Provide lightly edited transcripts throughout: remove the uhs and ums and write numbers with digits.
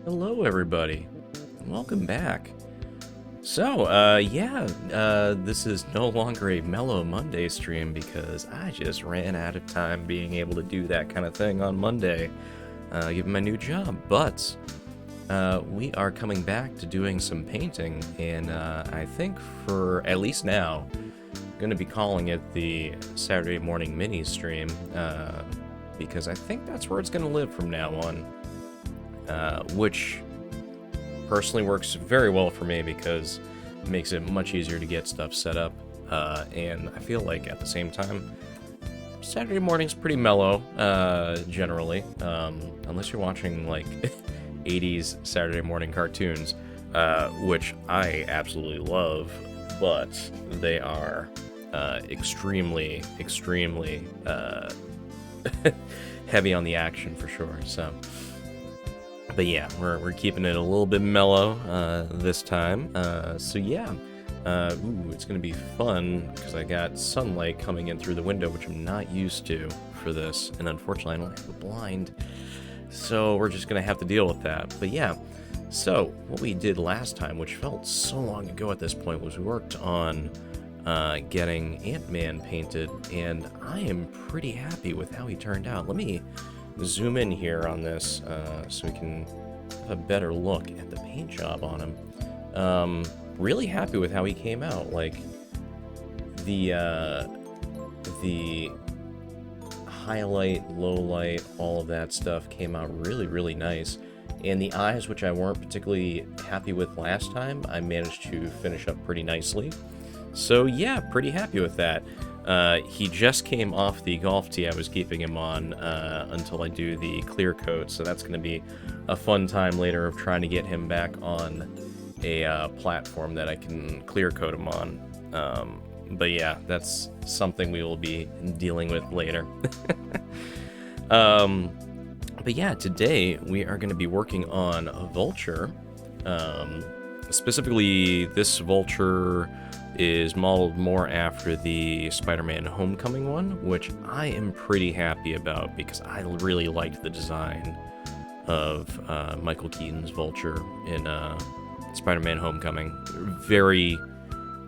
Hello, everybody. Welcome back. So, this is no longer a Mellow Monday stream because I just ran out of time being able to do that kind of thing on Monday, given my new job. But we are coming back to doing some painting, and I think for at least now, I'm going to be calling it the Saturday morning mini stream because I think that's where it's going to live from now on. Which personally works very well for me because it makes it much easier to get stuff set up, and I feel like at the same time, Saturday morning's pretty mellow, generally, unless you're watching, like, 80s Saturday morning cartoons, which I absolutely love, but they are extremely heavy on the action for sure, so... But yeah, we're keeping it a little bit mellow this time. So yeah, it's gonna be fun because I got sunlight coming in through the window, which I'm not used to for this, and unfortunately I don't have a blind, so we're just gonna have to deal with that. But yeah, so what we did last time, which felt so long ago at this point, was we worked on getting Ant-Man painted, and I am pretty happy with how he turned out. Let me zoom in here on this so we can have a better look at the paint job on him. Really happy with how he came out. Like the highlight, low light, all of that stuff came out really nice. And the eyes, which I weren't particularly happy with last time, I managed to finish up pretty nicely. So yeah, pretty happy with that. He just came off the golf tee I was keeping him on until I do the clear coat, so that's going to be a fun time later of trying to get him back on a platform that I can clear coat him on. But yeah, that's something we will be dealing with later. But yeah, today we are going to be working on a Vulture. Specifically, this Vulture is modeled more after the Spider-Man Homecoming one, which I am pretty happy about because I really liked the design of Michael Keaton's Vulture in Spider-Man Homecoming. Very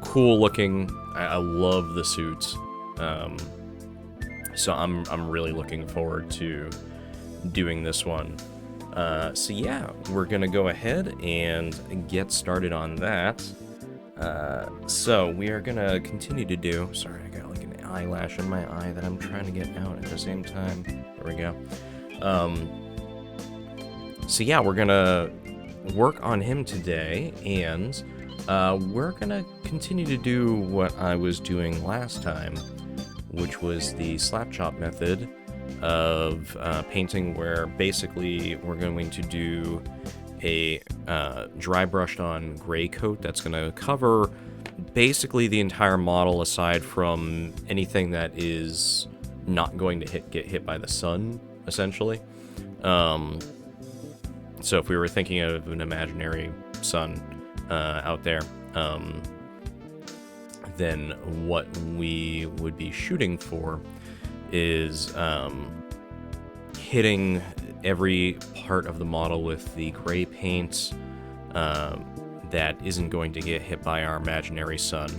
cool looking. I love the suits. So I'm really looking forward to doing this one. So yeah, we're gonna go ahead and get started on that. So we are gonna continue to do... Sorry, I got like an eyelash in my eye that I'm trying to get out at the same time. There we go. So yeah, we're gonna work on him today, and we're gonna continue to do what I was doing last time, which was the slap chop method of painting, where basically we're going to do a dry brushed on gray coat that's going to cover basically the entire model aside from anything that is not going to get hit by the sun, essentially. So if we were thinking of an imaginary sun out there, then what we would be shooting for is hitting every part of the model with the gray paint that isn't going to get hit by our imaginary sun.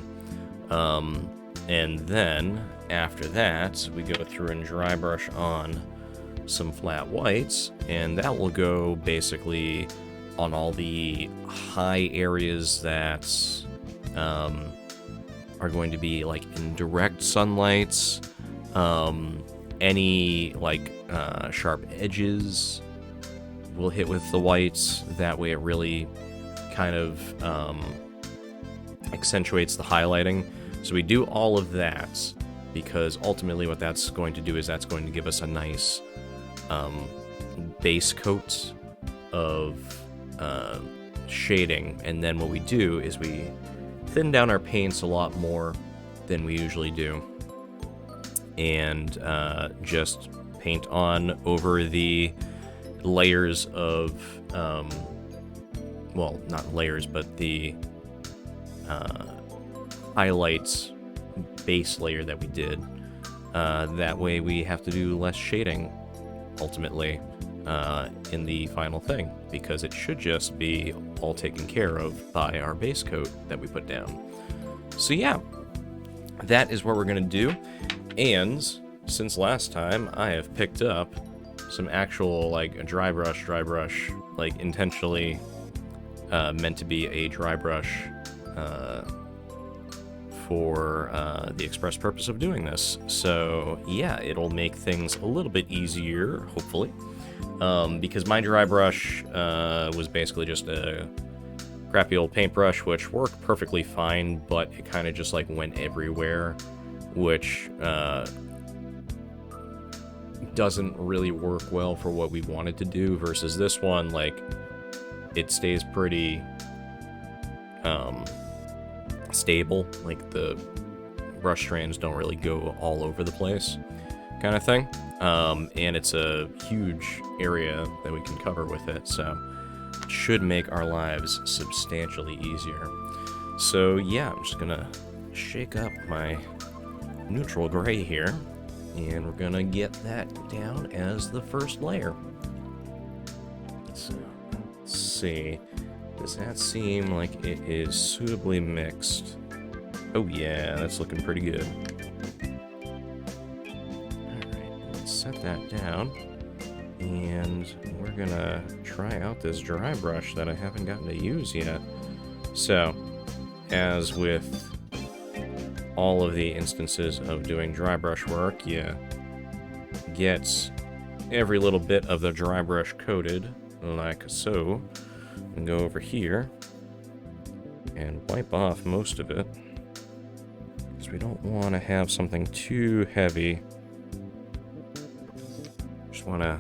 And then, after that, we go through and dry brush on some flat whites, and that will go basically on all the high areas that are going to be like in direct sunlights. Any like sharp edges will hit with the whites. That way it really kind of accentuates the highlighting. So we do all of that because ultimately what that's going to do is that's going to give us a nice base coat of shading. And then what we do is we thin down our paints a lot more than we usually do, and just paint on over the layers of, well, not layers, but the highlights base layer that we did. That way we have to do less shading, ultimately. in the final thing, because it should just be all taken care of by our base coat that we put down. So yeah, that is what we're going to do. And since last time, I have picked up some actual, like, a dry brush, like, intentionally meant to be a dry brush for the express purpose of doing this. So yeah, it'll make things a little bit easier, hopefully, because my dry brush was basically just a crappy old paintbrush, which worked perfectly fine, but it kind of just like went everywhere, which doesn't really work well for what we wanted to do, versus this one, like, it stays pretty stable. Like, the brush strands don't really go all over the place, kind of thing. And it's a huge area that we can cover with it, so it should make our lives substantially easier. So yeah, I'm just gonna shake up my neutral gray here, and we're gonna get that down as the first layer. So let's see, does that seem like it is suitably mixed? Oh yeah, that's looking pretty good. Alright, let's set that down, and we're gonna try out this dry brush that I haven't gotten to use yet. So, as with all of the instances of doing dry brush work, you get every little bit of the dry brush coated, like so, and go over here and wipe off most of it, because we don't want to have something too heavy. Just want to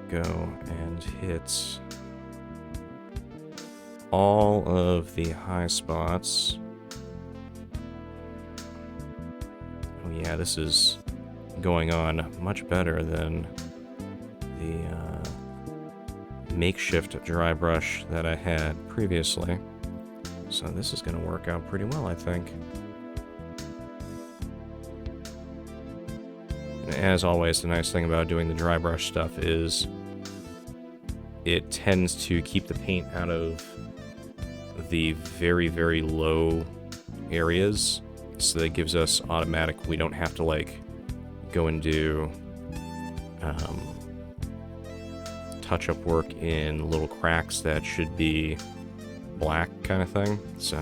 go and hit all of the high spots. Oh yeah, this is going on much better than the makeshift dry brush that I had previously. So this is going to work out pretty well, I think. And as always, the nice thing about doing the dry brush stuff is it tends to keep the paint out of the very, very low areas. So that gives us automatic, we don't have to like go and do touch-up work in little cracks that should be black, kind of thing. So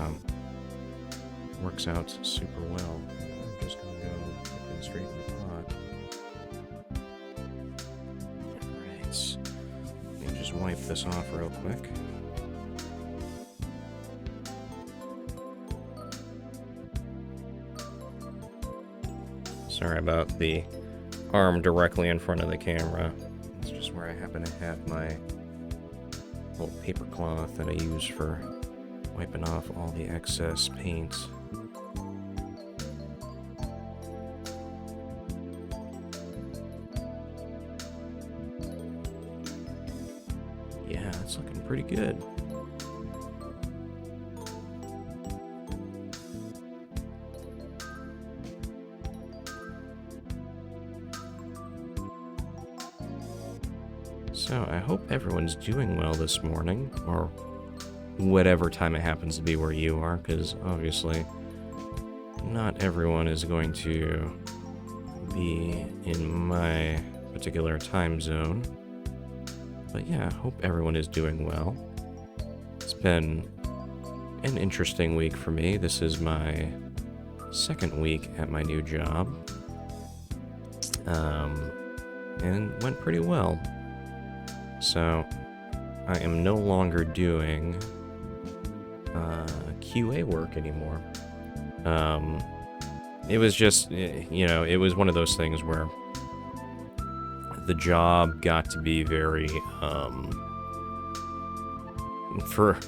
works out super well. I'm just gonna go straight in the pot. Alright, let me just wipe this off real quick. Sorry about the arm directly in front of the camera. It's just where I happen to have my little paper cloth that I use for wiping off all the excess paint. Yeah, it's looking pretty good. So, I hope everyone's doing well this morning, or whatever time it happens to be where you are, because obviously not everyone is going to be in my particular time zone. But yeah, I hope everyone is doing well. It's been an interesting week for me. This is my second week at my new job, and it went pretty well. So, I am no longer doing QA work anymore. It was just, you know, it was one of those things where the job got to be very, for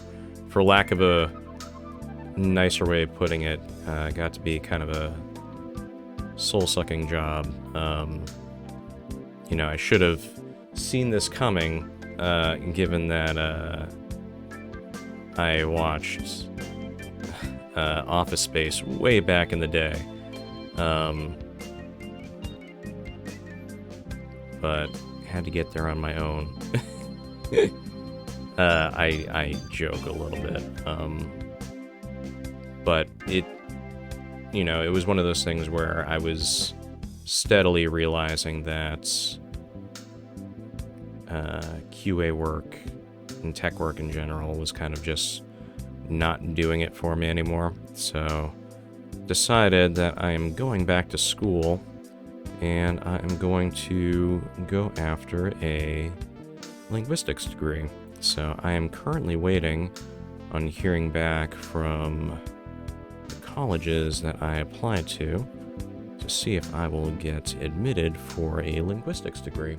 lack of a nicer way of putting it, got to be kind of a soul-sucking job. You know, I should have seen this coming, given that I watched Office Space way back in the day. But had to get there on my own. I joke a little bit, but it was one of those things where I was steadily realizing that QA work and tech work in general was kind of just not doing it for me anymore. So decided that I am going back to school and I am going to go after a linguistics degree. So I am currently waiting on hearing back from the colleges that I applied to see if I will get admitted for a linguistics degree,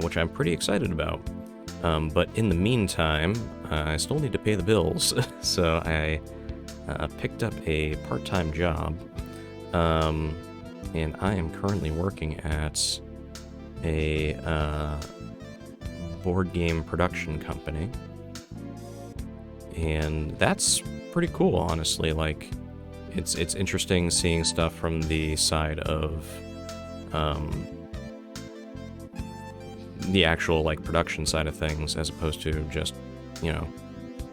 which I'm pretty excited about. But in the meantime, I still need to pay the bills, so I picked up a part-time job, and I am currently working at a board game production company, and that's pretty cool, honestly. Like, it's interesting seeing stuff from the side of the actual, like, production side of things, as opposed to just, I'm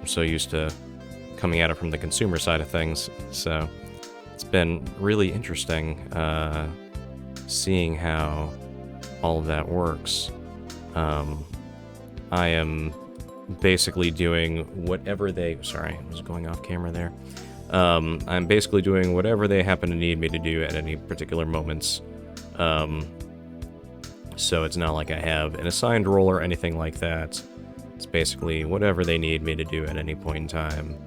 so used to coming at it from the consumer side of things. So it's been really interesting seeing how all of that works. I am basically doing whatever they... Sorry, I was going off camera there. I'm basically doing whatever they happen to need me to do at any particular moments. So it's not like I have an assigned role or anything like that. It's basically whatever they need me to do at any point in time,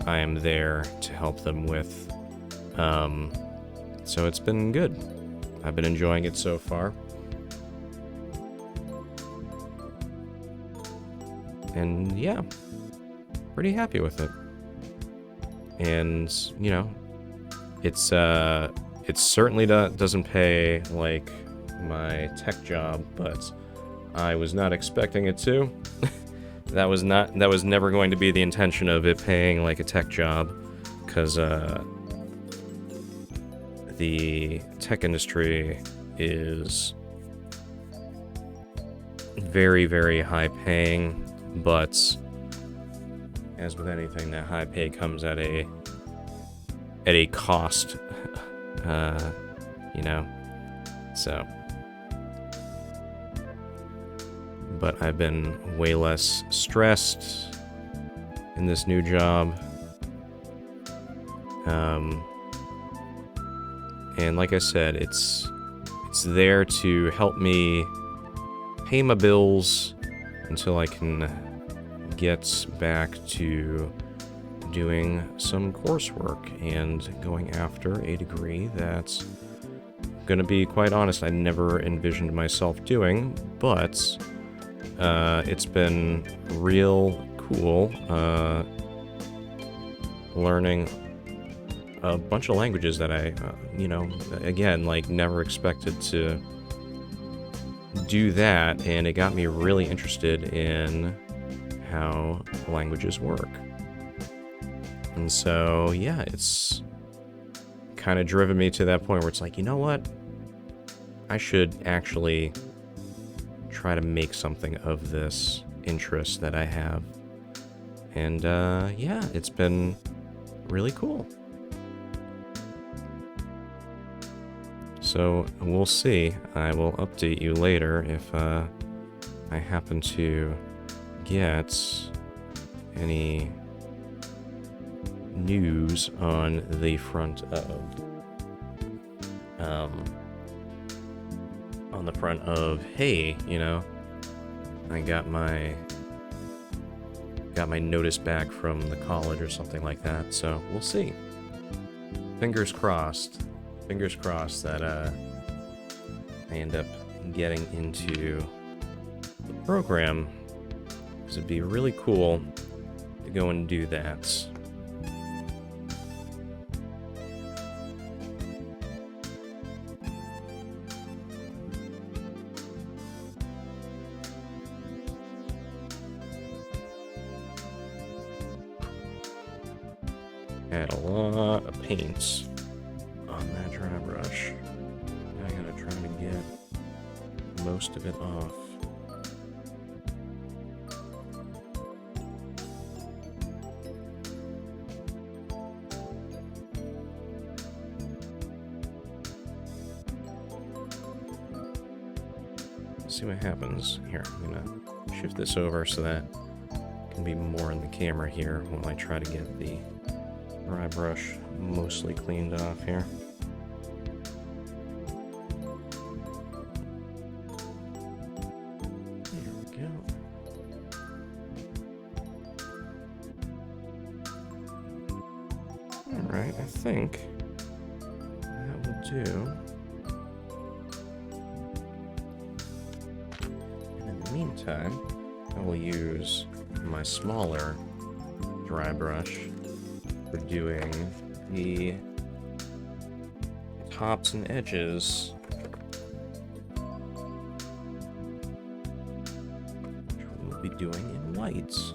I am there to help them with. So it's been good. I've been enjoying it so far. And yeah, pretty happy with it. And, it certainly doesn't pay like my tech job, but I was not expecting it to. That was never going to be the intention of it paying like a tech job, because the tech industry is very, very high paying, but as with anything, that high pay comes at a cost, so. But I've been way less stressed in this new job. And like I said, it's there to help me pay my bills until I can get back to doing some coursework and going after a degree that's, gonna be quite honest, I never envisioned myself doing, but it's been real cool learning a bunch of languages that I, again, like, never expected to do that, and it got me really interested in how languages work. And so, yeah, it's kind of driven me to that point where it's like, you know what? I should actually try to make something of this interest that I have. And, yeah, it's been really cool. So, we'll see. I will update you later if, I happen to get any news on the front of, hey, I got my notice back from the college or something like that, so we'll see. Fingers crossed that I end up getting into the program, because it'd be really cool to go and do that. Add a lot of paints on that dry brush. I gotta try to get most of it off. See what happens. Here, I'm gonna shift this over so that I can be more in the camera here while I try to get the dry brush mostly cleaned off here. There we go. Alright, I think that will do. Meantime, I will use my smaller dry brush for doing the tops and edges, which we will be doing in whites.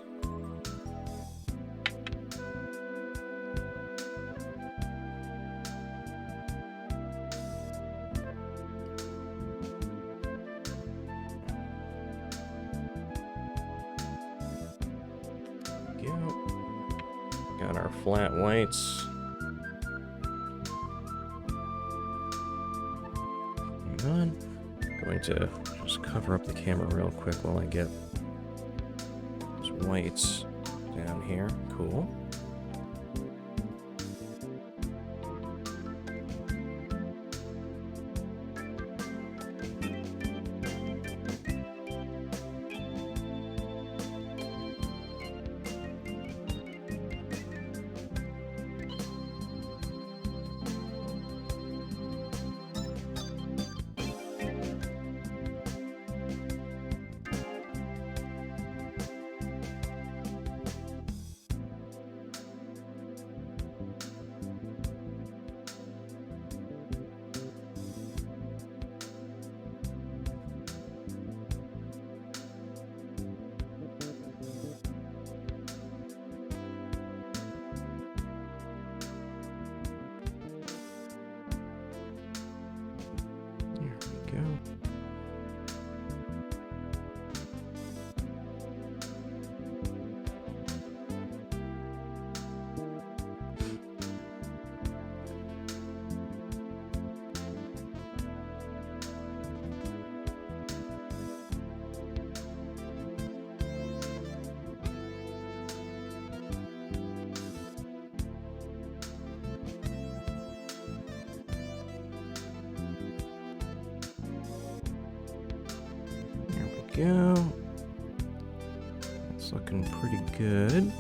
Got our flat whites. Hang on. I'm going to just cover up the camera real quick while I get those whites down here. Cool. Go. Go. It's looking pretty good.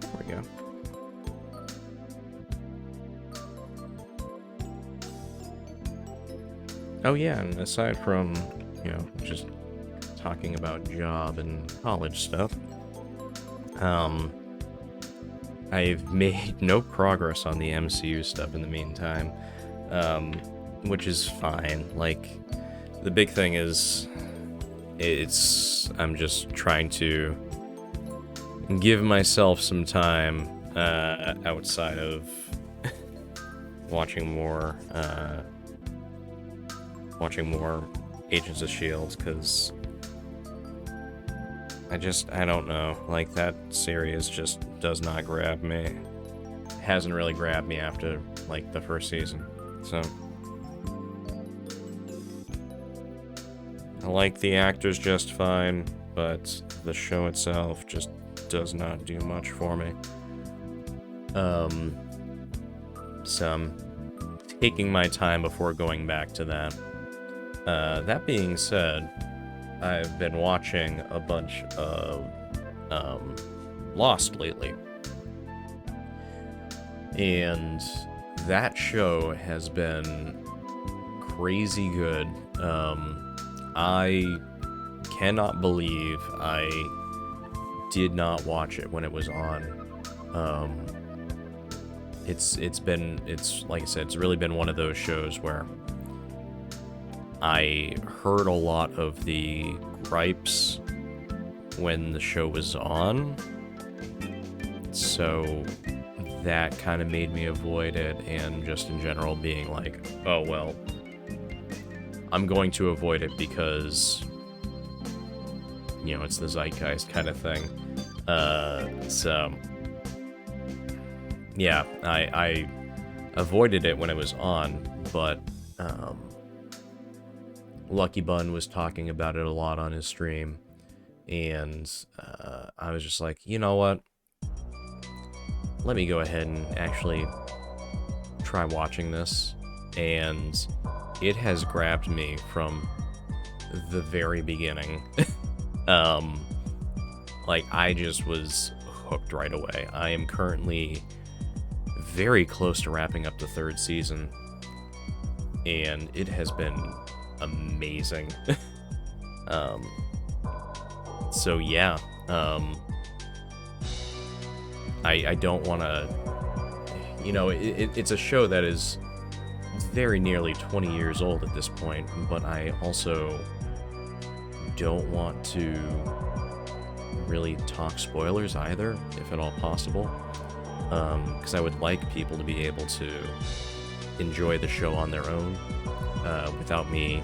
There we go. Oh yeah, and aside from, just talking about job and college stuff, I've made no progress on the MCU stuff in the meantime, which is fine. Like, the big thing is, I'm just trying to give myself some time, outside of watching more Agents of S.H.I.E.L.D., because I don't know, like, that series just does not grab me. It hasn't really grabbed me after, like, the first season, so. I like the actors just fine, but the show itself just does not do much for me. So I'm taking my time before going back to that. That being said, I've been watching a bunch of Lost lately. And that show has been crazy good. I cannot believe I did not watch it when it was on. it's like I said, it's really been one of those shows where I heard a lot of the gripes when the show was on, so that kind of made me avoid it, and just in general being like, oh well, I'm going to avoid it because, you know, it's the zeitgeist kind of thing. So yeah, I avoided it when it was on, but Lucky Bun was talking about it a lot on his stream, and I was just like, you know what? Let me go ahead and actually try watching this, and it has grabbed me from the very beginning. Like, I just was hooked right away. I am currently very close to wrapping up the 3rd season, and it has been amazing. So yeah, I don't want to, you know, it's a show that is very nearly 20 years old at this point, but I also don't want to really talk spoilers either, if at all possible, because I would like people to be able to enjoy the show on their own, without me,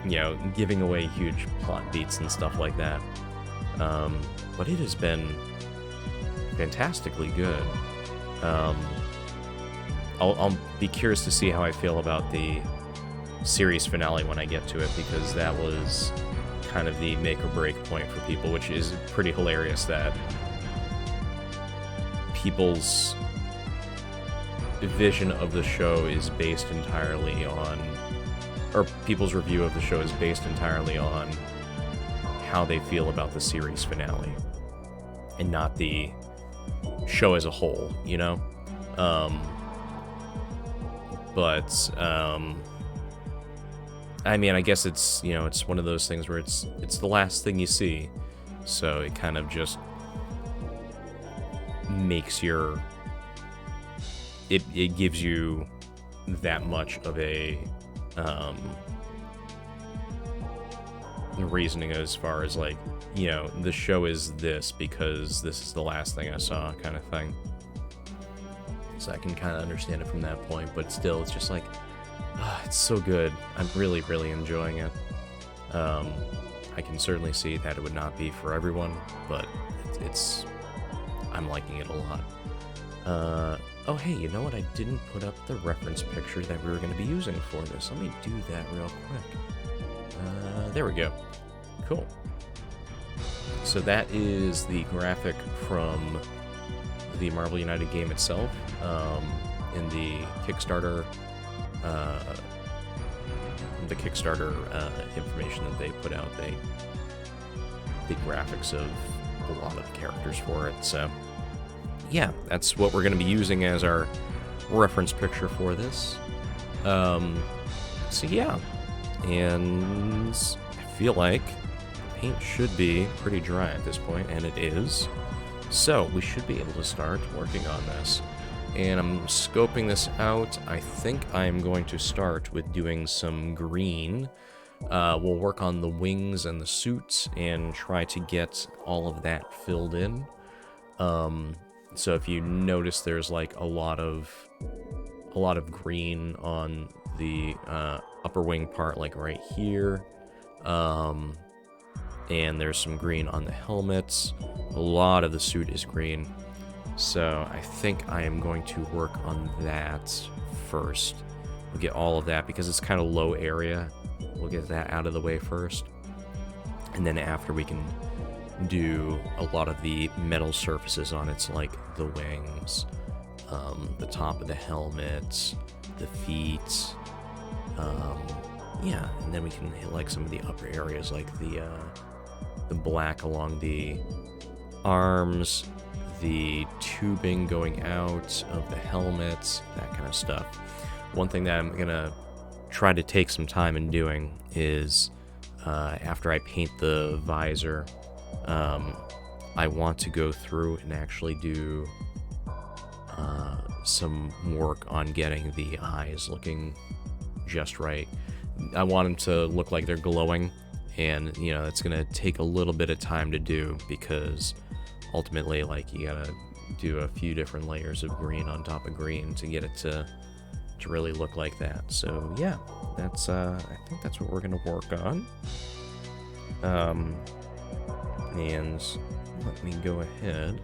you know, giving away huge plot beats and stuff like that. But it has been fantastically good. I'll be curious to see how I feel about the series finale when I get to it, because that was kind of the make or break point for people, which is pretty hilarious that people's vision of the show is based entirely on, or people's review of the show is based entirely on how they feel about the series finale, and not the show as a whole, you know? I mean, I guess it's, you know, it's one of those things where it's the last thing you see, so it kind of just makes your, it gives you that much of a reasoning as far as, like, you know, the show is this because this is the last thing I saw, kind of thing. So I can kind of understand it from that point, but still, it's just like, it's so good. I'm really, really enjoying it. I can certainly see that it would not be for everyone, but I'm liking it a lot. Oh, hey, you know what? I didn't put up the reference picture that we were going to be using for this. Let me do that real quick. There we go. Cool. So that is the graphic from the Marvel United game itself. In the Kickstarter, information that they put out, the graphics of a lot of characters for it. So yeah, that's what we're going to be using as our reference picture for this. So yeah, and I feel like paint should be pretty dry at this point, and it is. So we should be able to start working on this. And I'm scoping this out. I think I'm going to start with doing some green. We'll work on the wings and the suits and try to get all of that filled in. So if you notice, there's like a lot of green on the upper wing part, like right here. And there's some green on the helmets. A lot of the suit is green. So I think I am going to work on that first. We'll get all of that because it's kind of low area. We'll get that out of the way first. And then after, we can do a lot of the metal surfaces on it, so like the wings, the top of the helmet, the feet. Yeah, and then we can hit like some of the upper areas, like the black along the arms, the tubing going out of the helmets, that kind of stuff. One thing that I'm gonna try to take some time in doing is after I paint the visor, I want to go through and actually do some work on getting the eyes looking just right. I want them to look like they're glowing, and you know it's gonna take a little bit of time to do because ultimately, like, you gotta do a few different layers of green on top of green to get it to really look like that. So yeah, that's I think that's what we're gonna work on. And let me go ahead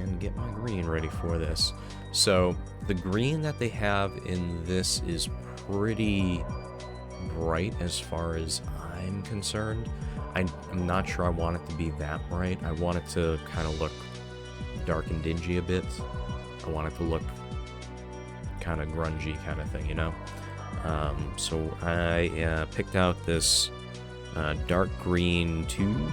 and get my green ready for this. So the green that they have in this is pretty bright as far as I'm concerned. I'm not sure I want it to be that bright. I want it to kind of look dark and dingy a bit. I want it to look kind of grungy kind of thing, you know? So I picked out this dark green 2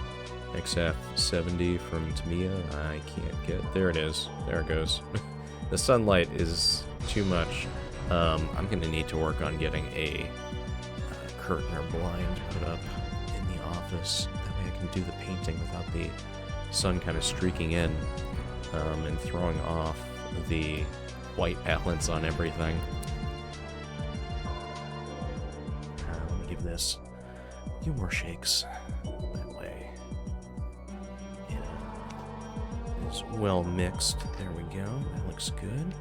XF70 from Tamiya. I can't get... There it is. There it goes. The sunlight is too much. I'm going to need to work on getting a curtain or blind put up in the office. That way I can do the painting without the sun kind of streaking in and throwing off the white balance on everything. Let me give this a few more shakes. That way it is well mixed. There we go. That looks good.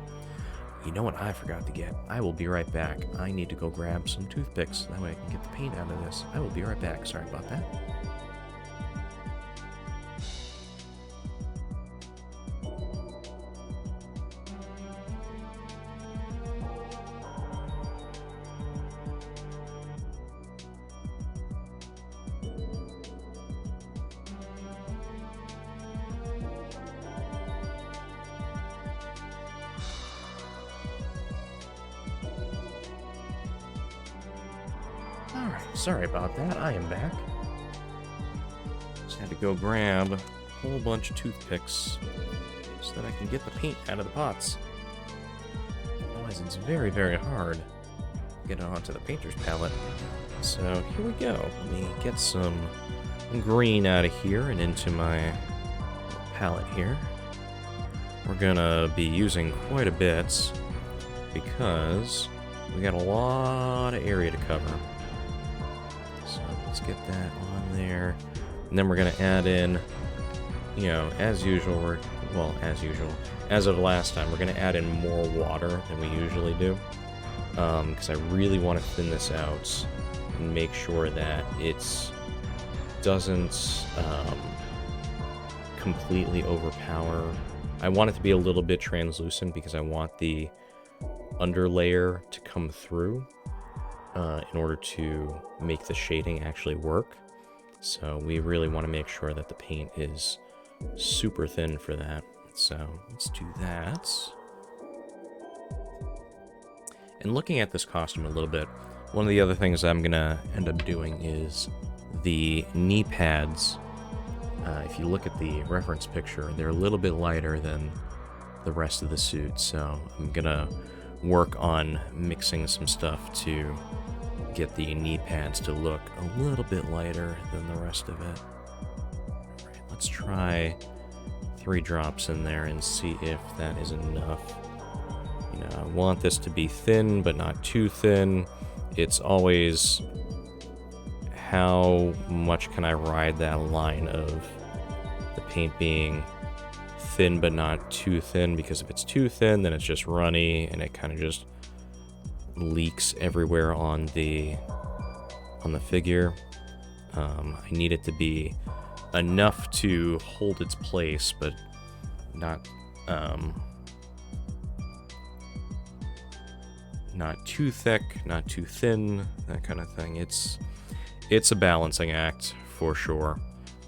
You know what I forgot to get? I will be right back. I need to go grab some toothpicks. That way I can get the paint out of this. I will be right back. Sorry about that. Alright, sorry about that. I am back. Just had to go grab a whole bunch of toothpicks so that I can get the paint out of the pots. Otherwise, it's very, very hard to get it onto the painter's palette. So, here we go. Let me get some green out of here and into my palette here. We're gonna be using quite a bit because we got a lot of area to cover. So let's get that on there. And then we're going to add in, you know, as usual, as of last time, we're going to add in more water than we usually do. Because I really want to thin this out and make sure that it doesn't completely overpower. I want it to be a little bit translucent because I want the underlayer to come through in order to make the shading actually work. So we really want to make sure that the paint is super thin for that. So let's do that. And looking at this costume a little bit, one of the other things I'm gonna end up doing is the knee pads. If you look at the reference picture, they're a little bit lighter than the rest of the suit, so I'm gonna work on mixing some stuff to get the knee pads to look a little bit lighter than the rest of it. Alright, let's try 3 drops in there and see if that is enough. You know, I want this to be thin, but not too thin. It's always how much can I ride that line of the paint being thin but not too thin, because if it's too thin then it's just runny and it kind of just leaks everywhere on the figure. I need it to be enough to hold its place, but not too thick, not too thin, that kind of thing. It's a balancing act for sure.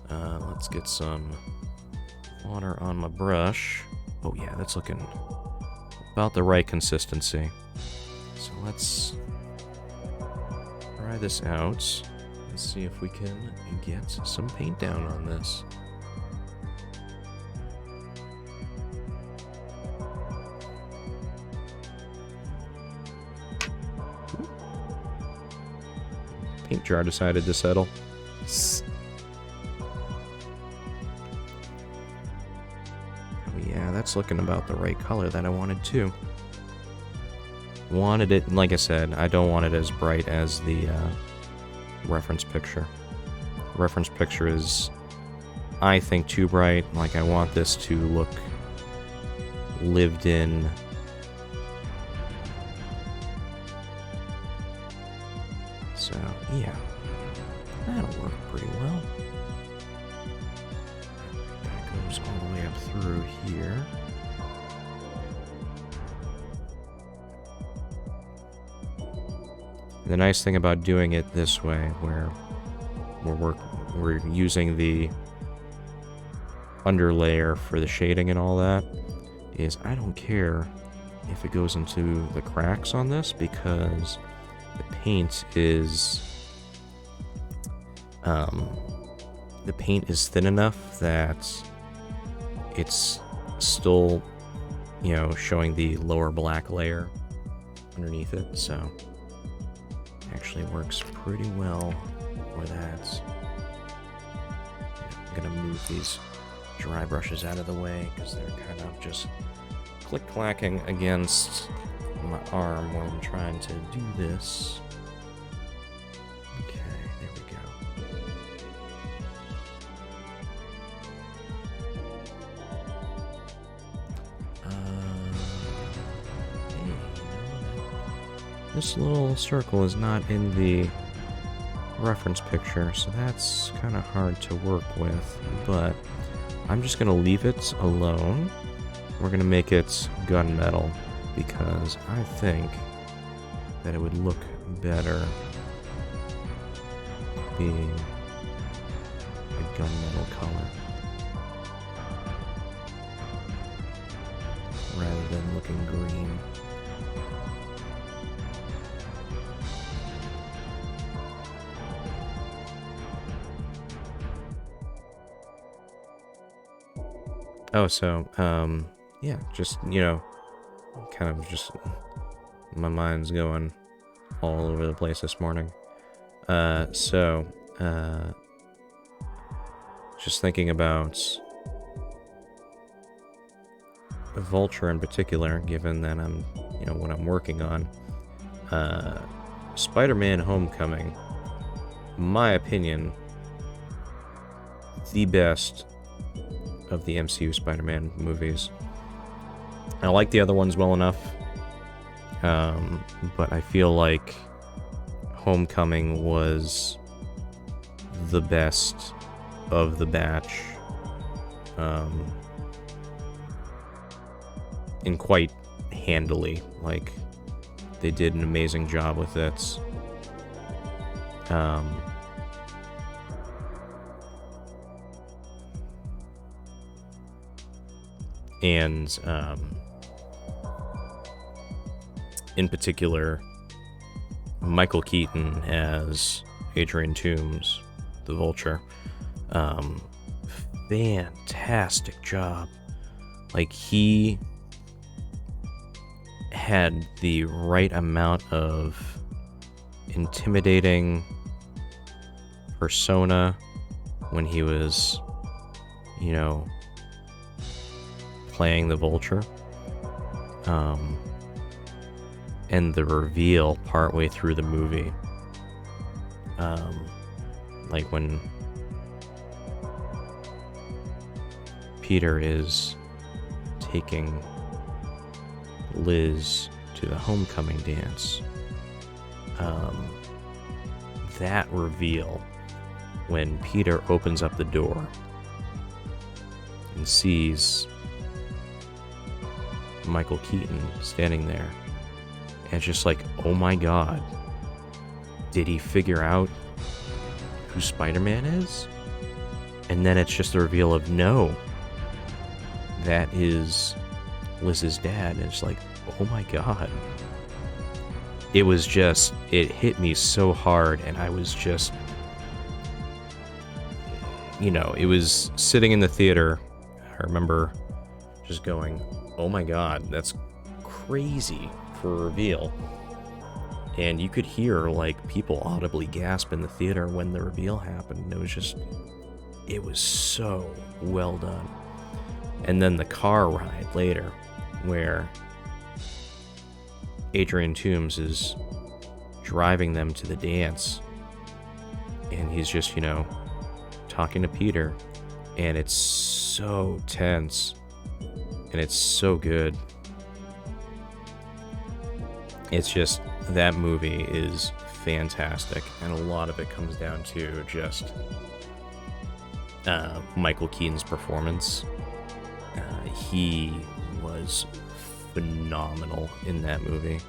Let's get some water on my brush. Oh yeah, that's looking about the right consistency. So let's try this out and see if we can get some paint down on this. Paint jar decided to settle. Yeah, that's looking about the right color that I wanted too. Wanted it, like I said, I don't want it as bright as the reference picture. The reference picture is, I think, too bright. Like, I want this to look lived in. So, yeah, that'll work pretty well. That goes all the way up through here. The nice thing about doing it this way, where we're using the underlayer for the shading and all that, is I don't care if it goes into the cracks on this, because the paint is thin enough that it's still, you know, showing the lower black layer underneath it, so actually works pretty well for that. I'm gonna move these dry brushes out of the way because they're kind of just click-clacking against my arm while I'm trying to do this. Okay, there we go. Hey, this little circle is not in the reference picture, so that's kind of hard to work with, but I'm just going to leave it alone. We're going to make it gunmetal because I think that it would look better being a gunmetal color rather than looking green. Oh, so, yeah, just, you know, kind of just, my mind's going all over the place this morning. Just thinking about Vulture in particular, given that I'm, you know, what I'm working on. Spider-Man Homecoming, my opinion, the best of the MCU Spider-Man movies. I like the other ones well enough, but I feel like Homecoming was the best of the batch, and quite handily. Like, they did an amazing job with it. And in particular, Michael Keaton as Adrian Toomes, the Vulture. Fantastic job. Like, he had the right amount of intimidating persona when he was, you know, playing the Vulture. And the reveal partway through the movie. Like when Peter is taking Liz to the homecoming dance. That reveal when Peter opens up the door and sees Michael Keaton standing there, and it's just like, oh my god, did he figure out who Spider-Man is? And then it's just the reveal of, no, that is Liz's dad. And it's like, oh my god. It was just, it hit me so hard, and I was just, you know, it was sitting in the theater. I remember just going, oh my god, that's crazy for a reveal. And you could hear, like, people audibly gasp in the theater when the reveal happened. It was just, it was so well done. And then the car ride later, where Adrian Toomes is driving them to the dance, and he's just, talking to Peter, and it's so tense, and it's so good. It's just, that movie is fantastic, and a lot of it comes down to just Michael Keaton's performance. He was phenomenal in that movie.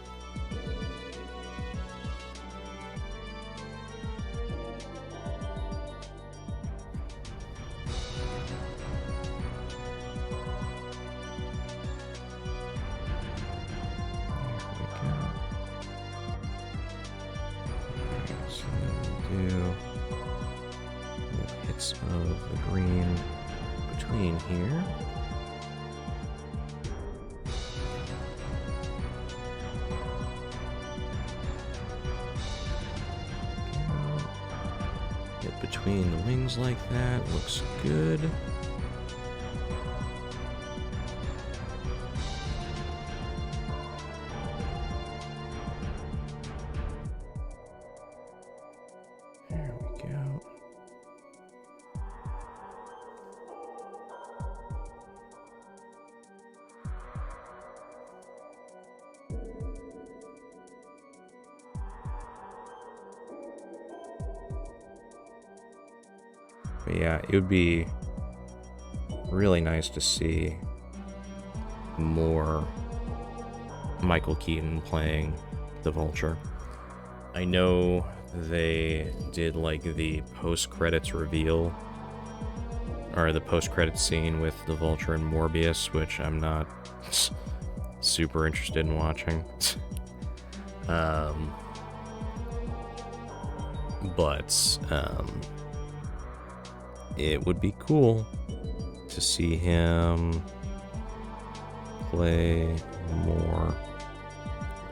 Of the green between here. Get between the wings like that. Looks good. There we go. But yeah, it would be really nice to see more Michael Keaton playing the Vulture. I know they did like the post-credits reveal, or the post-credits scene with the Vulture and Morbius, which I'm not super interested in watching. But it would be cool to see him play more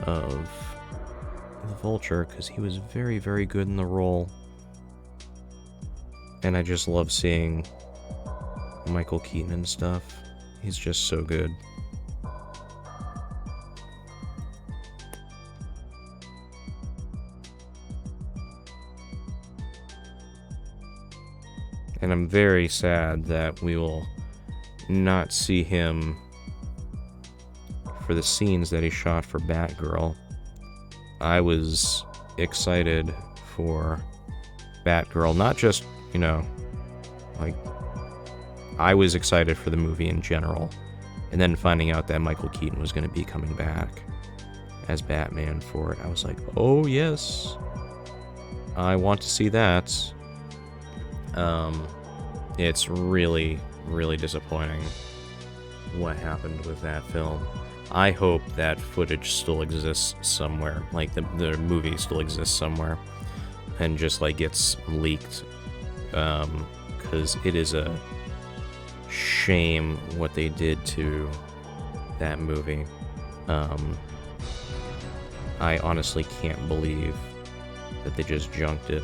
of the Vulture, because he was very, very good in the role. And I just love seeing Michael Keaton and stuff. He's just so good. And I'm very sad that we will not see him for the scenes that he shot for Batgirl. I was excited for Batgirl, not just, I was excited for the movie in general. And then finding out that Michael Keaton was going to be coming back as Batman for it, I was like, oh yes, I want to see that. It's really, really disappointing what happened with that film. I hope that footage still exists somewhere, like the movie still exists somewhere, and just like gets leaked, because it is a shame what they did to that movie. I honestly can't believe that they just junked it.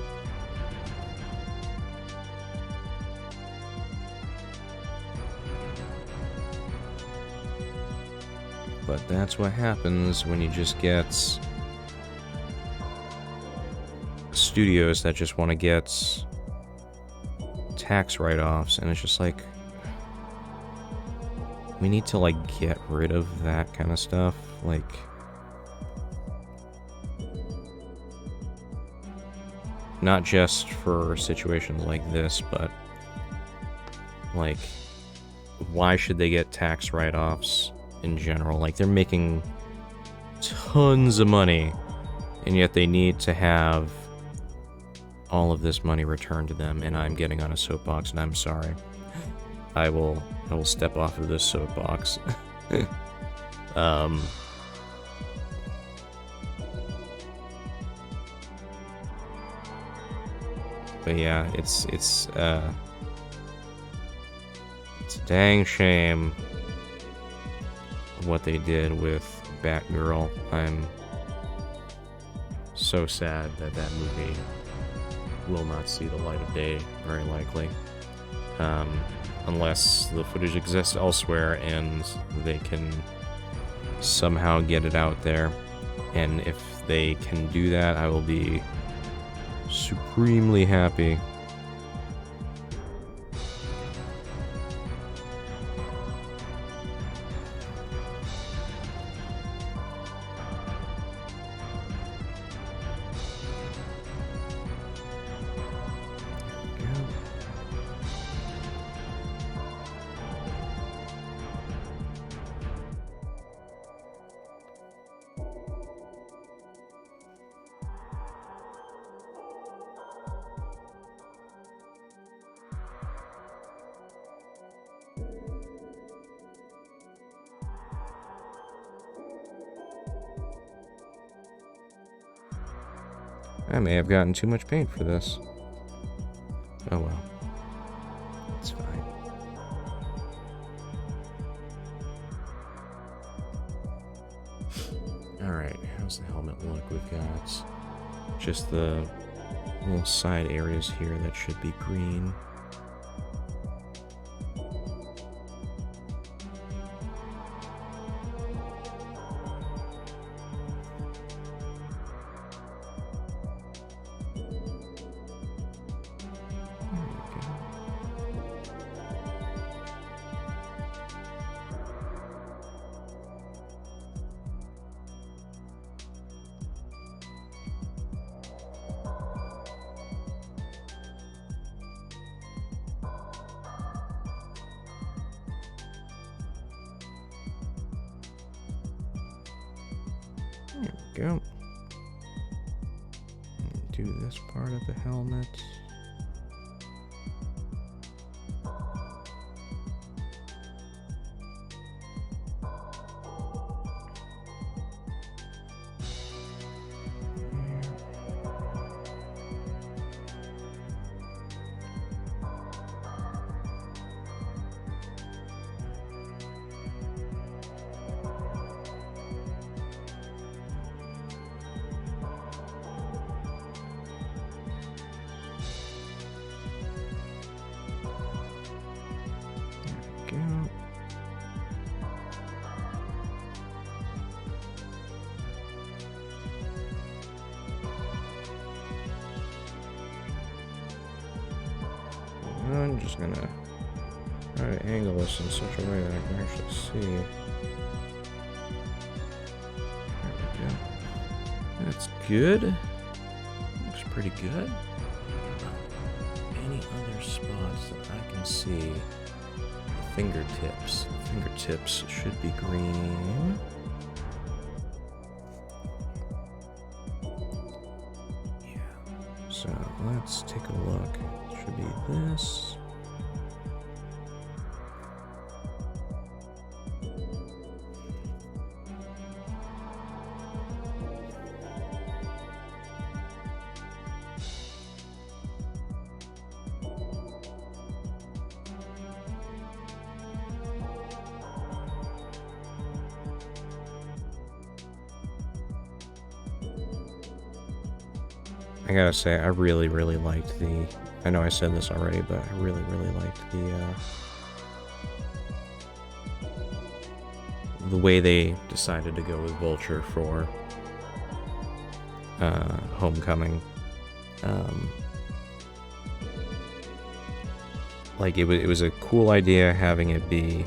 But that's what happens when you just get studios that just want to get tax write-offs, and it's just like, we need to like get rid of that kind of stuff. Like, not just for situations like this, but like, why should they get tax write-offs in general? Like, they're making tons of money, and yet they need to have all of this money returned to them. And I'm getting on a soapbox, and I'm sorry. I will step off of this soapbox. But yeah, it's a dang shame what they did with Batgirl. I'm so sad that that movie will not see the light of day, very likely. unless the footage exists elsewhere and they can somehow get it out there. And if they can do that, I will be supremely happy. I may have gotten too much paint for this. Oh well. It's fine. Alright, how's the helmet look? We've got just the little side areas here that should be green. There we go. Do this part of the helmet. I'm just gonna try to angle this in such a way that I can actually see. There we go. That's good. Looks pretty good. Any other spots that I can see? The fingertips. The fingertips should be green. Yeah. So let's take a look. Should be this. I gotta say, I really liked the... I know I said this already, but I really liked the way they decided to go with Vulture for Homecoming. Like, it was a cool idea having it be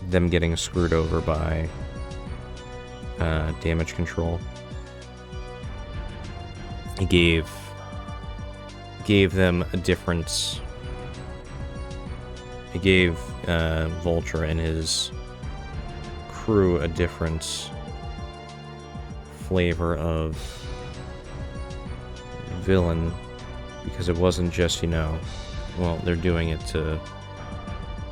them getting screwed over by damage control. It gave them a difference. It gave Vulture and his crew a different flavor of villain, because it wasn't just, you know, well, they're doing it to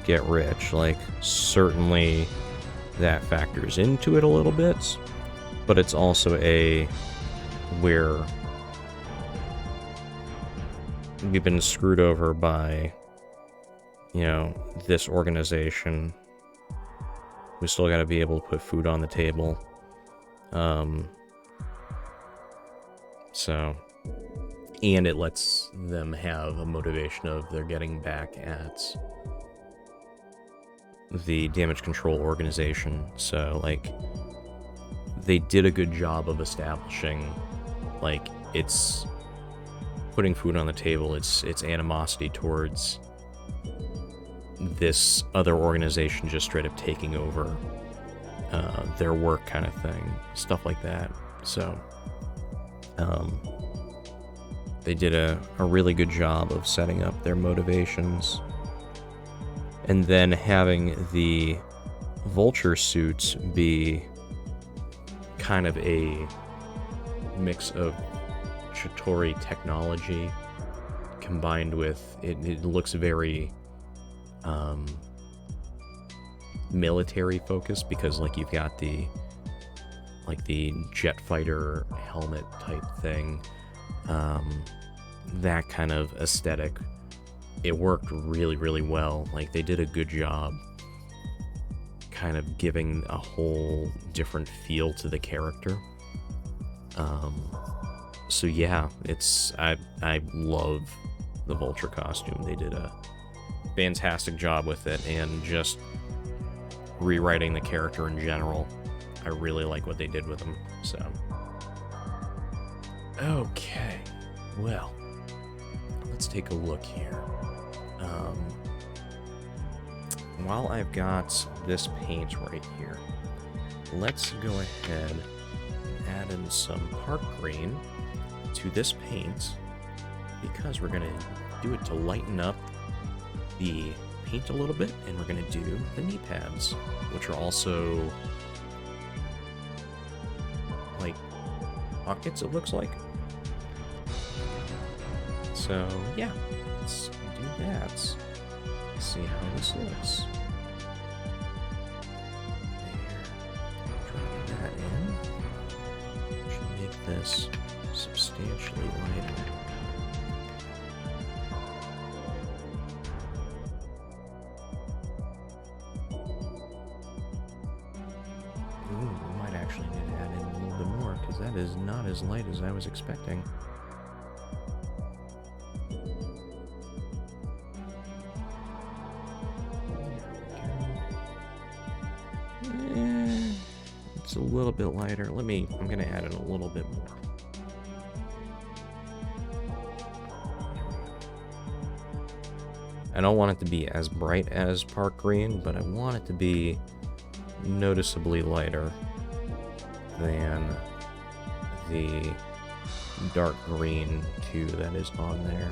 get rich. Like, certainly that factors into it a little bit, but it's also where we've been screwed over by, you know, this organization. We still got to be able to put food on the table. So and it lets them have a motivation of they're getting back at the damage control organization. So, like, they did a good job of establishing, like, it's putting food on the table, it's animosity towards this other organization just straight up taking over their work, kind of thing, stuff like that. So they did a really good job of setting up their motivations, and then having the Vulture suits be kind of a mix of Chitauri technology combined with it looks very military focused, because like you've got the jet fighter helmet type thing, that kind of aesthetic. It worked really well. Like, they did a good job kind of giving a whole different feel to the character. So yeah, I love the Vulture costume. They did a fantastic job with it, and just rewriting the character in general. I really like what they did with him. So okay, well, let's take a look here. While I've got this paint right here, let's go ahead and add in some park green to this paint, because we're going to do it to lighten up the paint a little bit, and we're going to do the knee pads, which are also like pockets, it looks like. So yeah, let's do that. Let's see how this looks. There. Drop that in. Should make this substantially lighter. Ooh, we might actually need to add in a little bit more, because that is not as light as I was expecting. It's a little bit lighter. I'm gonna add in a little bit more. I don't want it to be as bright as park green, but I want it to be noticeably lighter than the dark green too that is on there.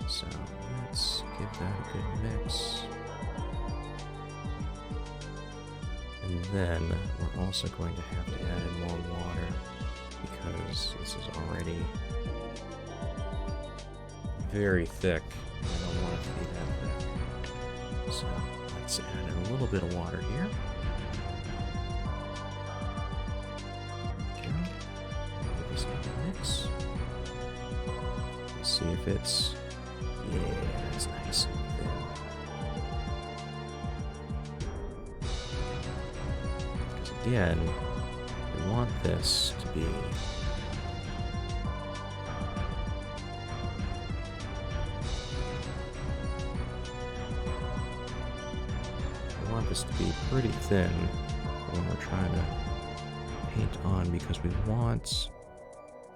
So let's give that a good mix. And then we're also going to have to add in more water, because this is already very thick. I don't want it to be that thick. So let's add in a little bit of water here. There we go. Give this a mix. Let's see if it's... Yeah, it's nice and thin. Again, we want this to be pretty thin when we're trying to paint on, because we want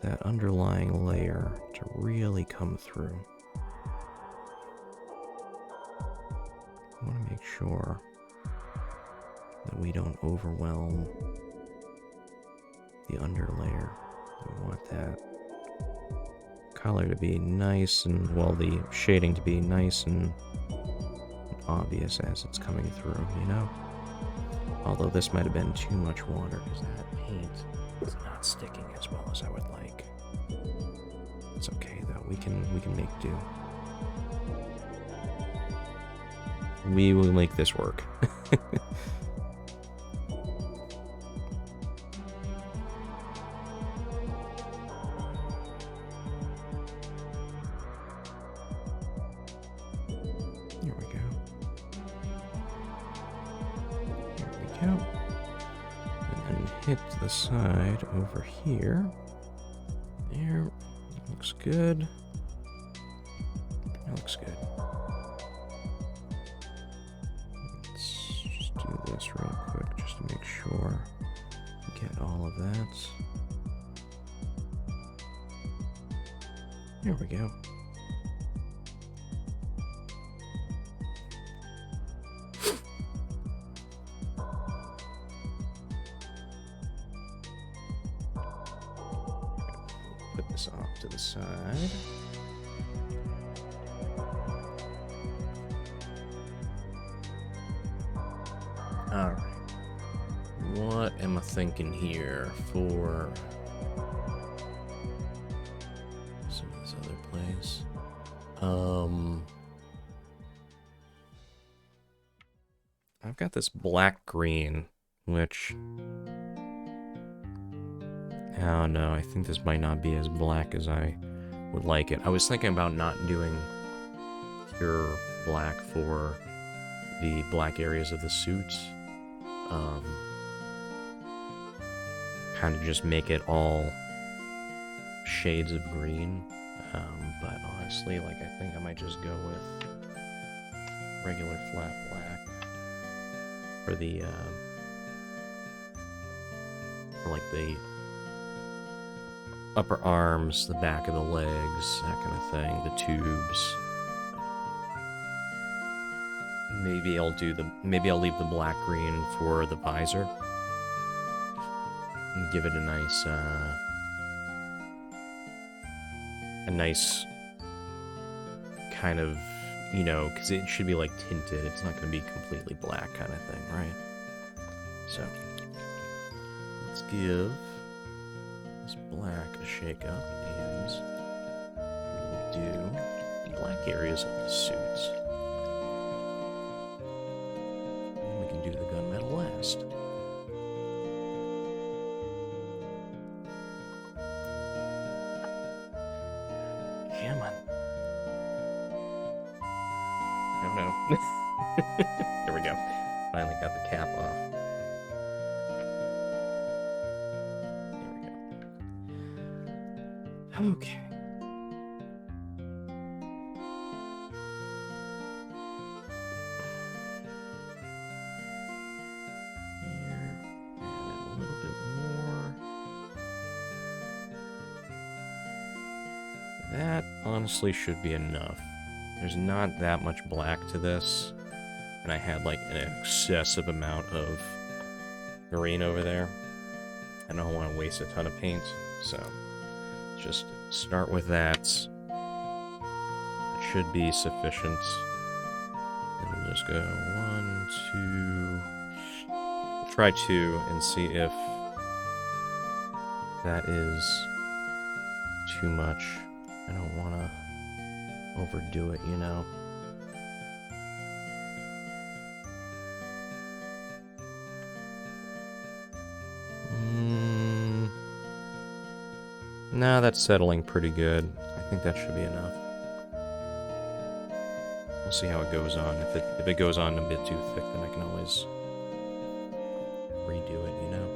that underlying layer to really come through. I want to make sure that we don't overwhelm the underlayer. We want that color to be nice and, well, the shading to be nice and obvious as it's coming through, you know? Although this might have been too much water, because that paint is not sticking as well as I would like. It's okay though, we can make do. We will make this work. Here we go. There we go. And then hit the side over here. There. looks good. That looks good. Let's just do this real quick just to make sure we get all of that. There we go. Put this off to the side. Alright. What am I thinking here for some of this other place? I've got this black green, which oh no, I think this might not be as black as I would like it. I was thinking about not doing pure black for the black areas of the suits. Kind of just make it all shades of green. But honestly, like, I think I might just go with regular flat black for the, for like the upper arms, the back of the legs, that kind of thing, the tubes. Maybe I'll leave the black green for the visor. And give it a nice kind of, you know, because it should be like tinted. It's not going to be completely black kind of thing, right? So, let's give this black a shake up, and we'll do the black areas of the suits. And we can do the gunmetal last. Come on. Oh no. There we go. Finally got the cap off. There we go. Okay. Here, add a little bit more. That honestly should be enough. There's not that much black to this, and I had like an excessive amount of green over there. I don't want to waste a ton of paint, so just start with that. It should be sufficient. And we'll just go 1, 2. Try 2 and see if that is too much. I don't want to overdo it, you know. Nah, that's settling pretty good. I think that should be enough. We'll see how it goes on. If it goes on a bit too thick, then I can always redo it, you know.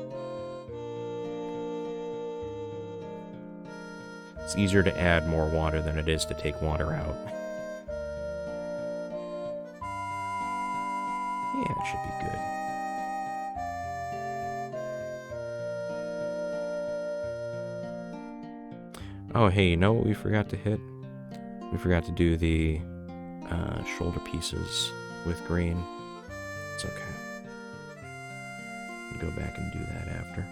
It's easier to add more water than it is to take water out. Yeah, it should be good. Oh, hey, you know what we forgot to hit? We forgot to do the shoulder pieces with green. It's okay. We'll go back and do that after.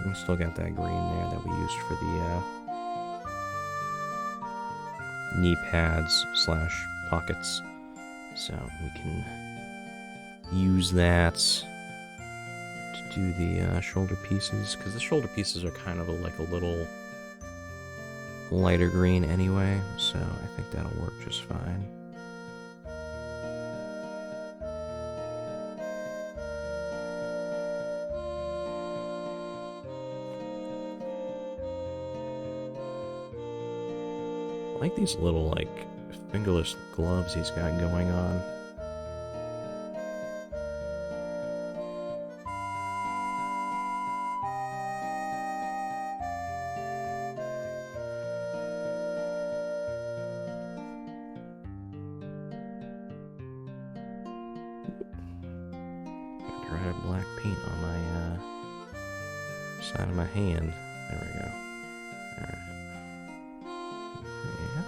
We still got that green there that we used for the knee pads / pockets. So we can use that to do the shoulder pieces, because the shoulder pieces are kind of like a little lighter green anyway, so I think that'll work just fine. I like these little, like, fingerless gloves he's got going on. Dried black paint on my side of my hand. There we go. Alright. There we go.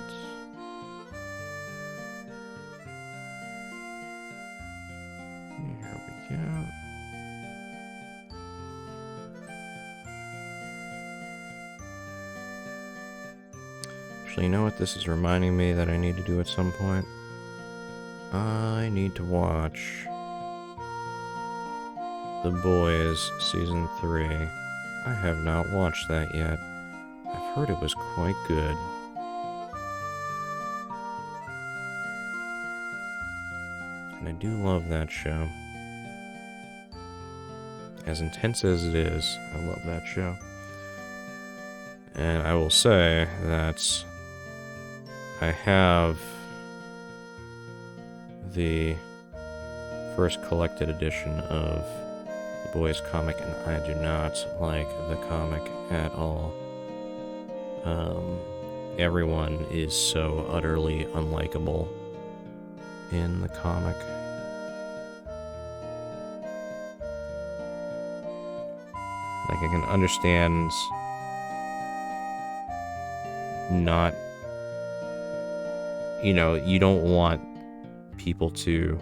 Actually, you know what this is reminding me that I need to do at some point? I need to watch The Boys Season 3. I have not watched that yet. I've heard it was quite good. And I do love that show. As intense as it is, I love that show. And I will say that I have the first collected edition of The Boys comic, and I do not like the comic at all. Everyone is so utterly unlikable in the comic. Like, I can understand not, you know, you don't want people to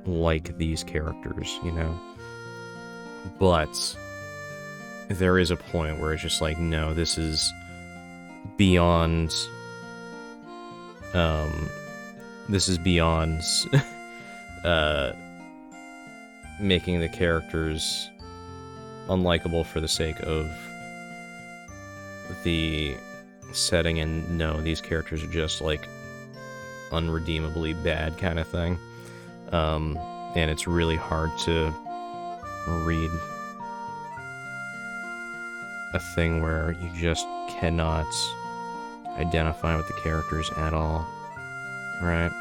like these characters, you know, but there is a point where it's just like, no, this is beyond, making the characters unlikable for the sake of the setting, and no, these characters are just, like, unredeemably bad kind of thing. And it's really hard to read a thing where you just cannot identify with the characters at all, right?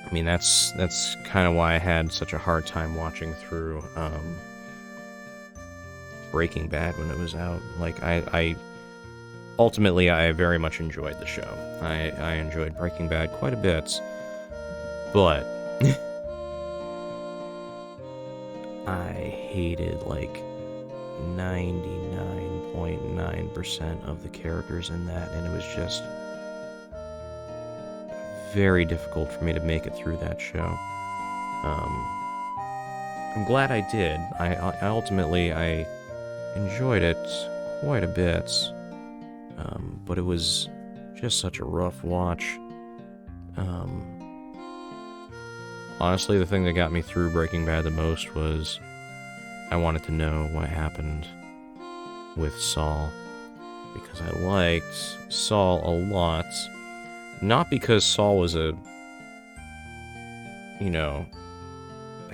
I mean, that's kind of why I had such a hard time watching through Breaking Bad when it was out. Like, ultimately, I very much enjoyed the show. I enjoyed Breaking Bad quite a bit, but I hated, like, 99.9% of the characters in that, and it was just very difficult for me to make it through that show. I'm glad I did. I ultimately enjoyed it quite a bit, but it was just such a rough watch. Honestly, the thing that got me through Breaking Bad the most was I wanted to know what happened with Saul, because I liked Saul a lot. Not because Saul was a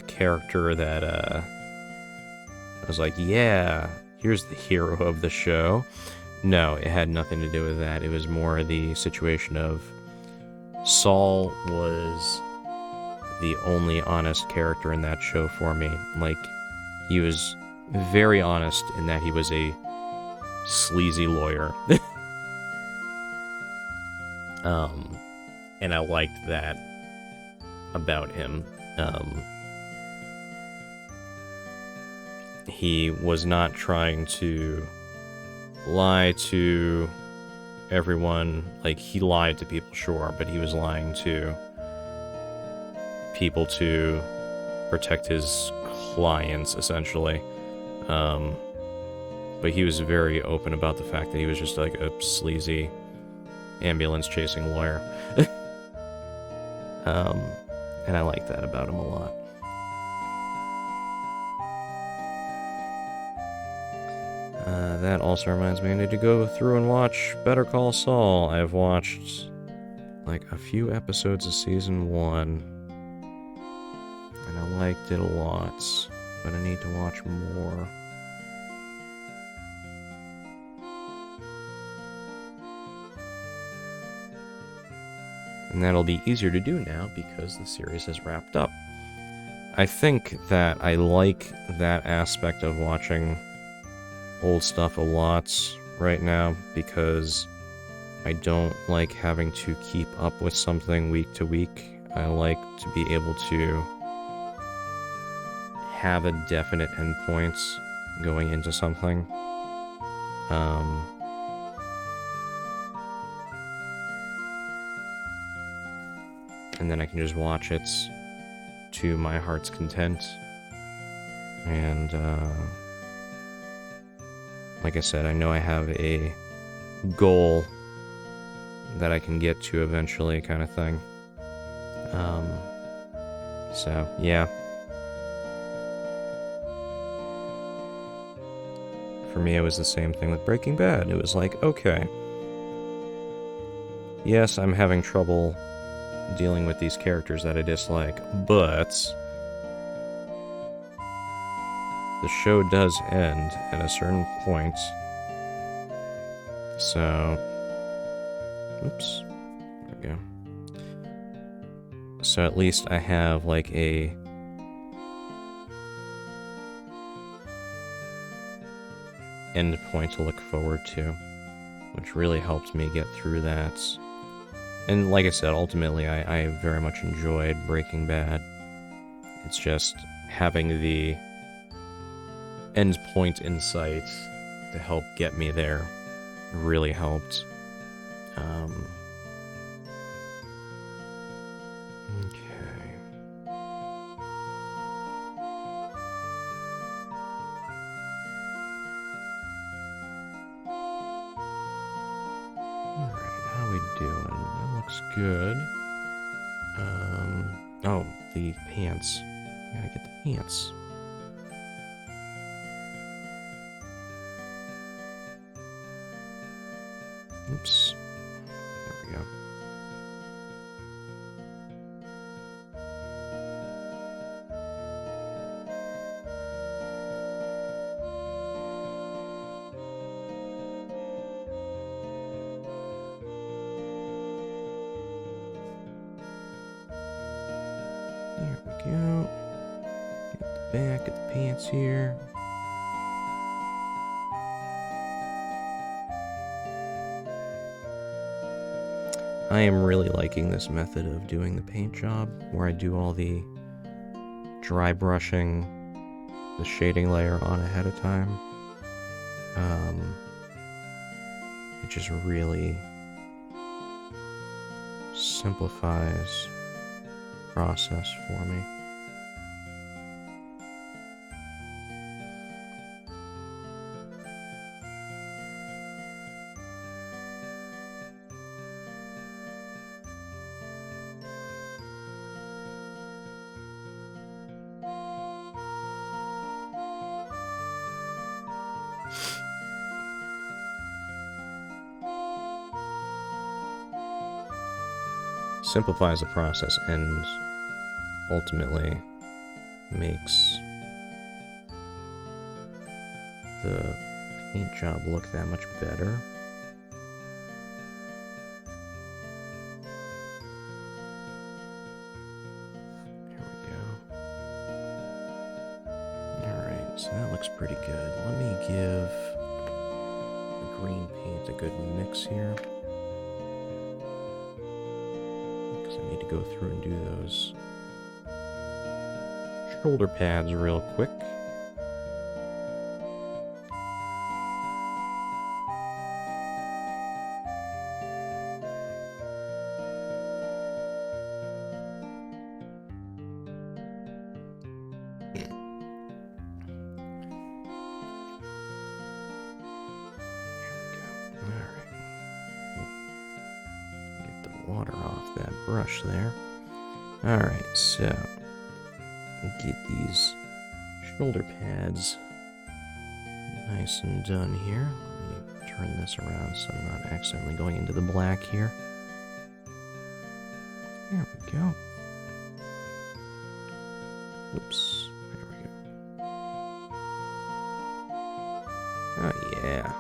character that, I was like, yeah, here's the hero of the show. No, it had nothing to do with that. It was more the situation of Saul was the only honest character in that show for me. Like, he was very honest in that he was a sleazy lawyer. And I liked that about him. He was not trying to lie to everyone. Like, he lied to people, sure, but he was lying to people to protect his clients, essentially. But he was very open about the fact that he was just like a sleazy ambulance-chasing lawyer. And I like that about him a lot. That also reminds me I need to go through and watch Better Call Saul. I've watched like a few episodes of season 1, and I liked it a lot, but I need to watch more. And that'll be easier to do now because the series has wrapped up. I think that I like that aspect of watching old stuff a lot right now because I don't like having to keep up with something week to week. I like to be able to have a definite endpoint going into something. And then I can just watch it to my heart's content. And like I said, I know I have a goal that I can get to eventually, kind of thing. So, yeah. For me, it was the same thing with Breaking Bad. It was like, okay, yes, I'm having trouble dealing with these characters that I dislike, but the show does end at a certain point. So, oops, there we go. So at least I have like a end point to look forward to, which really helped me get through that. And like I said, ultimately I very much enjoyed Breaking Bad. It's just having the end point in sight to help get me there really helped. Okay. Alright, how we doing? That looks good. Oh, the pants. Gotta get the pants. Oops. There we go. There we go. Get the back of the pants here. I am really liking this method of doing the paint job, where I do all the dry brushing, the shading layer on ahead of time. It just really simplifies the process for me. Simplifies the process and ultimately makes the paint job look that much better. There we go. Alright, so that looks pretty good. Let me give the green paint a good mix here. I need to go through and do those shoulder pads real quick. Water off that brush there. Alright, so get these shoulder pads nice and done here. Let me turn this around so I'm not accidentally going into the black here. There we go. Oops. There we go. Oh, yeah.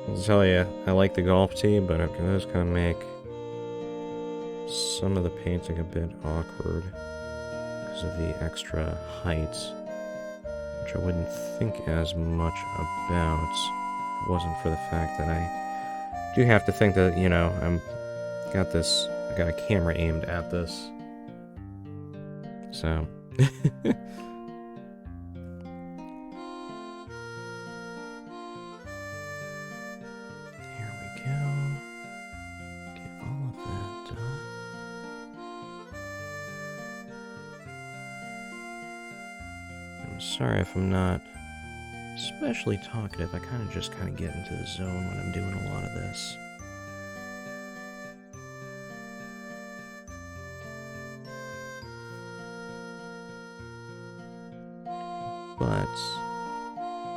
I'll tell you, I like the golf tee, but I'm just gonna make some of the painting a bit awkward because of the extra height, which I wouldn't think as much about if it wasn't for the fact that I do have to think that, you know, I got a camera aimed at this. So sorry if I'm not especially talkative. I just get into the zone when I'm doing a lot of this. But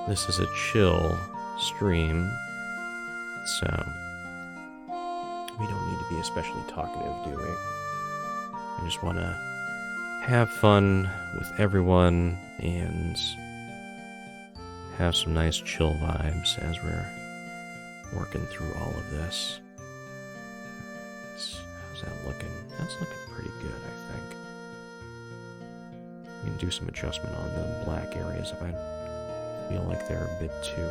this is a chill stream, so we don't need to be especially talkative, do we? I just want to have fun with everyone and have some nice chill vibes as we're working through all of this. How's that looking? That's looking pretty good, I think. We can do some adjustment on the black areas if I feel like they're a bit too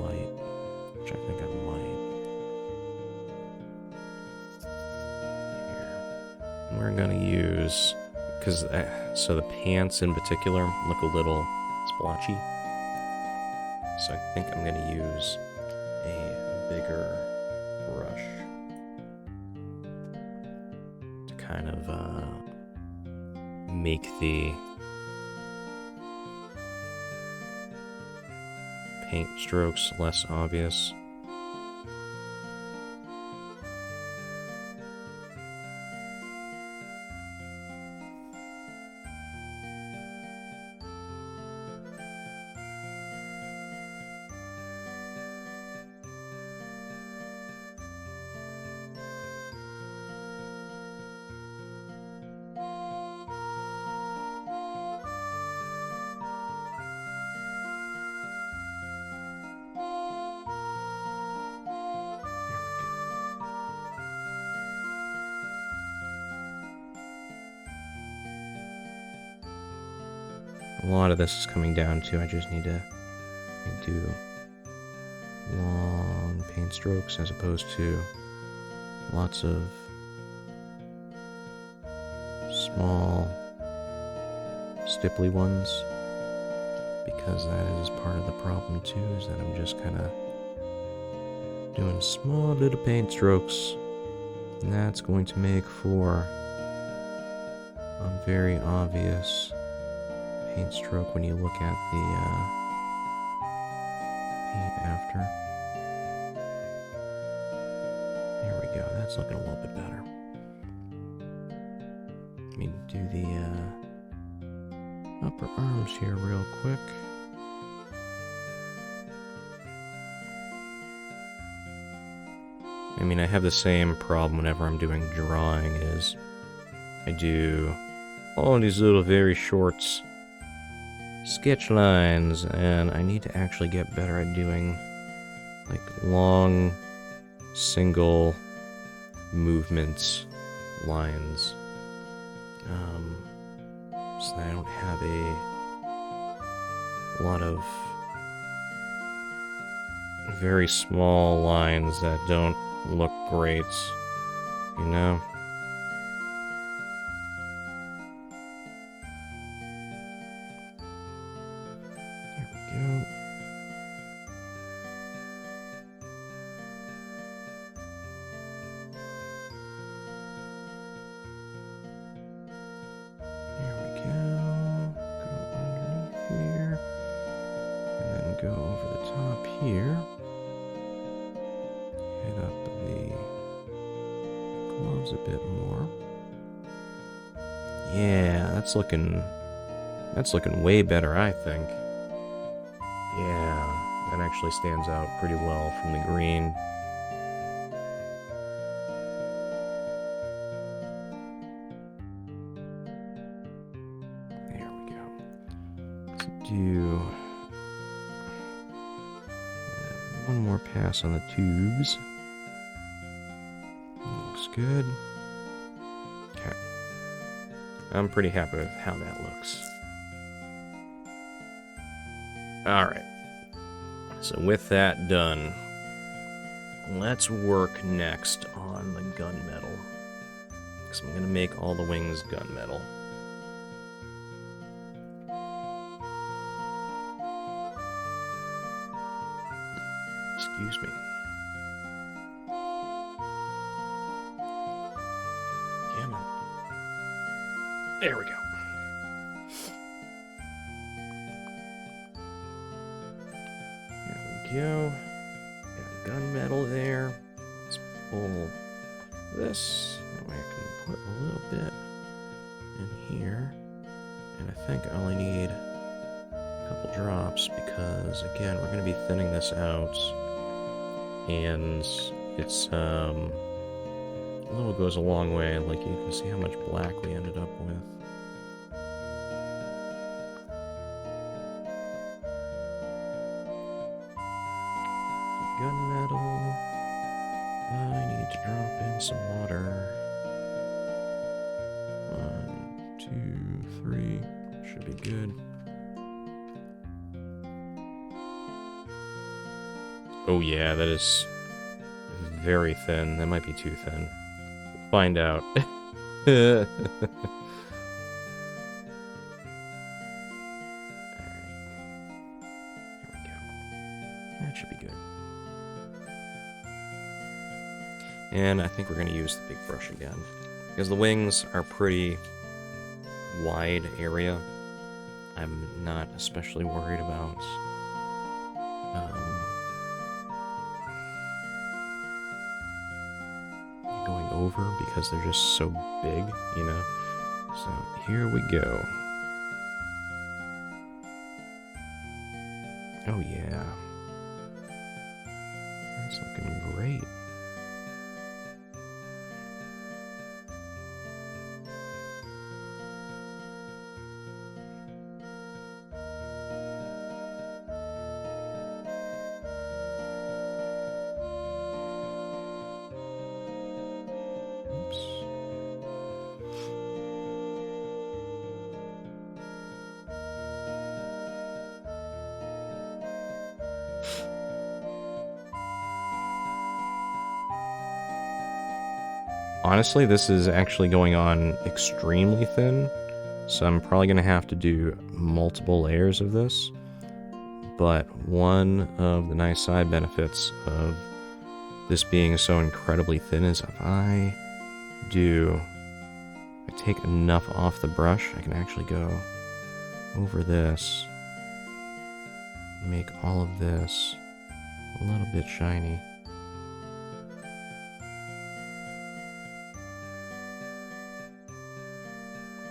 light, which I think I might. We're gonna use, so the pants in particular look a little splotchy, so I think I'm gonna use a bigger brush to kind of make the paint strokes less obvious. A lot of this is coming down to I just need to do long paint strokes as opposed to lots of small stipply ones, because that is part of the problem too, is that I'm just kind of doing small little paint strokes, and that's going to make for a very obvious paint stroke when you look at the paint after. There we go, that's looking a little bit better. Let me do the upper arms here real quick. I mean, I have the same problem whenever I'm doing drawing, is I do all these little very short sketch lines, and I need to actually get better at doing like long single movements lines, so that I don't have a lot of very small lines that don't look great, you know? go. There we go. Go underneath here. And then go over the top here. Hit up the gloves a bit more. Yeah, that's looking way better, I think. Yeah, that actually stands out pretty well from the green. There we go. Let's do one more pass on the tubes. Looks good. Okay. I'm pretty happy with how that looks. Alright. So with that done, let's work next on the gunmetal. Because I'm going to make all the wings gunmetal. Excuse me. Come on. There we go. There we go. Got gunmetal there. Let's pull this. That way I can put a little bit in here. And I think I only need a couple drops because, again, we're going to be thinning this out. And it's, a little goes a long way. Like, you can see how much black we ended up with. Gunmetal. I need to drop in some water. 1, 2, 3. Should be good. Oh yeah, that is very thin. That might be too thin. We'll find out. Alright. Here we go. That should be good. And I think we're going to use the big brush again. Because the wings are pretty wide area. I'm not especially worried about going over because they're just so big, you know? So here we go. Oh yeah. That's looking great. Honestly, this is actually going on extremely thin, so I'm probably going to have to do multiple layers of this. But one of the nice side benefits of this being so incredibly thin is if I take enough off the brush, I can actually go over this, make all of this a little bit shiny.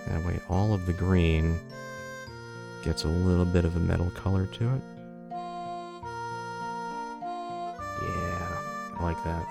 That way all of the green gets a little bit of a metal color to it. Yeah, I like that.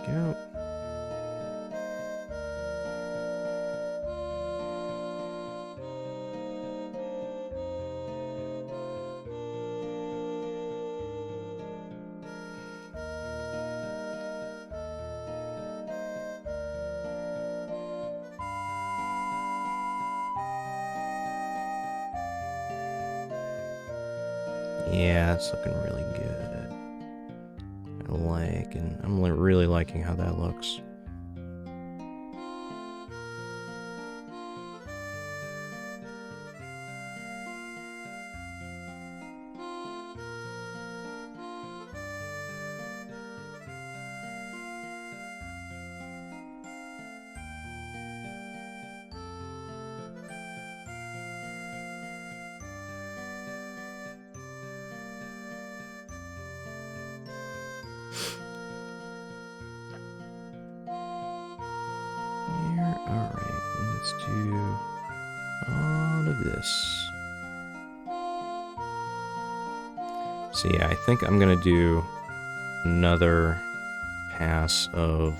Go. Yeah, it's looking really good. And I'm really liking how that looks. Alright, let's do all of this. So yeah, I think I'm gonna do another pass of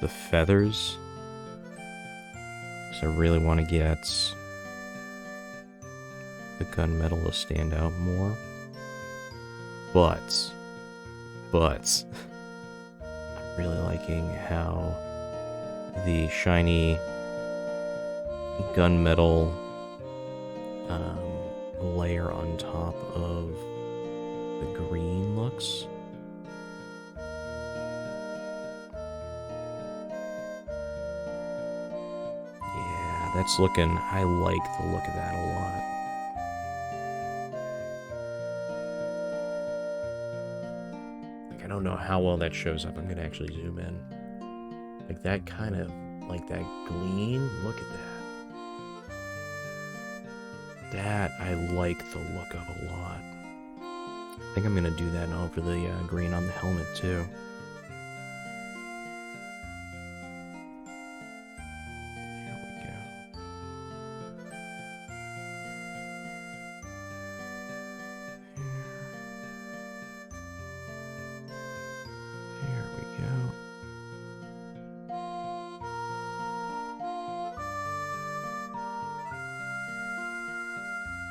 the feathers. Because I really want to get the gunmetal to stand out more. But, I'm really liking how the shiny gunmetal layer on top of the green looks. Yeah, that's looking, I like the look of that a lot. Like, I don't know how well that shows up. I'm gonna actually zoom in. Like that kind of, like that gleam, look at that. That I like the look of a lot. I think I'm gonna do that now for the green on the helmet too. There we go. There we go.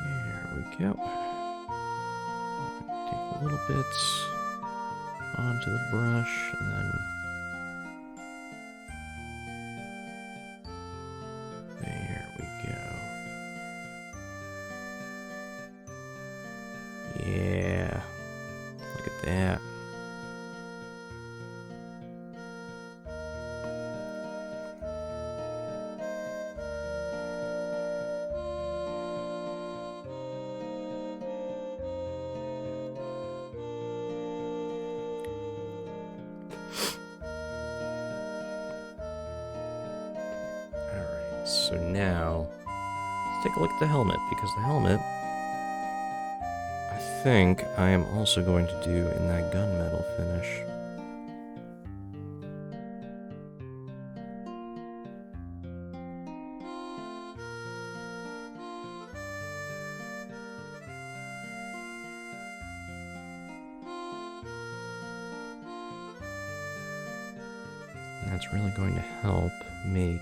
There we go. Take little bits onto the brush and then there we go. Yeah, look at that. So now, let's take a look at the helmet, because the helmet, I think I am also going to do in that gunmetal finish. And that's really going to help make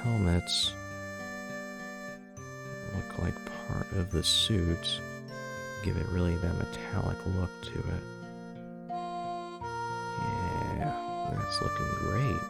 helmets look like part of the suit, give it really that metallic look to it. Yeah, that's looking great.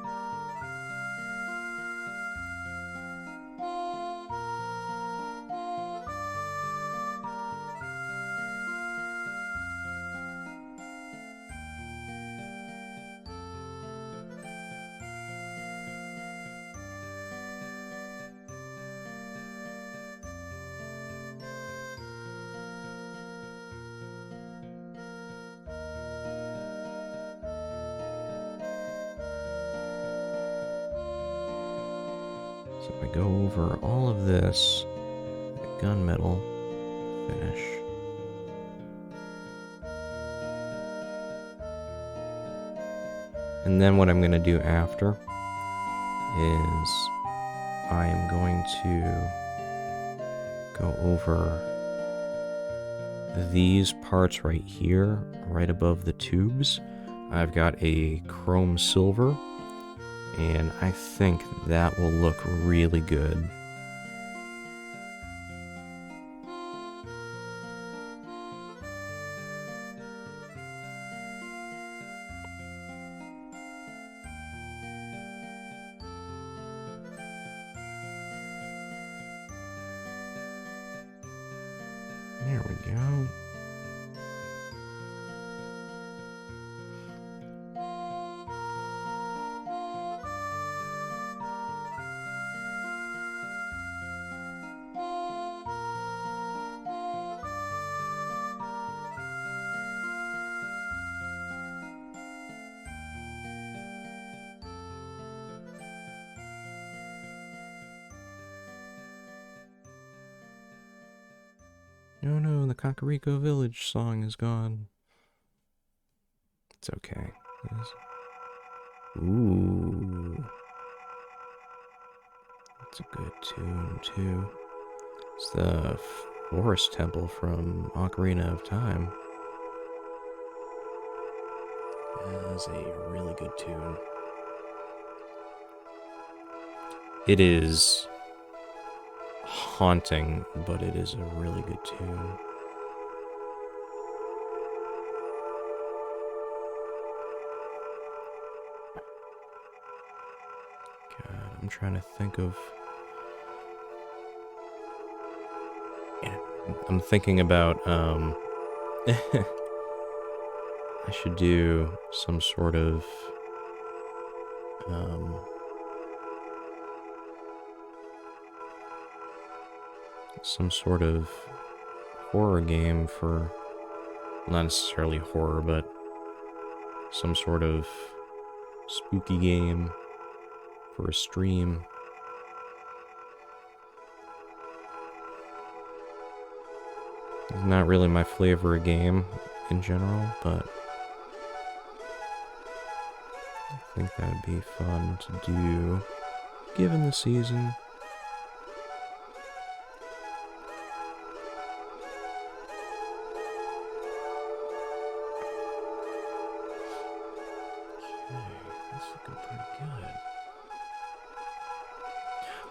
So if I go over all of this, the gunmetal finish. And then what I'm going to do after is I am going to go over these parts right here, right above the tubes. I've got a chrome silver, and I think that will look really good. There we go. Oh no, the Kakariko Village song is gone. It's okay. Ooh. That's a good tune, too. It's the Forest Temple from Ocarina of Time. That is a really good tune. It is haunting, but it is a really good tune. God, I'm trying to think of... I'm thinking about, I should do some sort of, horror game for, not necessarily horror, but some sort of spooky game for a stream. It's not really my flavor of game in general, but I think that would be fun to do given the season. That's looking pretty good.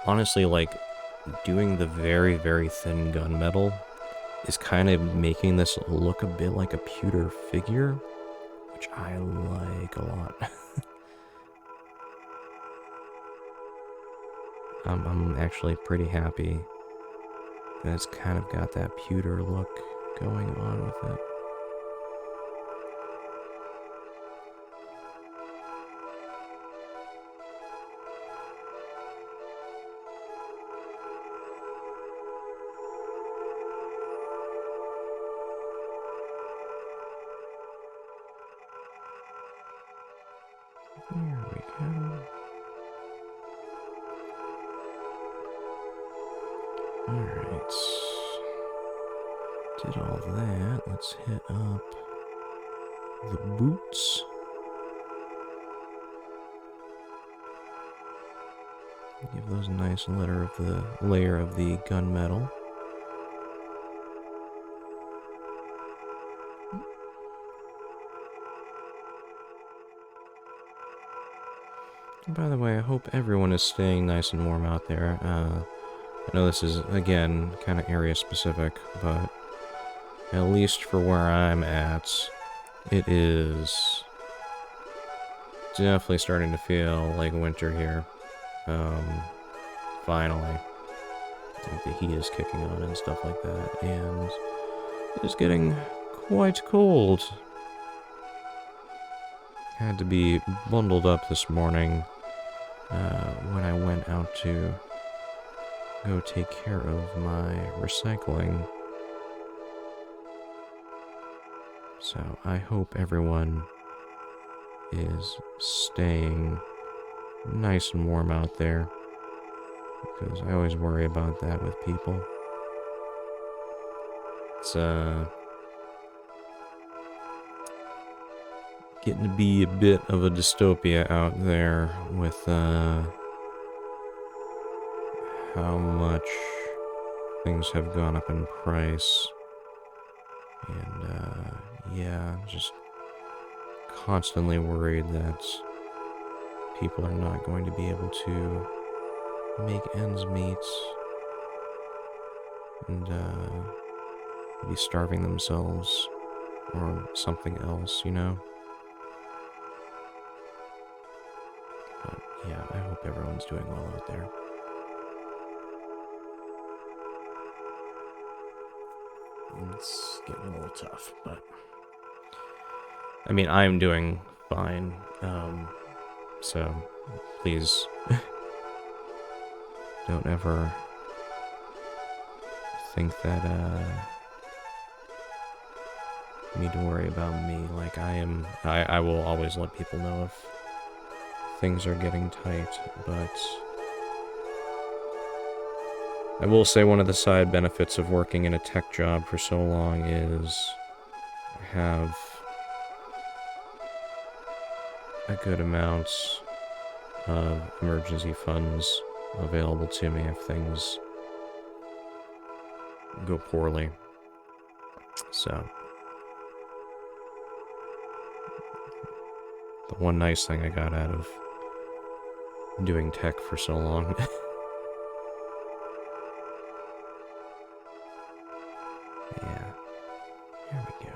Honestly, like, doing the very, very thin gunmetal is kind of making this look a bit like a pewter figure, which I like a lot. I'm actually pretty happy that it's kind of got that pewter look going on with it. There we go. Alright. Did all that. Let's hit up the boots. Give those a nice layer of the gunmetal. By the way, I hope everyone is staying nice and warm out there. I know this is, again, kind of area specific, but at least for where I'm at, it is definitely starting to feel like winter here. Finally. Like the heat is kicking on and stuff like that, and it is getting quite cold. Had to be bundled up this morning when I went out to go take care of my recycling. So I hope everyone is staying nice and warm out there, because I always worry about that with people. It's getting to be a bit of a dystopia out there with how much things have gone up in price. And yeah, just constantly worried that people are not going to be able to make ends meet and be starving themselves or something else, you know? But yeah, I hope everyone's doing well out there. It's getting a little tough, but... I mean, I'm doing fine, so please don't ever think that, you need to worry about me. Like, I will always let people know if things are getting tight, but I will say one of the side benefits of working in a tech job for so long is I have a good amount of emergency funds available to me if things go poorly. So, the one nice thing I got out of doing tech for so long. Yeah, here we go.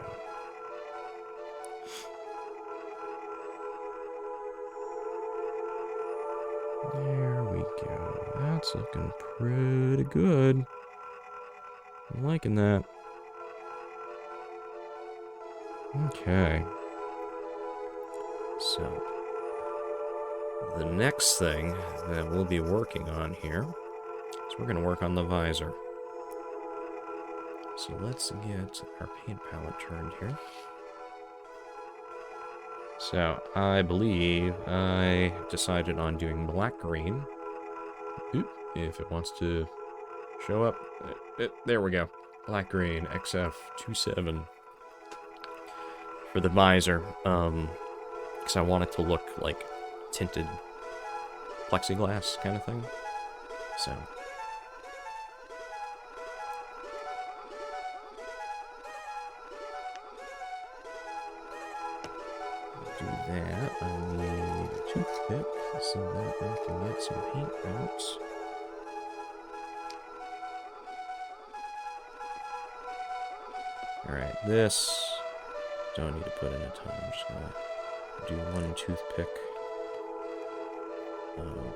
There we go. That's looking pretty good. I'm liking that. Okay. So, the next thing that we'll be working on here is we're going to work on the visor. So let's get our paint palette turned here. So, I believe I decided on doing black-green. Oop, if it wants to show up. There we go. Black-green, XF27. For the visor, because I want it to look like tinted plexiglass kind of thing. So... do that, I need a toothpick so that I can get some paint out. Alright, this don't need to put in a ton. I'm just gonna do one toothpick of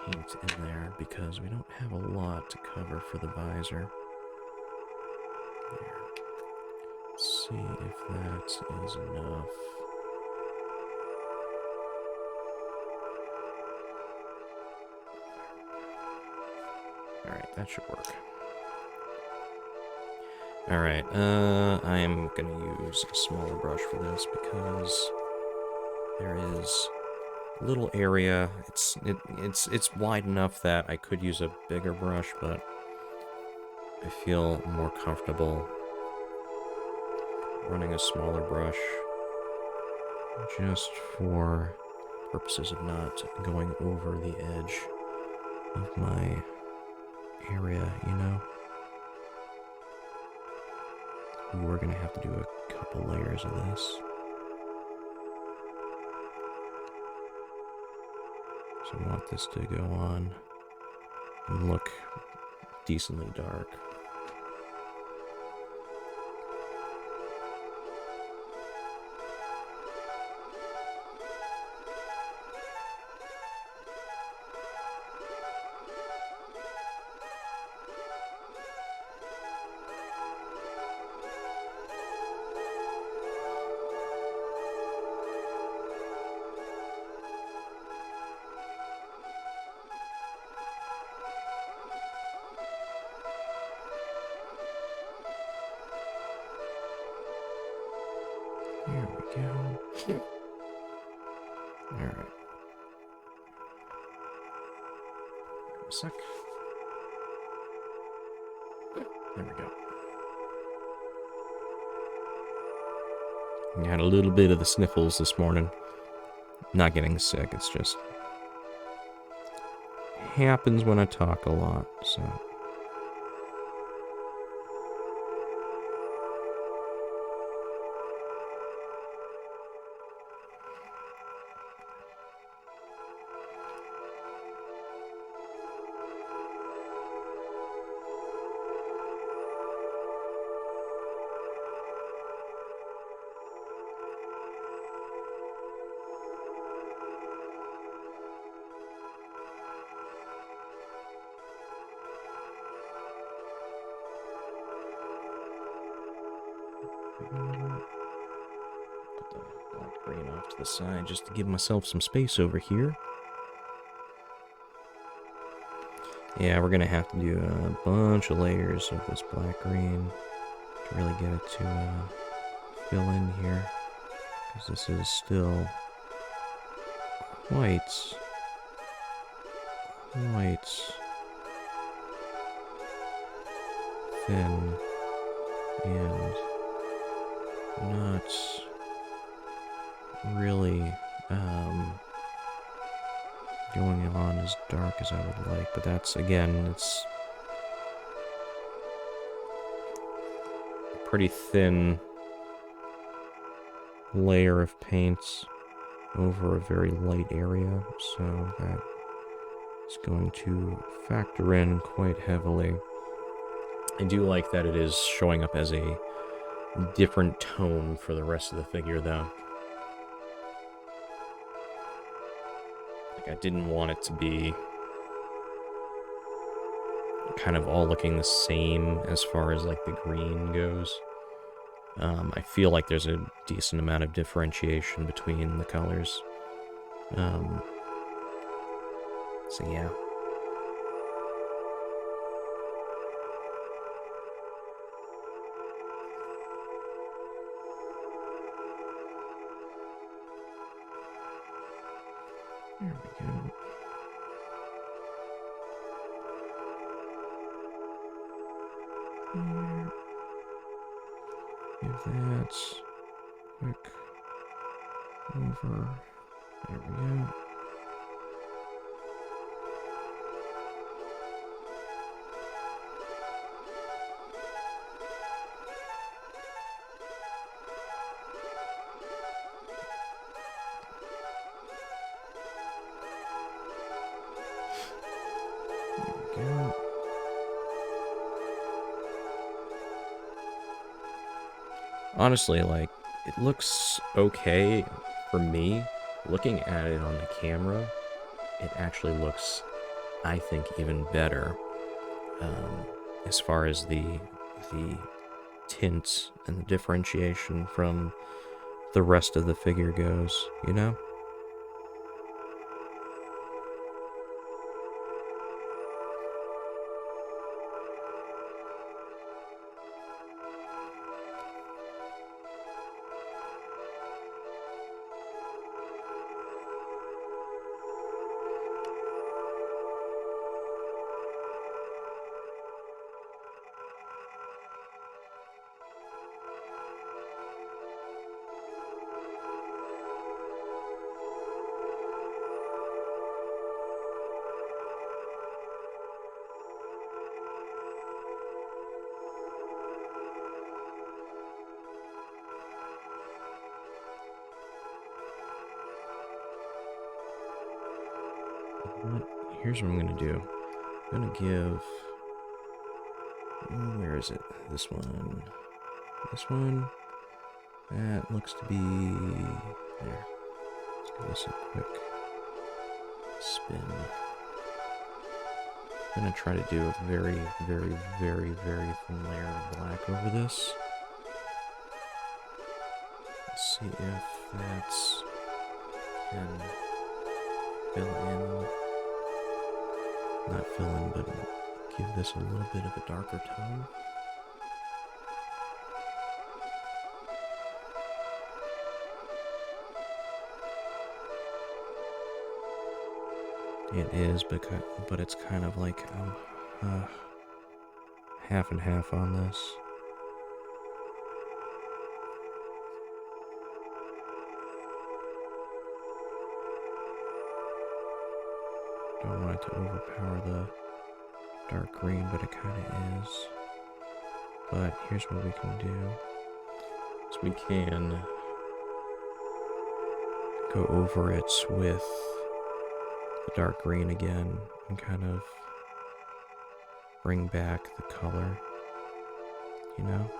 paint in there because we don't have a lot to cover for the visor. There. Let's see if that is enough. Alright, that should work. Alright, I am gonna use a smaller brush for this because there is a little area. It's wide enough that I could use a bigger brush, but I feel more comfortable running a smaller brush just for purposes of not going over the edge of my area, you know? We're gonna have to do a couple layers of this. So I want this to go on and look decently dark. There we go. Alright. A sec. There we go. I had a little bit of the sniffles this morning. Not getting sick, it's just happens when I talk a lot, so... Put the black green off to the side just to give myself some space over here. Yeah, we're gonna have to do a bunch of layers of this black green to really get it to fill in here, because this is still quite thin and not really going on as dark as I would like, but that's, again, it's a pretty thin layer of paints over a very light area, so that is going to factor in quite heavily. I do like that it is showing up as a different tone for the rest of the figure, though. Like, I didn't want it to be kind of all looking the same as far as, like, the green goes. I feel like there's a decent amount of differentiation between the colors. So yeah. There we go. Here. Give that quick over. There we go. There we go. Honestly, like, it looks okay for me. Looking at it on the camera, it actually looks, I think, even better as far as the tint and the differentiation from the rest of the figure goes, you know? Here's what I'm gonna do. I'm gonna give... where is it? This one. This one. That looks to be... there. Let's give this a quick spin. I'm gonna try to do a very, very, very, very thin layer of black over this. Let's see if that's... can fill in... not fill in, but give this a little bit of a darker tone. It is, but it's kind of like half and half on this. Don't want it to overpower the dark green, but it kind of is. But here's what we can do. So we can go over it with the dark green again and kind of bring back the color, you know?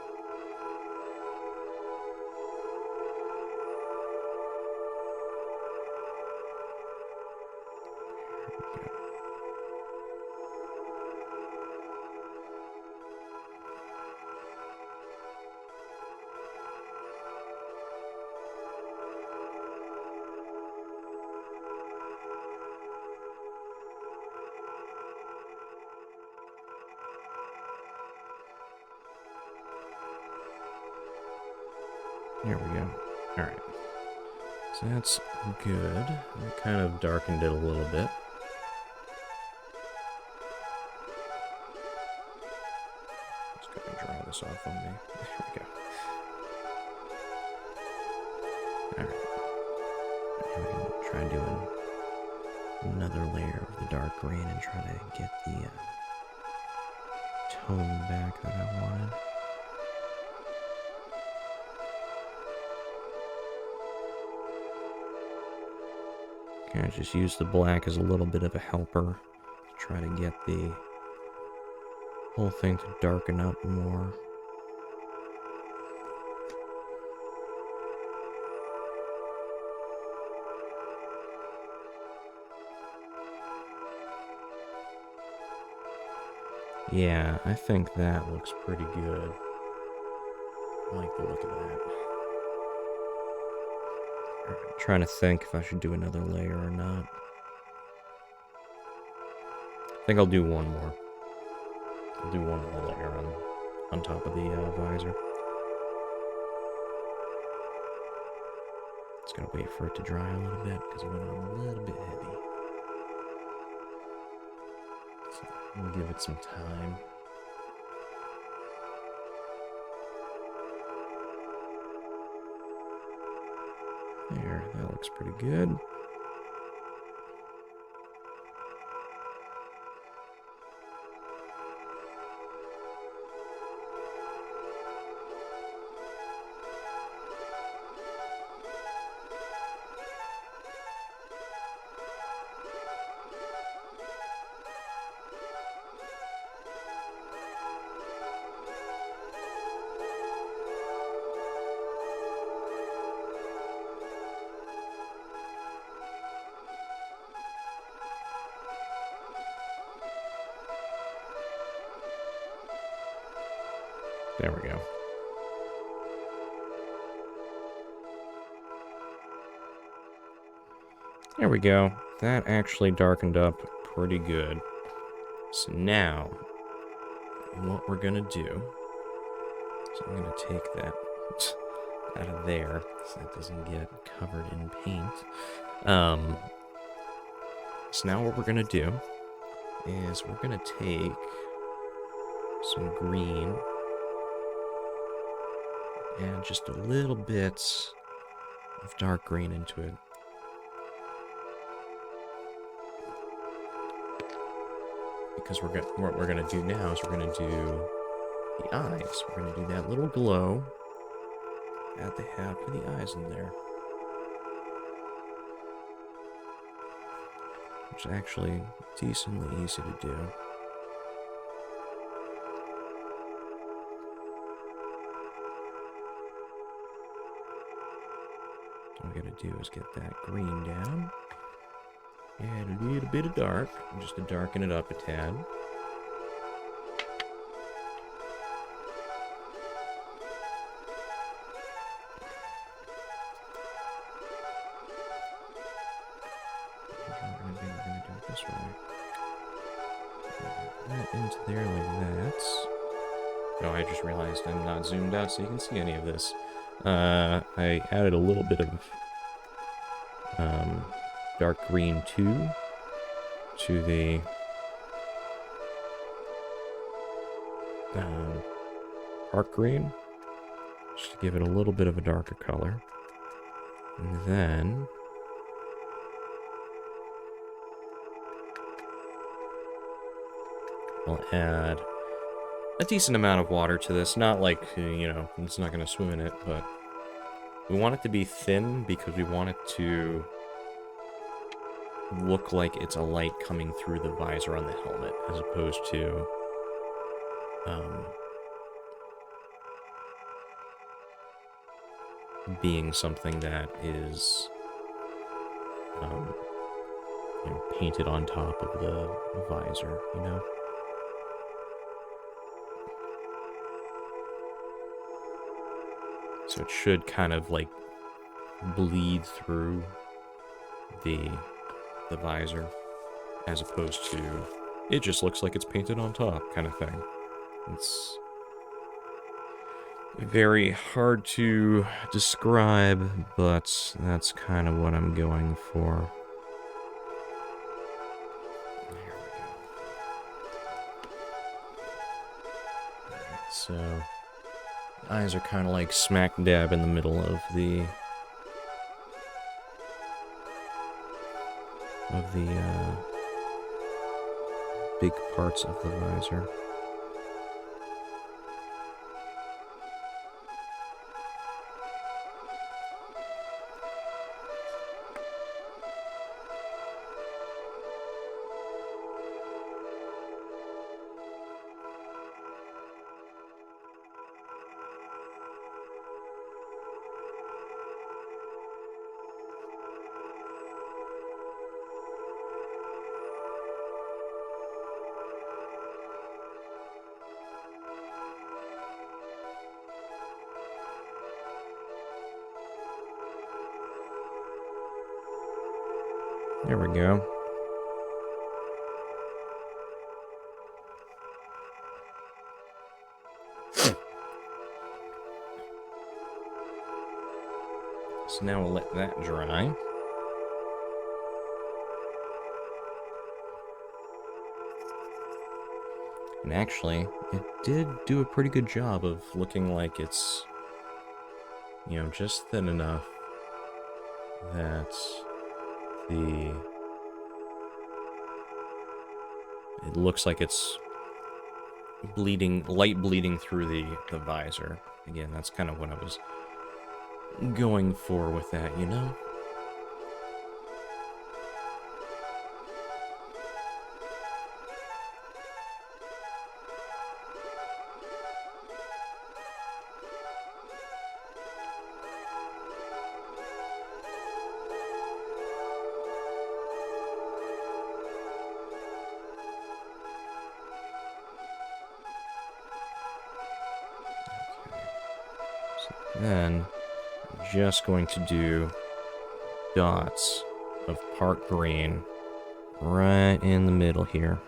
There we go. Alright. So that's good. I kind of darkened it a little bit. Just gonna dry this off on me. There we go. Alright. Now we can try doing another layer of the dark green and try to get the tone back that I wanted. Kind of just use the black as a little bit of a helper to try to get the whole thing to darken up more. Yeah, I think that looks pretty good. I like the look of that. I'm trying to think if I should do another layer or not. I think I'll do one more. I'll do one more layer on top of the visor. Just gotta wait for it to dry a little bit because it went on a little bit heavy. So we'll give it some time. There, that looks pretty good. There we go. There we go. That actually darkened up pretty good. So now, what we're gonna do is I'm gonna take that out of there so it doesn't get covered in paint. So now what we're gonna do is we're gonna take some green and just a little bit of dark green into it. Because what we're gonna do now is we're gonna do the eyes. We're gonna do that little glow at the half of the eyes in there. Which is actually decently easy to do. All we gotta do is get that green down. Add a little bit of dark, just to darken it up a tad. We're gonna do it this way. That into there like that. Oh, I just realized I'm not zoomed out so you can see any of this. I added a little bit of dark green too to the dark green, just to give it a little bit of a darker color. And then I'll add a decent amount of water to this. Not like, you know, it's not going to swim in it, but we want it to be thin because we want it to look like it's a light coming through the visor on the helmet, as opposed to being something that is you know, painted on top of the visor, you know? So it should kind of like bleed through the visor, as opposed to it just looks like it's painted on top kind of thing. Very hard to describe, but that's kind of what I'm going for. There we go. Alright, so eyes are kind of like smack dab in the middle of the big parts of the visor. There we go. So now we'll let that dry. And actually, it did do a pretty good job of looking like it's, you know, just thin enough that it looks like it's bleeding, light bleeding through the visor. Again, that's kind of what I was going for with that, you know? Then, I'm just going to do dots of part green right in the middle here.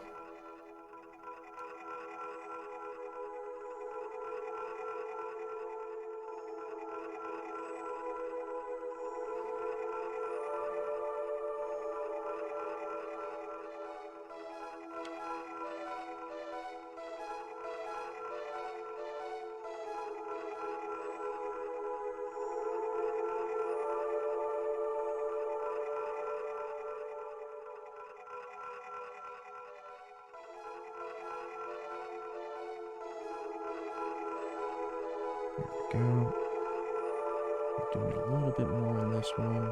Go. Do it a little bit more on this one.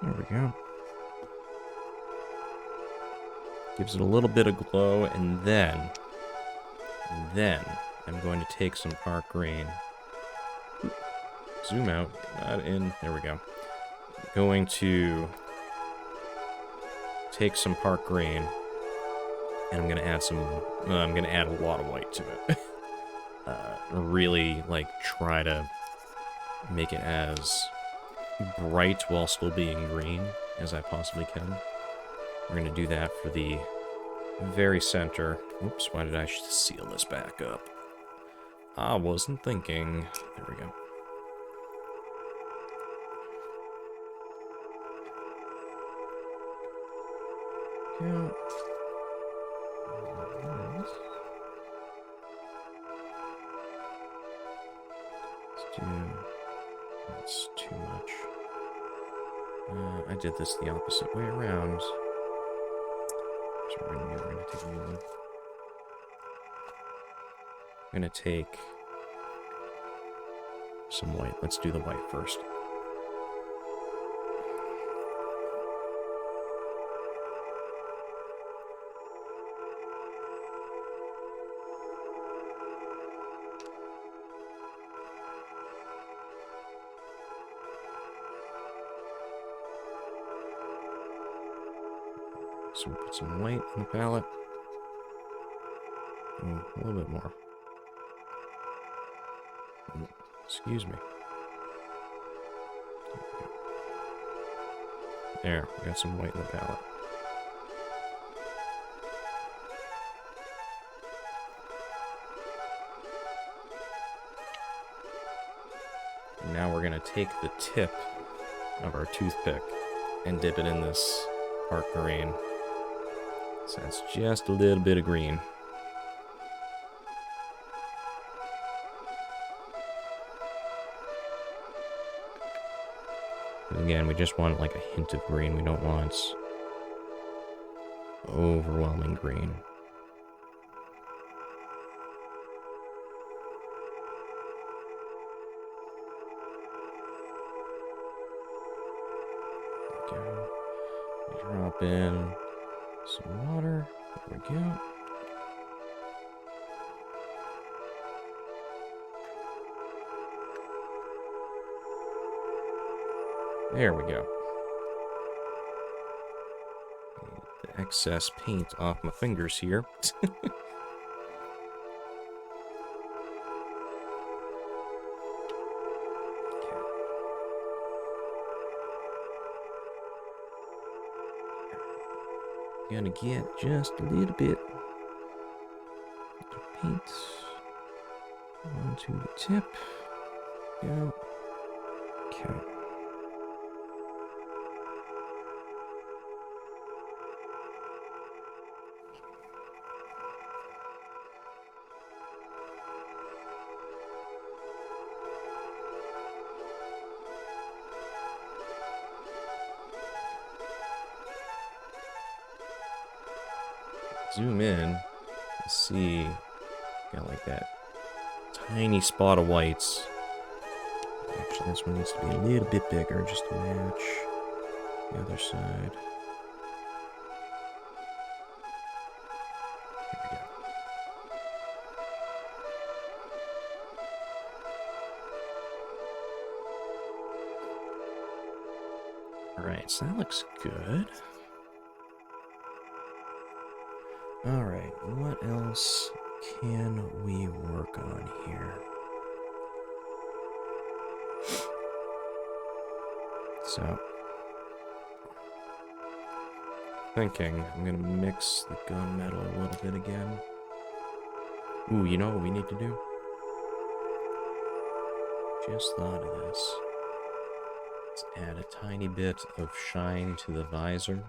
There we go. Gives it a little bit of glow, and then I'm going to take some Park Green. Zoom out, not in, there we go. Going to take some Park Green, and I'm gonna add I'm gonna add a lot of white to it. Really, like, try to make it as bright while still being green as I possibly can. We're gonna do that for the very center. Oops, why did I seal this back up? I wasn't thinking. There we go. Yeah. Let's do... That's too much. I did this the opposite way around. So we're gonna take a new one. I'm gonna take some white. Let's do the white first. So we'll put some white in the palette. Ooh, a little bit more. Excuse me. There, we got some white in the palette. Now we're going to take the tip of our toothpick and dip it in this dark green. So that's just a little bit of green. And again, we just want like a hint of green. We don't want overwhelming green. Go. Drop in some water. There we go. There we go. Get the excess paint off my fingers here. Gonna get just a little bit of paint onto the tip. Go. Okay. Zoom in and see, got like that tiny spot of whites. Actually, this one needs to be a little bit bigger just to match the other side. There we go. Alright, so that looks good. Alright, what else can we work on here? So, thinking I'm gonna mix the gunmetal a little bit again. Ooh, you know what we need to do? Just thought of this. Let's add a tiny bit of shine to the visor.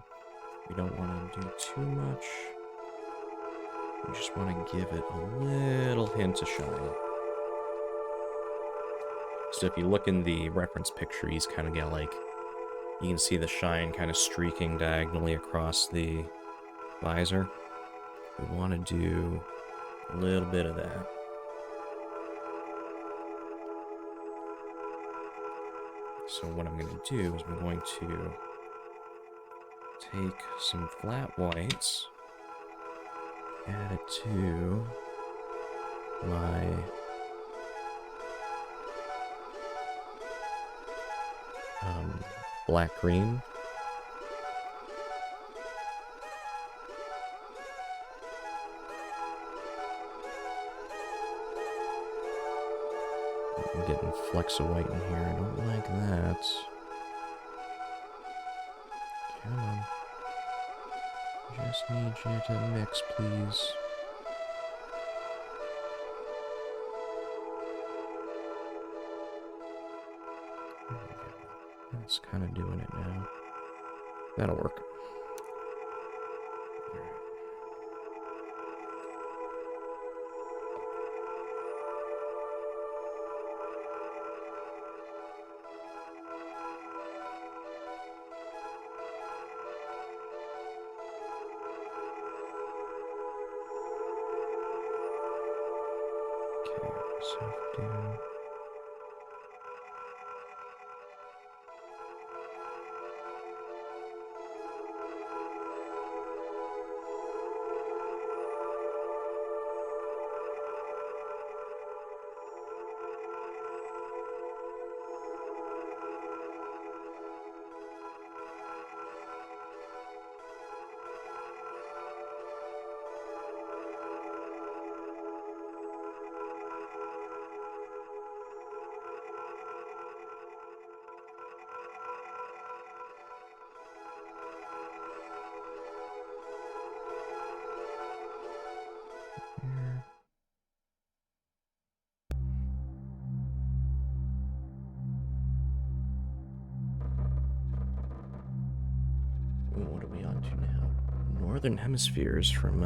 We don't want to do too much. We just want to give it a little hint of shine. So if you look in the reference picture, he's kind of got like, you can see the shine kind of streaking diagonally across the visor. We want to do a little bit of that. So what I'm going to do is I'm going to take some flat whites, add it to my black green. I'm getting flecks of white in here. I don't like that. Come on. Just need you to mix, please. There we go. That's kind of doing it now. That'll work. So do to now. Northern Hemispheres from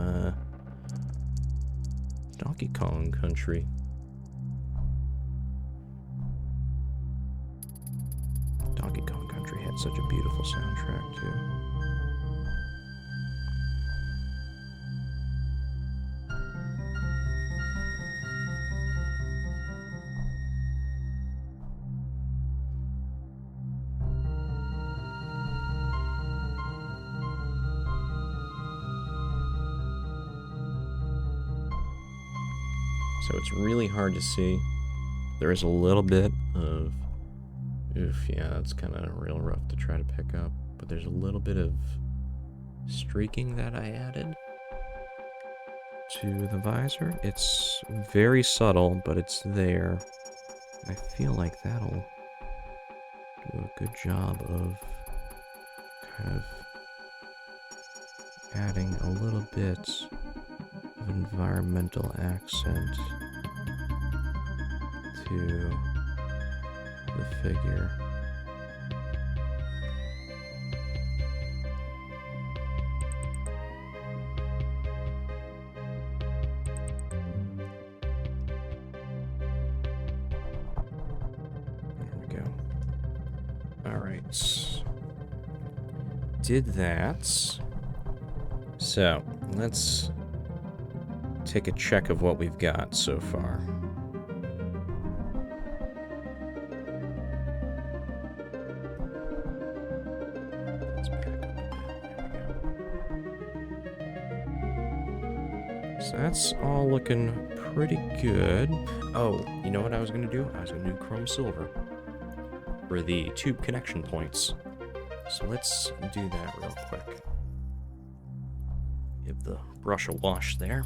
Donkey Kong Country. Donkey Kong Country had such a beautiful soundtrack too. So it's really hard to see. There is a little bit of, yeah, it's kind of real rough to try to pick up. But there's a little bit of streaking that I added to the visor. It's very subtle, but it's there. I feel like that'll do a good job of kind of adding a little bit of environmental accent to the figure. There we go. Alright. Did that. So, let's take a check of what we've got so far. Let's back up a bit. There we go. So that's all looking pretty good. Oh, you know what I was going to do? I was going to do chrome silver for the tube connection points. So let's do that real quick. Give the brush a wash there.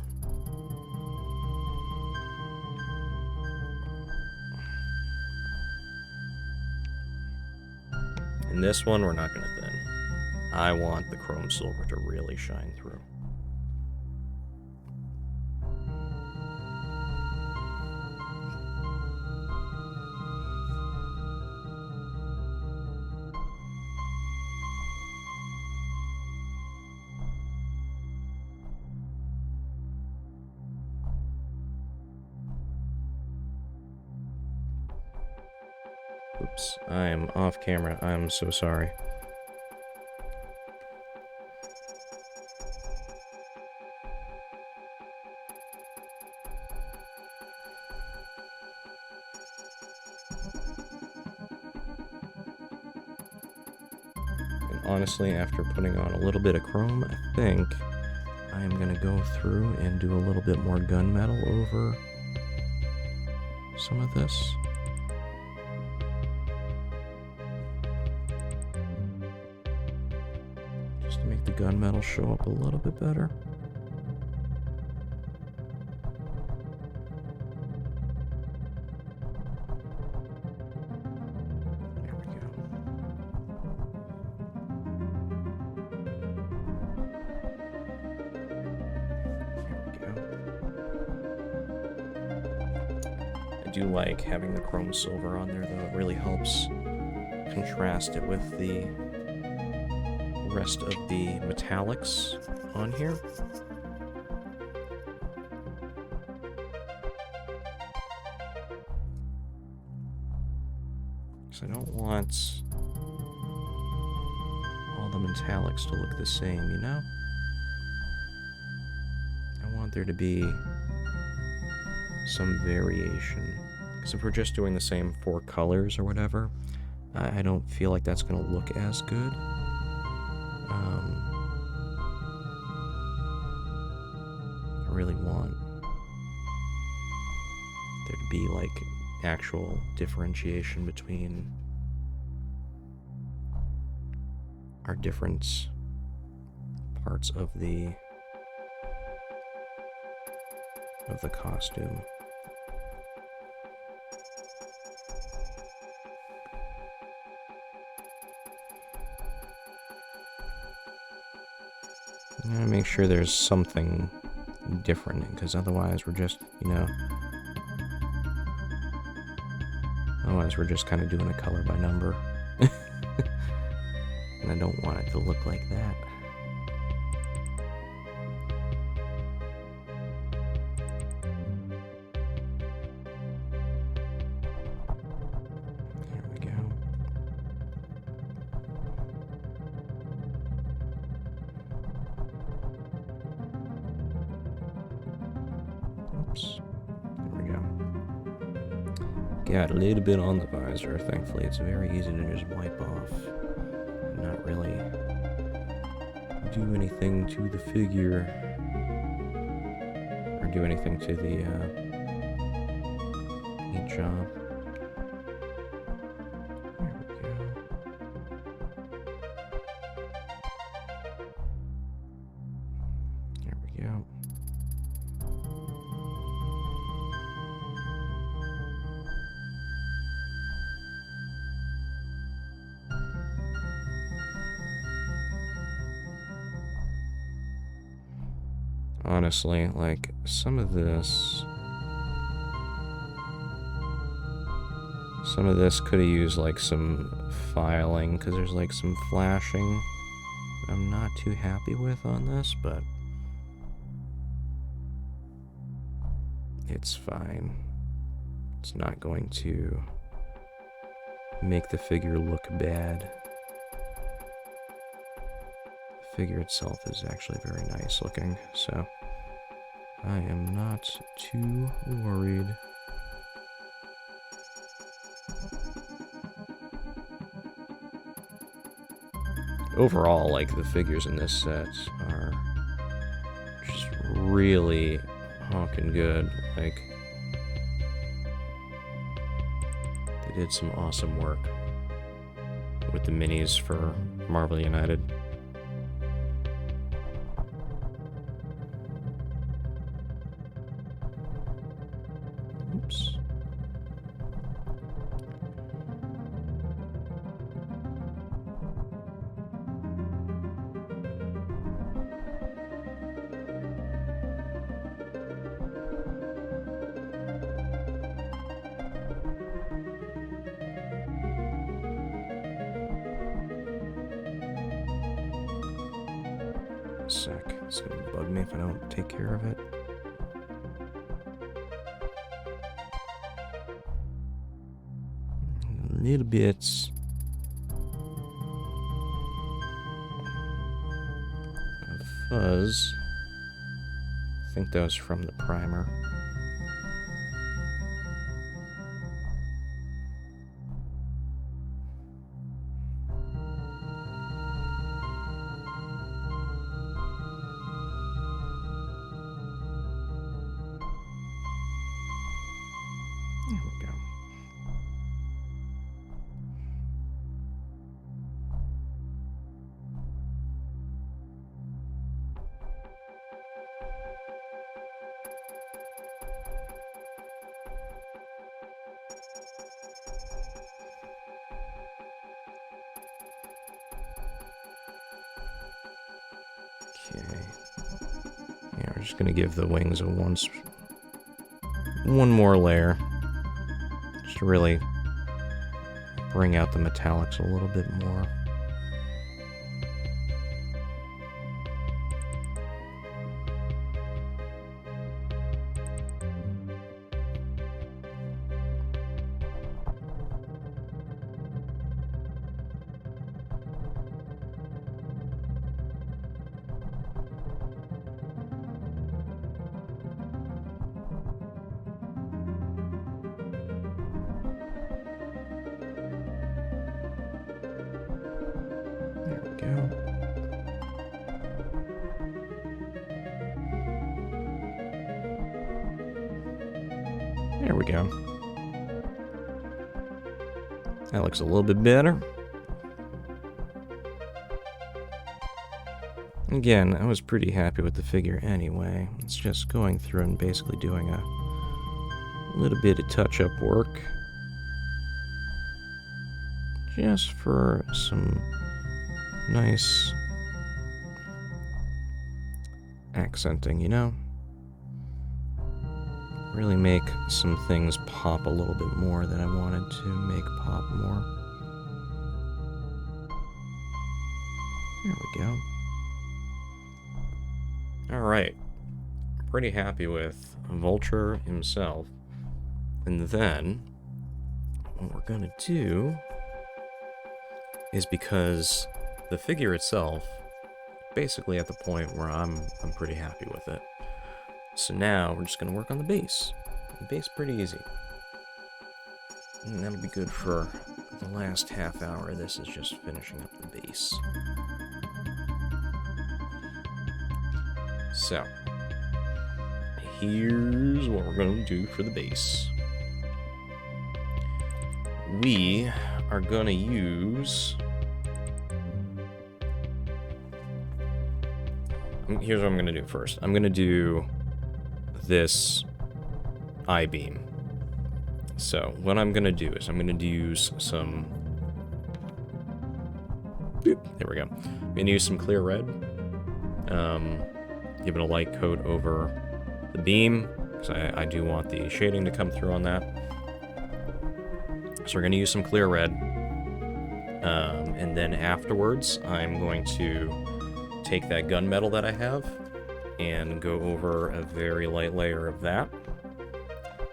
And this one, we're not going to thin. I want the chrome silver to really shine through. Oops, I am off camera. I'm so sorry. And honestly, after putting on a little bit of chrome, I think I am going to go through and do a little bit more gunmetal over some of this. To make the gunmetal show up a little bit better. There we go. There we go. I do like having the chrome silver on there, though. It really helps contrast it with the rest of the metallics on here. Because I don't want all the metallics to look the same, you know? I want there to be some variation. Because if we're just doing the same 4 colors or whatever, I don't feel like that's going to look as good. I really want there to be like actual differentiation between our different parts of the costume. I'm gonna make sure there's something different, because otherwise we're just, otherwise we're just kind of doing a color by number. And I don't want it to look like that. got a little bit on the visor. Thankfully, it's very easy to just wipe off and not really do anything to the figure or do anything to the paint job. There we go. Honestly, like, some of this could have used, like, some filing, because there's, like, some flashing I'm not too happy with on this, but it's fine. It's not going to make the figure look bad. The figure itself is actually very nice looking, so I am not too worried. Overall, like, the figures in this set are just really honking good. Like, they did some awesome work with the minis for Marvel United. Oops. Sec. It's gonna bug me if I don't take care of it. Little bits of fuzz. I think that was from the primer. There we go. Okay. Yeah, we're just gonna give the wings a one more layer, just to really bring out the metallics a little bit more. There we go. There we go. That looks a little bit better. Again, I was pretty happy with the figure anyway. It's just going through and basically doing a little bit of touch-up work. Just for some nice accenting, you know? Really make some things pop a little bit more than I wanted to make pop more. There we go. Alright. Pretty happy with Vulture himself. And then, what we're gonna do is, because the figure itself, basically at the point where I'm pretty happy with it. So now we're just gonna work on the base. The base pretty easy. And that'll be good for the last half hour. This is just finishing up the base. So, here's what we're going to do for the base. We are going to use... Here's what I'm going to do first. I'm going to do this I-beam. So, what I'm going to do is I'm going to use some... There we go. I'm going to use some clear red. Give it a light coat over the beam, because I do want the shading to come through on that. So we're going to use some clear red. And then afterwards, I'm going to take that gunmetal that I have and go over a very light layer of that.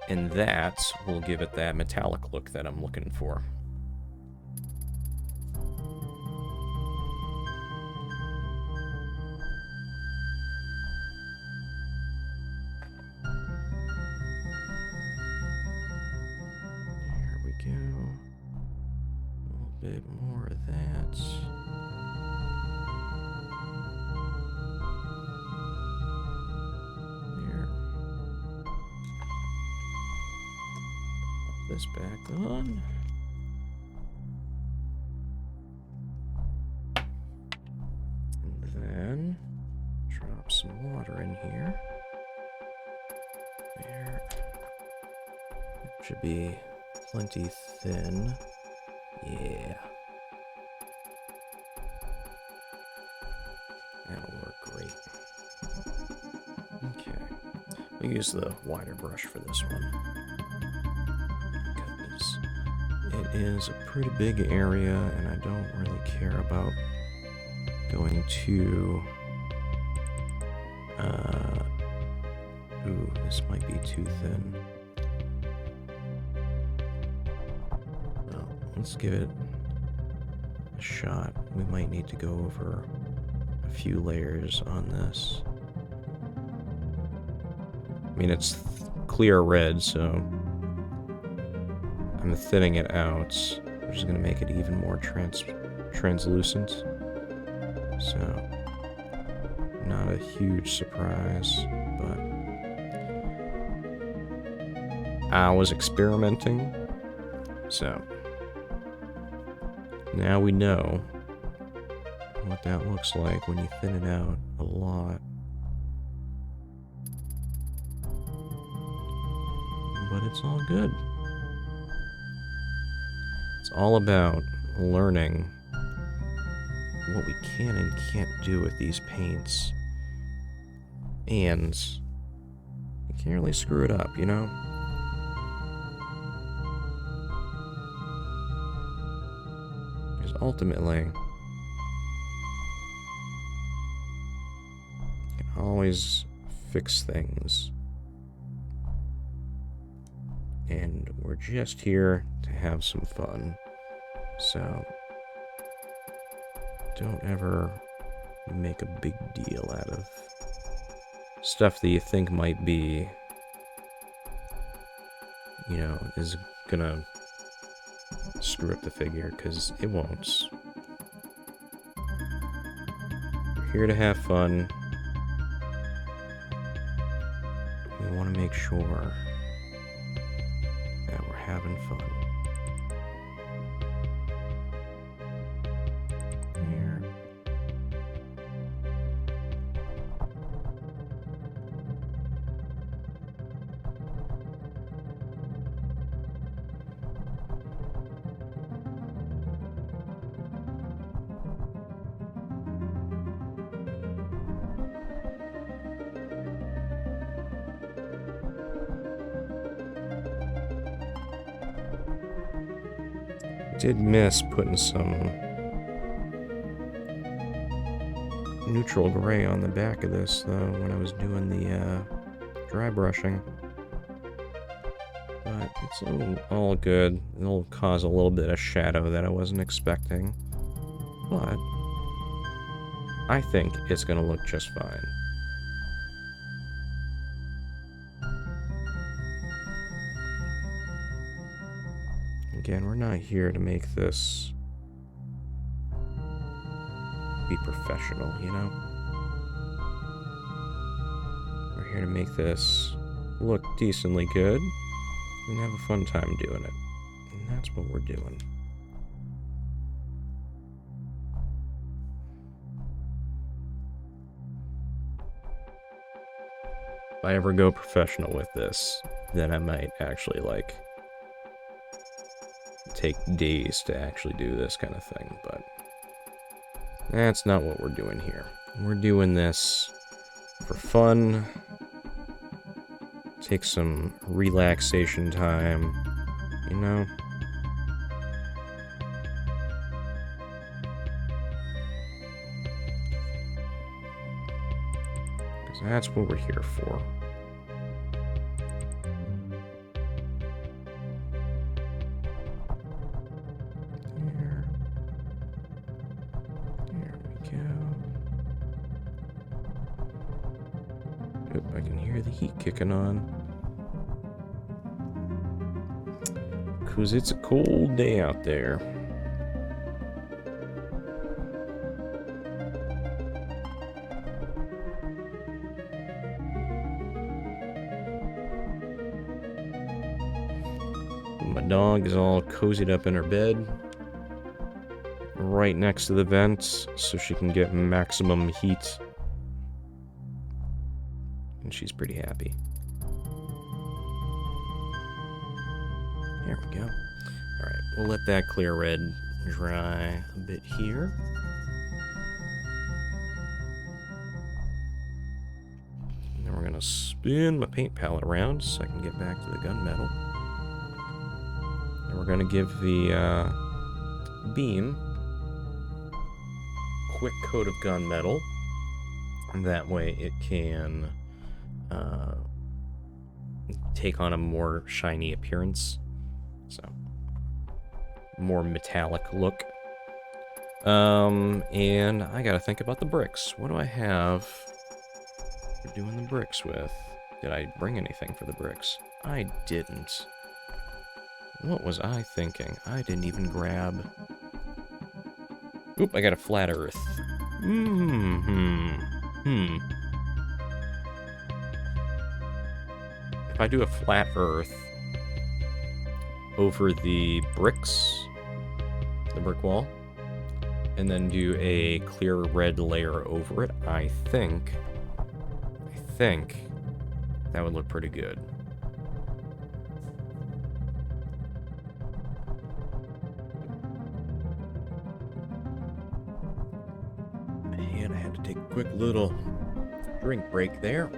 And that will give it that metallic look that I'm looking for. There we go. A little bit more of that. This back on. And then drop some water in here. There. It should be plenty thin. Yeah. That'll work great. Okay. We'll use the wider brush for this one. It is a pretty big area, and I don't really care about going too... Ooh, this might be too thin. Well, let's give it a shot. We might need to go over a few layers on this. I mean, it's clear red, so... I'm thinning it out, which is going to make it even more translucent. So, not a huge surprise, but I was experimenting. So, now we know what that looks like when you thin it out a lot. But it's all good. It's all about learning what we can and can't do with these paints. And you can't really screw it up, you know? Because ultimately, you can always fix things. And we're just here to have some fun. So, don't ever make a big deal out of stuff that you think might be, you know, is gonna screw up the figure, because it won't. We're here to have fun. We want to make sure that we're having fun. Here. Did miss putting some neutral gray on the back of this, though, when I was doing the dry brushing. But it's all good. It'll cause a little bit of shadow that I wasn't expecting. But I think it's going to look just fine. Again, we're not here to make this be professional, you know? We're here to make this look decently good and have a fun time doing it. And that's what we're doing. If I ever go professional with this, then I might actually, like, take days to actually do this kind of thing, but that's not what we're doing here. We're doing this for fun, take some relaxation time, you know? Because that's what we're here for. There we go. Oop, I can hear the heat kicking on. Because it's a cold day out there. My dog is all cozied up in her bed, right next to the vents, so she can get maximum heat. And she's pretty happy. There we go. Alright, we'll let that clear red dry a bit here. And then we're going to spin my paint palette around so I can get back to the gunmetal. And we're going to give the beam a quick coat of gunmetal. And that way it can take on a more shiny appearance. So, more metallic look. And I gotta think about the bricks. What do I have for doing the bricks with? Did I bring anything for the bricks? I didn't. What was I thinking? I didn't even grab... Oop, I got a flat earth. If I do a flat earth over the bricks, the brick wall, and then do a clear red layer over it, I think that would look pretty good. And I had to take a quick little drink break there.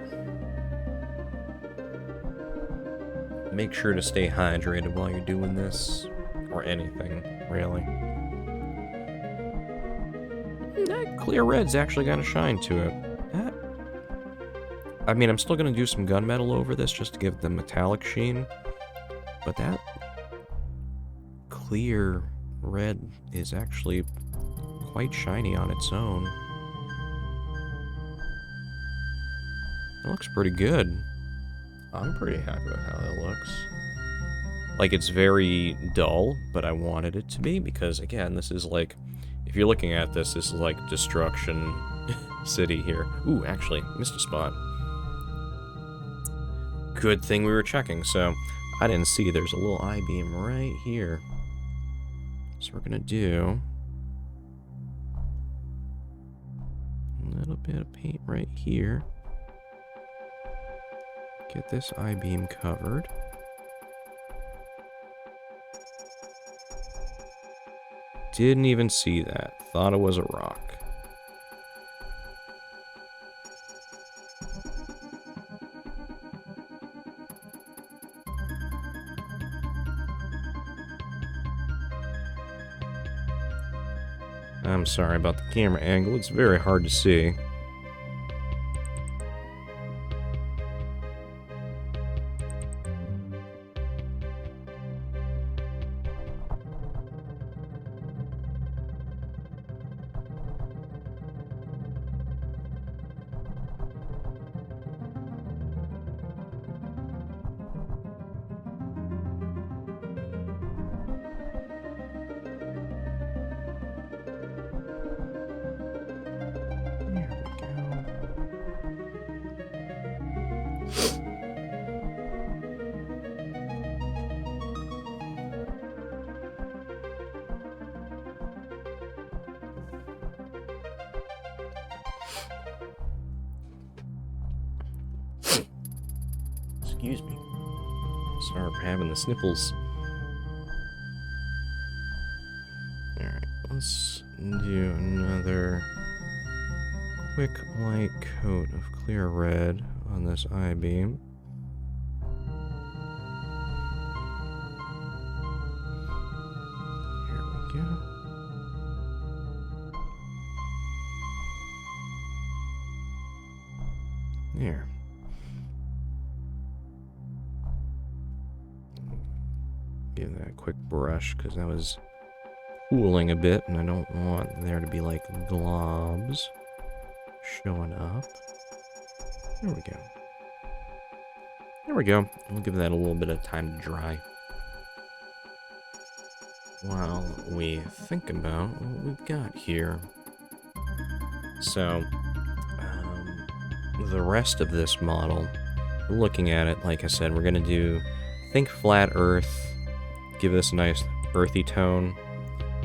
Make sure to stay hydrated while you're doing this, or anything, really. That clear red's actually got a shine to it. I mean, I'm still going to do some gunmetal over this just to give the metallic sheen, but that clear red is actually quite shiny on its own. It looks pretty good. I'm pretty happy with how that looks. Like, it's very dull, but I wanted it to be, because, again, this is like... If you're looking at this, this is like Destruction City here. Ooh, actually, missed a spot. Good thing we were checking, so I didn't see there's a little I-beam right here. So we're gonna do... a little bit of paint right here. Get this I-beam covered. Didn't even see that. Thought it was a rock. I'm sorry about the camera angle. It's very hard to see. Excuse me. Sorry for having the sniffles. Alright, let's do another quick light coat of clear red on this I-beam. Here we go. There. Give that a quick brush, because that was cooling a bit, and I don't want there to be, like, globs showing up. There we go. There we go. We'll give that a little bit of time to dry. While we think about what we've got here. So, the rest of this model, looking at it, like I said, we're going to do, think flat earth, give this a nice earthy tone,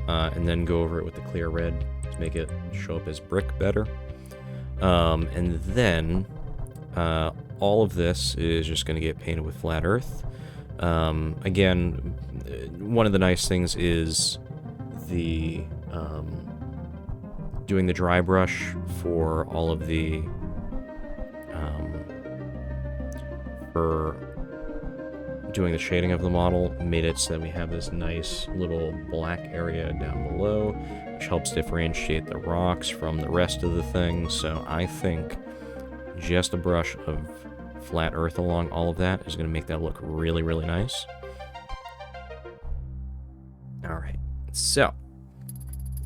and then go over it with the clear red to make it show up as brick better. And then all of this is just going to get painted with flat earth. Again, one of the nice things is the doing the dry brush for all of the for doing the shading of the model made it so that we have this nice little black area down below, which helps differentiate the rocks from the rest of the thing. So I think just a brush of flat earth along all of that is going to make that look really, really nice. Alright, so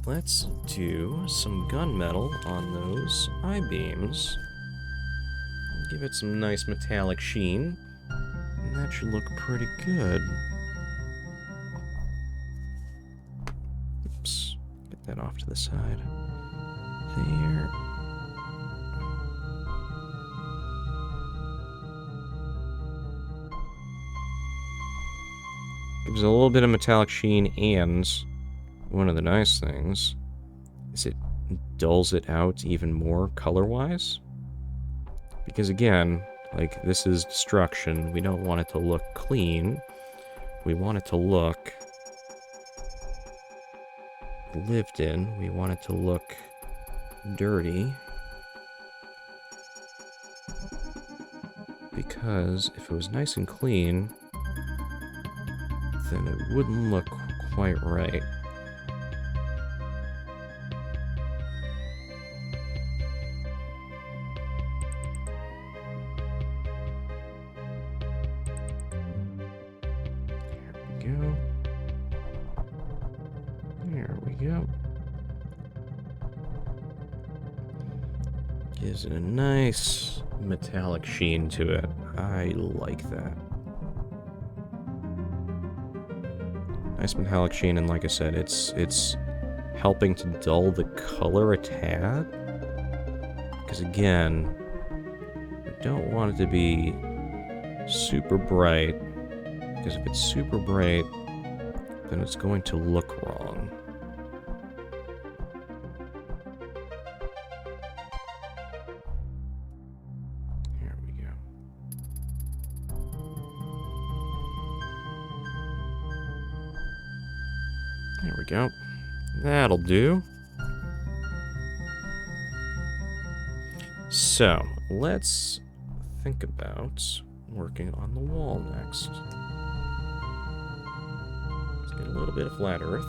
let's do some gunmetal on those I-beams. Give it some nice metallic sheen. And that should look pretty good. Oops. Get that off to the side. There. Gives it a little bit of metallic sheen, and one of the nice things is it dulls it out even more color-wise. Because again, like, this is destruction. We don't want it to look clean. We want it to look lived in. We want it to look dirty. Because if it was nice and clean, then it wouldn't look quite right. There we go. Gives it a nice metallic sheen to it. I like that. Nice metallic sheen, and like I said, it's helping to dull the color a tad. Because again, we don't want it to be super bright. Because if it's super bright, then it's going to look wrong. Here we go. There we go. That'll do. So, let's think about working on the wall next. Let's get a little bit of flat earth.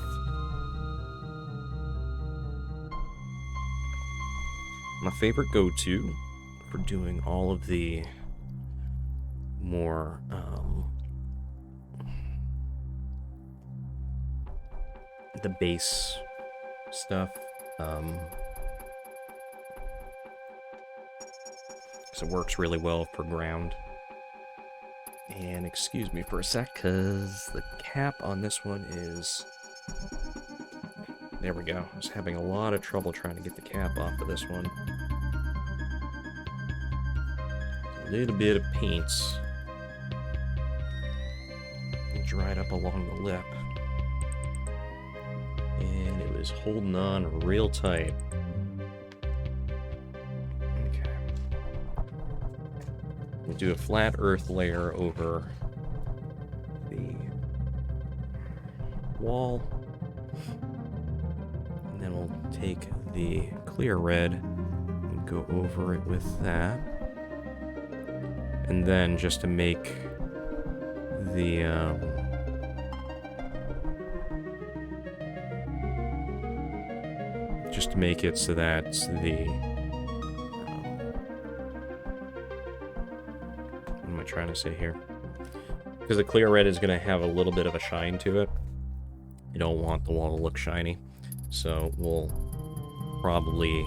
My favorite go-to for doing all of the more the base stuff, so it works really well for ground. And excuse me for a sec, because the cap on this one is... There we go. I was having a lot of trouble trying to get the cap off of this one. A little bit of paint dried up along the lip. And it was holding on real tight. Okay. We'll do a flat earth layer over the wall. And then we'll take the clear red and go over it with that. And then just to make the just to make it so that the what am I trying to say here? Because the clear red is going to have a little bit of a shine to it. You don't want the wall to look shiny. So we'll probably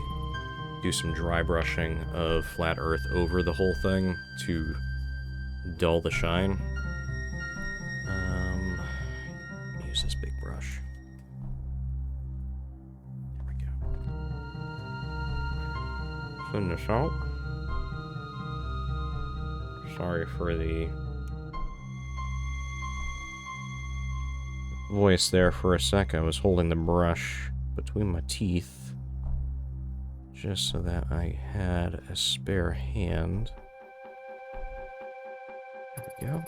do some dry brushing of flat earth over the whole thing to dull the shine. Use this big brush. There we go. Thin this out. Sorry for the voice there for a sec. I was holding the brush between my teeth just so that I had a spare hand. There we go.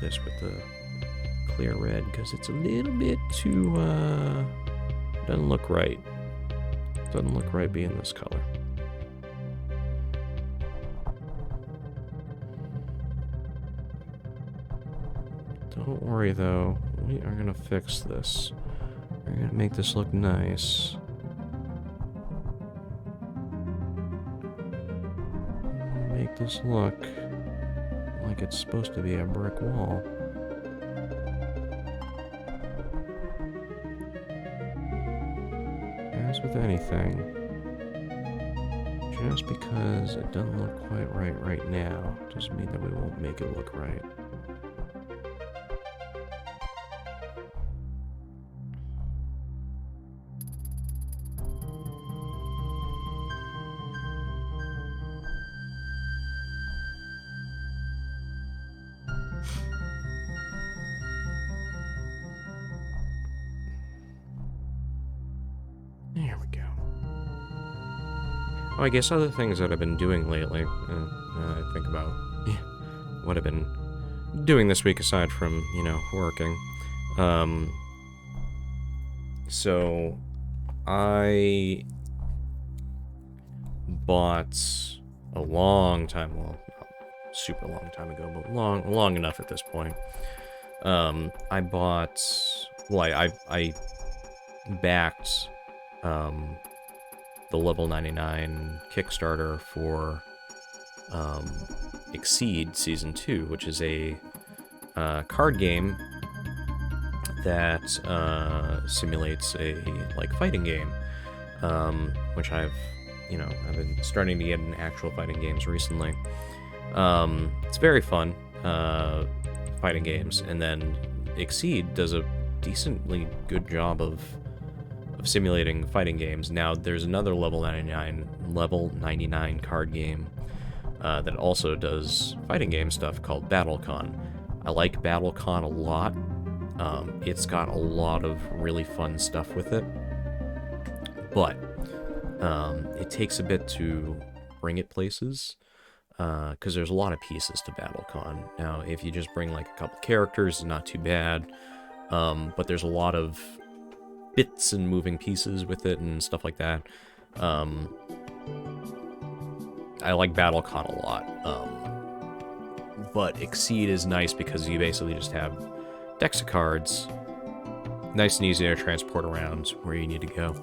This with the clear red because it's a little bit too doesn't look right. Doesn't look right being this color. Don't worry though, we are gonna fix this. We're gonna make this look nice. Make this look like it's supposed to be a brick wall. As with anything, just because it doesn't look quite right now, doesn't mean that we won't make it look right. There we go. Oh, I guess other things that I've been doing lately, I think about what I've been doing this week aside from, you know, working. So I bought a long time, well, not super long time ago, but long enough at this point. I bought, well, I backed the level 99 Kickstarter for Exceed Season 2, which is a card game that simulates a fighting game, which I've been starting to get in actual fighting games recently. It's very fun, fighting games, and then Exceed does a decently good job of simulating fighting games. Now, there's another level 99 card game that also does fighting game stuff called BattleCon. I like BattleCon a lot. It's got a lot of really fun stuff with it, but it takes a bit to bring it places, because there's a lot of pieces to BattleCon. Now, if you just bring like a couple characters, it's not too bad, but there's a lot of bits and moving pieces with it and stuff like that. I like BattleCon a lot, but Exceed is nice because you basically just have decks of cards, nice and easy to transport around where you need to go.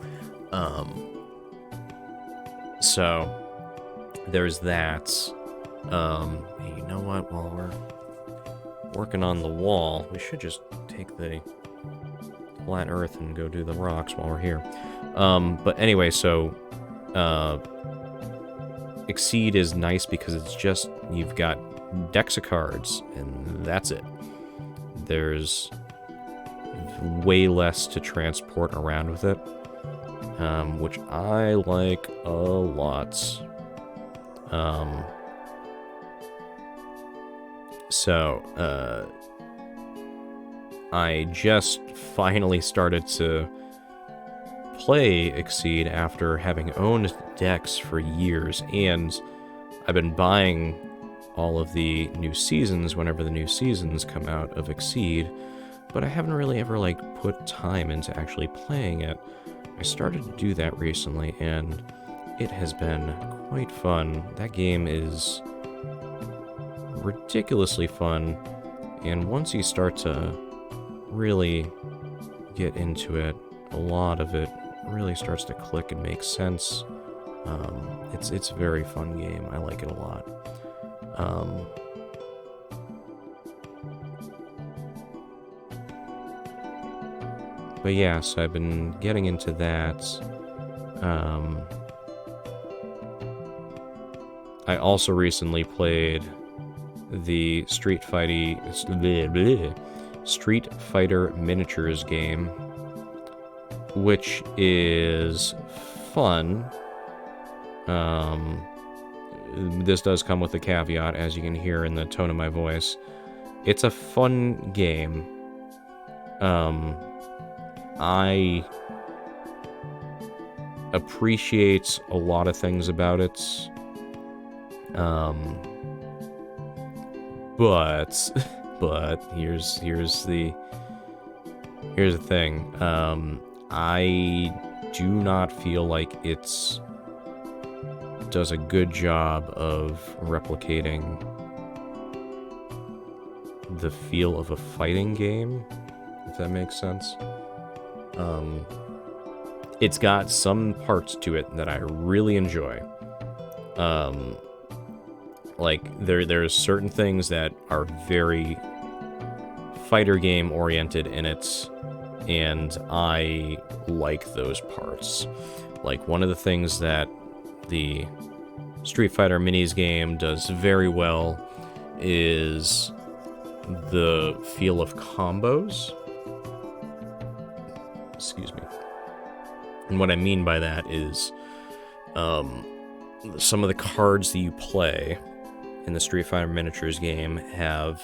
So there's that. Hey, you know what? While we're working on the wall, we should just take the flat earth and go do the rocks while we're here. But anyway, so Exceed is nice because it's just, you've got decks of cards and that's it. There's way less to transport around with it, which I like a lot. So, I just finally started to play Exceed after having owned decks for years, and I've been buying all of the new seasons whenever the new seasons come out of Exceed, but I haven't really ever, like, put time into actually playing it. I started to do that recently, and it has been quite fun. That game is ridiculously fun, and once you start to really get into it, a lot of it really starts to click and make sense. It's a very fun game. I like it a lot. But yeah, so I've been getting into that. I also recently played the Street Fighter Miniatures game, which is fun. This does come with a caveat, as you can hear in the tone of my voice. It's a fun game. I appreciate a lot of things about it. But here's the thing. I do not feel like it's does a good job of replicating the feel of a fighting game, if that makes sense. It's got some parts to it that I really enjoy. Like, there's certain things that are very fighter game oriented in it, and I like those parts. Like, one of the things that the Street Fighter Minis game does very well is the feel of combos. Excuse me. And what I mean by that is some of the cards that you play in the Street Fighter Miniatures game have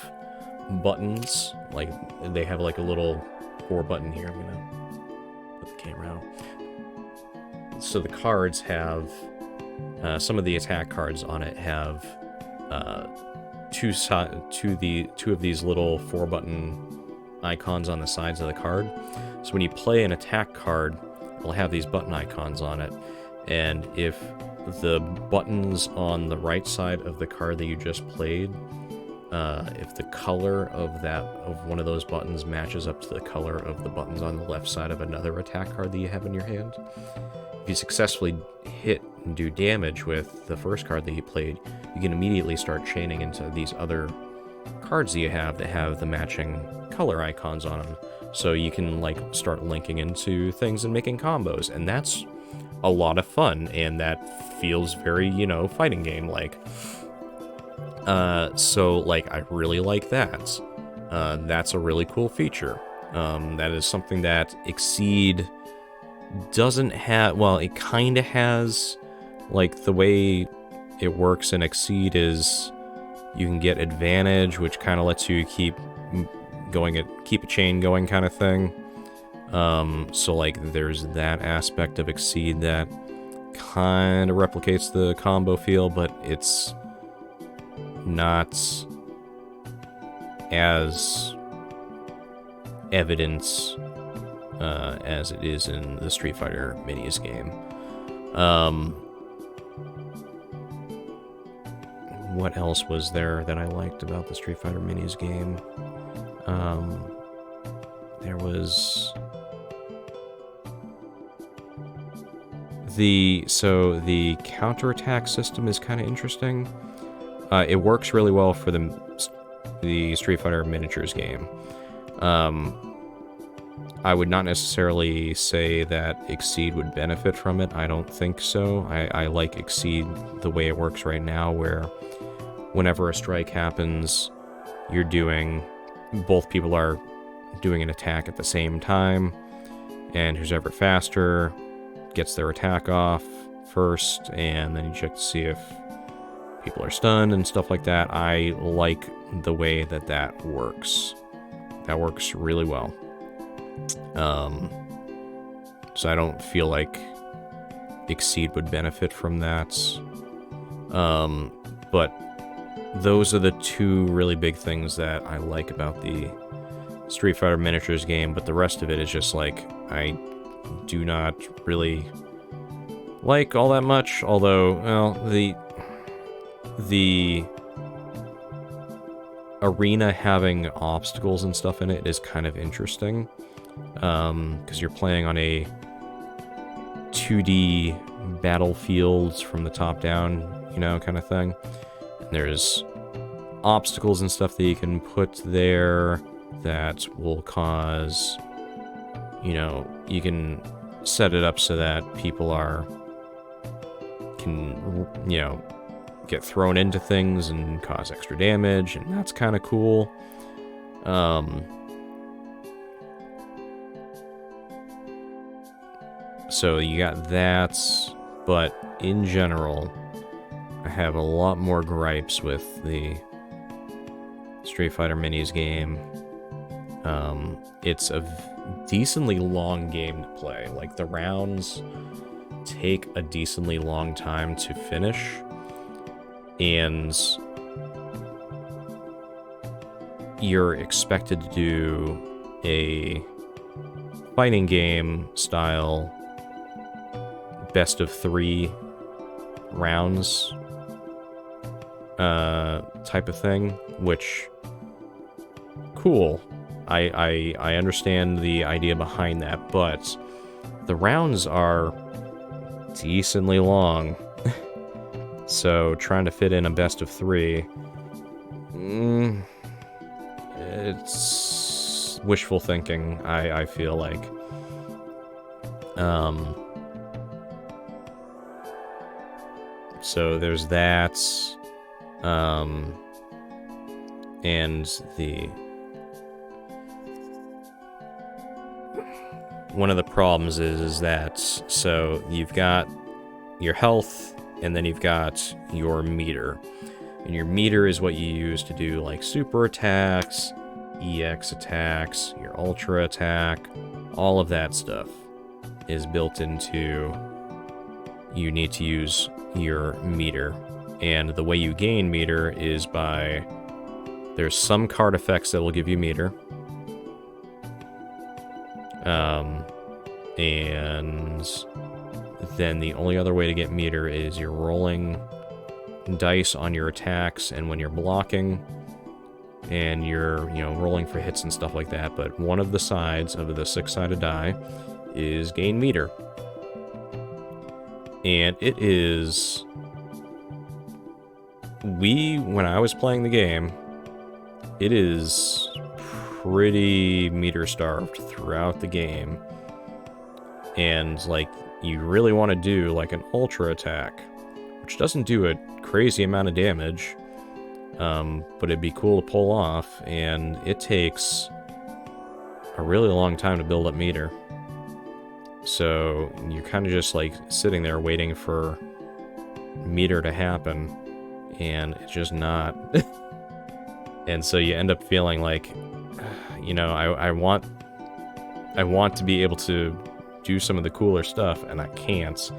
buttons. Like, they have like a little 4-button here. I'm gonna put the camera out. So the cards have some of the attack cards on it have two of these little 4-button icons on the sides of the card. So when you play an attack card, it'll have these button icons on it, and if the buttons on the right side of the card that you just played, if the color of one of those buttons matches up to the color of the buttons on the left side of another attack card that you have in your hand, if you successfully hit and do damage with the first card that you played, you can immediately start chaining into these other cards that you have that have the matching color icons on them. So you can, like, start linking into things and making combos, and that's a lot of fun, and that feels very, fighting game-like. So, like, I really like that. That's a really cool feature. That is something that Exceed doesn't have. Well, it kind of has. Like, the way it works in Exceed is you can get advantage, which kind of lets you keep a chain going kind of thing. So, like, there's that aspect of Exceed that kind of replicates the combo feel, but it's not as evident as it is in the Street Fighter Minis game. What else was there that I liked about the Street Fighter Minis game? There was the counterattack system is kind of interesting. It works really well for the Street Fighter Miniatures game. I would not necessarily say that Exceed would benefit from it. I don't think so. I like Exceed the way it works right now, where whenever a strike happens, both people are doing an attack at the same time, and who's ever faster gets their attack off first, and then you check to see if people are stunned and stuff like that. I like the way that that works. That works really well. So I don't feel like Exceed would benefit from that. But those are the two really big things that I like about the Street Fighter Miniatures game, but the rest of it is just like, I do not really like all that much, although, well, the arena having obstacles and stuff in it is kind of interesting, because you're playing on a 2D battlefields from the top down, you know, kind of thing. And there's obstacles and stuff that you can put there that will cause, you know, you can set it up so that people can, you know, get thrown into things and cause extra damage, and that's kind of cool. So you got that, but in general, I have a lot more gripes with the Street Fighter Minis game. It's a decently long game to play. Like, the rounds take a decently long time to finish, and you're expected to do a fighting game style best of 3 rounds type of thing, which, cool. I understand the idea behind that, but the rounds are decently long. So trying to fit in a best of 3, it's wishful thinking, I feel like. So there's that, and one of the problems is that, so you've got your health, and then you've got your meter. And your meter is what you use to do, like, super attacks, EX attacks, your ultra attack, all of that stuff is built into, you need to use your meter. And the way you gain meter is by, there's some card effects that will give you meter. And then the only other way to get meter is you're rolling dice on your attacks and when you're blocking, and you're, you know, rolling for hits and stuff like that. But one of the sides of the 6-sided die is gain meter. And it is, when I was playing the game, it is pretty meter starved throughout the game. And, like, you really want to do, like, an ultra attack, which doesn't do a crazy amount of damage, but it'd be cool to pull off, and it takes a really long time to build up meter. So you're kind of just, like, sitting there waiting for meter to happen, and it's just not. And so you end up feeling like, you know, I want to be able to do some of the cooler stuff, and I can't.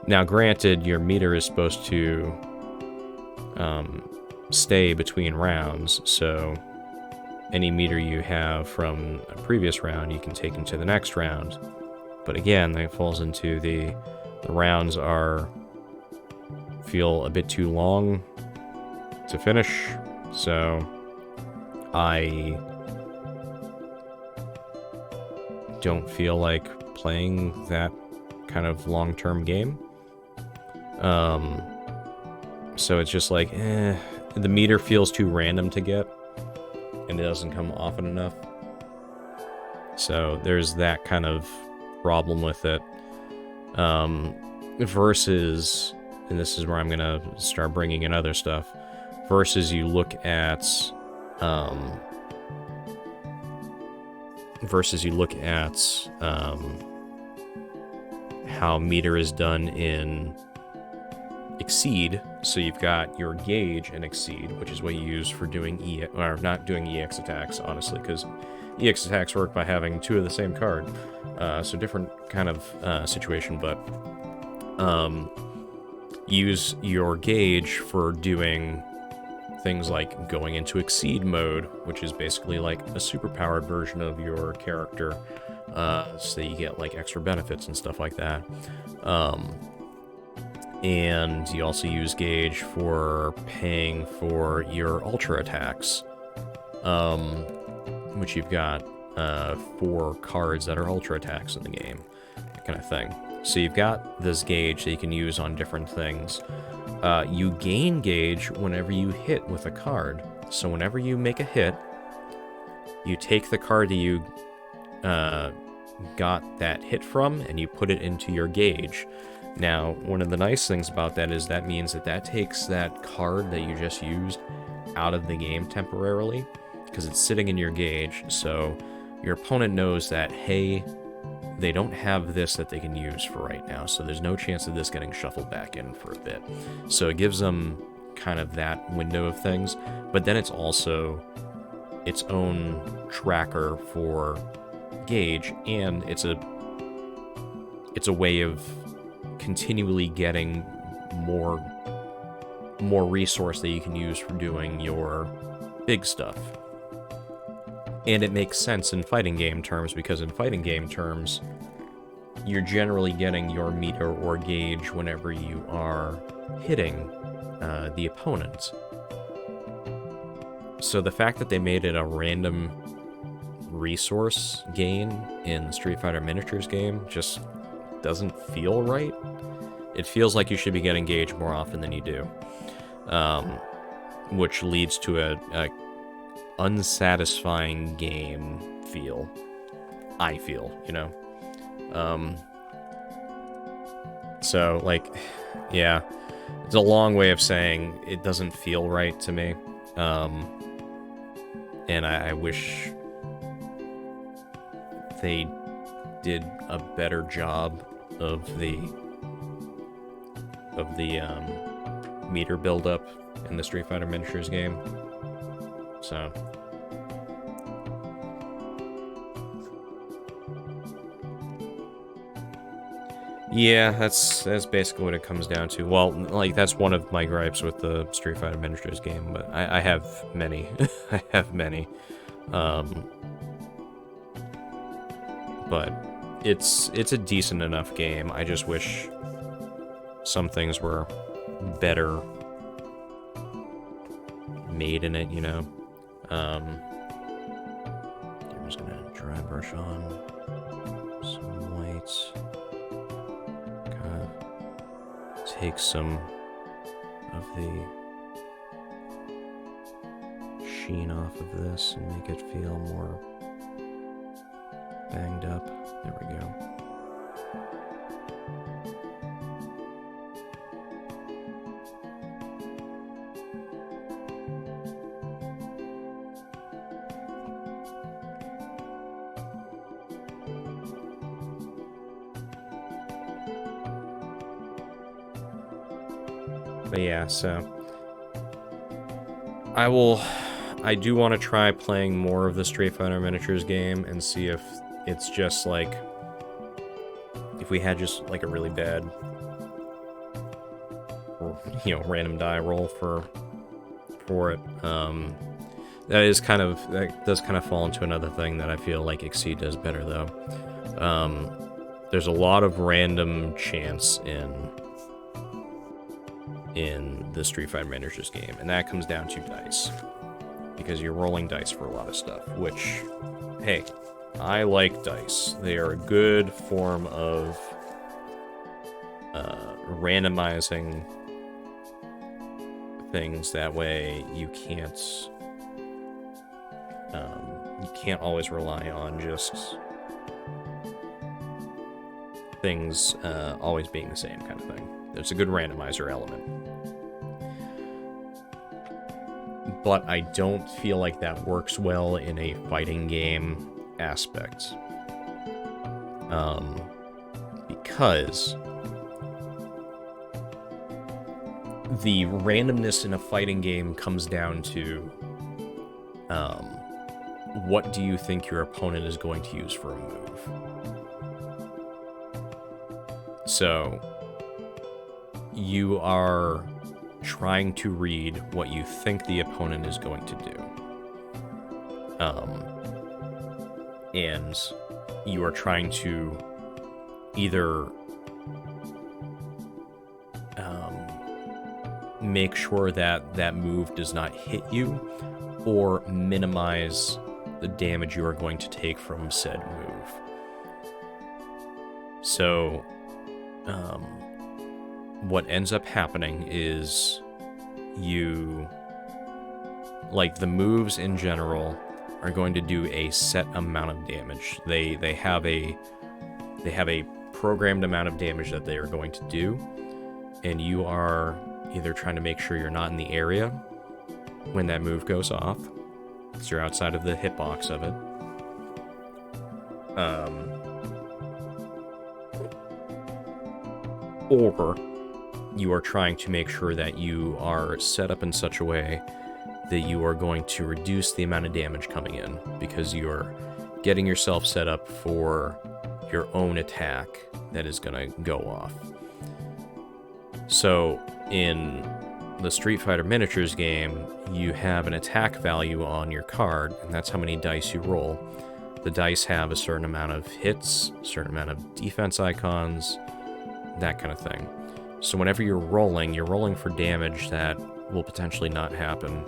Now, granted, your meter is supposed to stay between rounds, so any meter you have from a previous round you can take into the next round. But again, that falls into the rounds feel a bit too long to finish, so I don't feel like playing that kind of long-term game. So it's just like, the meter feels too random to get, and it doesn't come often enough. So there's that kind of problem with it. Versus, and this is where I'm gonna start bringing in other stuff, versus you look at versus you look at how meter is done in Exceed. So you've got your gauge in Exceed, which is what you use for doing or not doing EX attacks, honestly, because EX attacks work by having two of the same card. So different kind of situation, but use your gauge for doing things like going into Exceed mode, which is basically like a superpowered version of your character, so you get like extra benefits and stuff like that. And you also use gauge for paying for your ultra attacks, which you've got 4 cards that are ultra attacks in the game, that kind of thing. So you've got this gauge that you can use on different things. You gain gauge whenever you hit with a card. So whenever you make a hit, you take the card that you got that hit from and you put it into your gauge. Now, one of the nice things about that is that means that takes that card that you just used out of the game temporarily, because it's sitting in your gauge, so your opponent knows that, hey, they don't have this that they can use for right now, so there's no chance of this getting shuffled back in for a bit. So it gives them kind of that window of things, but then it's also its own tracker for gauge, and it's a way of continually getting more resource that you can use for doing your big stuff. And it makes sense in fighting game terms, because in fighting game terms, you're generally getting your meter or gauge whenever you are hitting the opponent. So the fact that they made it a random resource gain in the Street Fighter Miniatures game just doesn't feel right. It feels like you should be getting gauge more often than you do, which leads to a unsatisfying game feel. I feel, you know. So like, yeah, it's a long way of saying it doesn't feel right to me, and I wish they did a better job of the meter buildup in the Street Fighter Miniatures game. So yeah, that's basically what it comes down to. Well, like, that's one of my gripes with the Street Fighter Miniatures game, but I have many. I have many. But it's a decent enough game. I just wish some things were better made in it, you know? I'm just gonna dry brush on some whites. Kind of take some of the sheen off of this and make it feel more banged up. There we go. But yeah, so I do want to try playing more of the Street Fighter Miniatures game and see if it's just like, if we had just like a really bad, you know, random die roll for it. That does kind of fall into another thing that I feel like Exceed does better, though. There's a lot of random chance in the Street Fighter Miniatures game, and that comes down to dice, because you're rolling dice for a lot of stuff, which, hey, I like dice. They are a good form of randomizing things. That way you can't always rely on just things always being the same kind of thing. There's a good randomizer element. But I don't feel like that works well in a fighting game aspect. Because the randomness in a fighting game comes down to what do you think your opponent is going to use for a move? So you are trying to read what you think the opponent is going to do. And you are trying to either make sure that that move does not hit you, or minimize the damage you are going to take from said move. So, what ends up happening is you, like, the moves in general are going to do a set amount of damage. They have a programmed amount of damage that they are going to do, and you are either trying to make sure you're not in the area when that move goes off, so you're outside of the hitbox of it. Or you are trying to make sure that you are set up in such a way that you are going to reduce the amount of damage coming in, because you're getting yourself set up for your own attack that is going to go off. So in the Street Fighter Miniatures game, you have an attack value on your card, and that's how many dice you roll. The dice have a certain amount of hits, a certain amount of defense icons, that kind of thing. So whenever you're rolling for damage that will potentially not happen,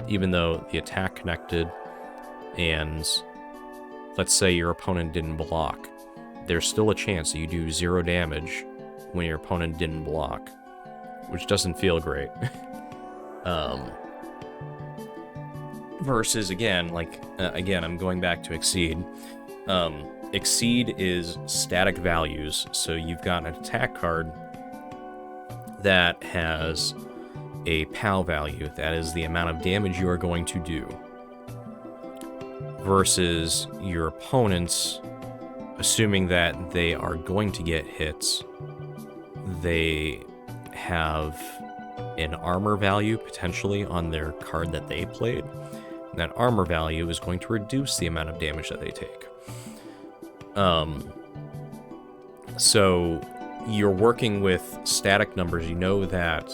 even though the attack connected, and let's say your opponent didn't block, there's still a chance that you do 0 damage when your opponent didn't block, which doesn't feel great. Versus, again, I'm going back to Exceed. Exceed is static values, so you've got an attack card that has a POW value, that is the amount of damage you are going to do, versus your opponents, assuming that they are going to get hits, they have an armor value potentially on their card that they played, and that armor value is going to reduce the amount of damage that they take. So you're working with static numbers. You know that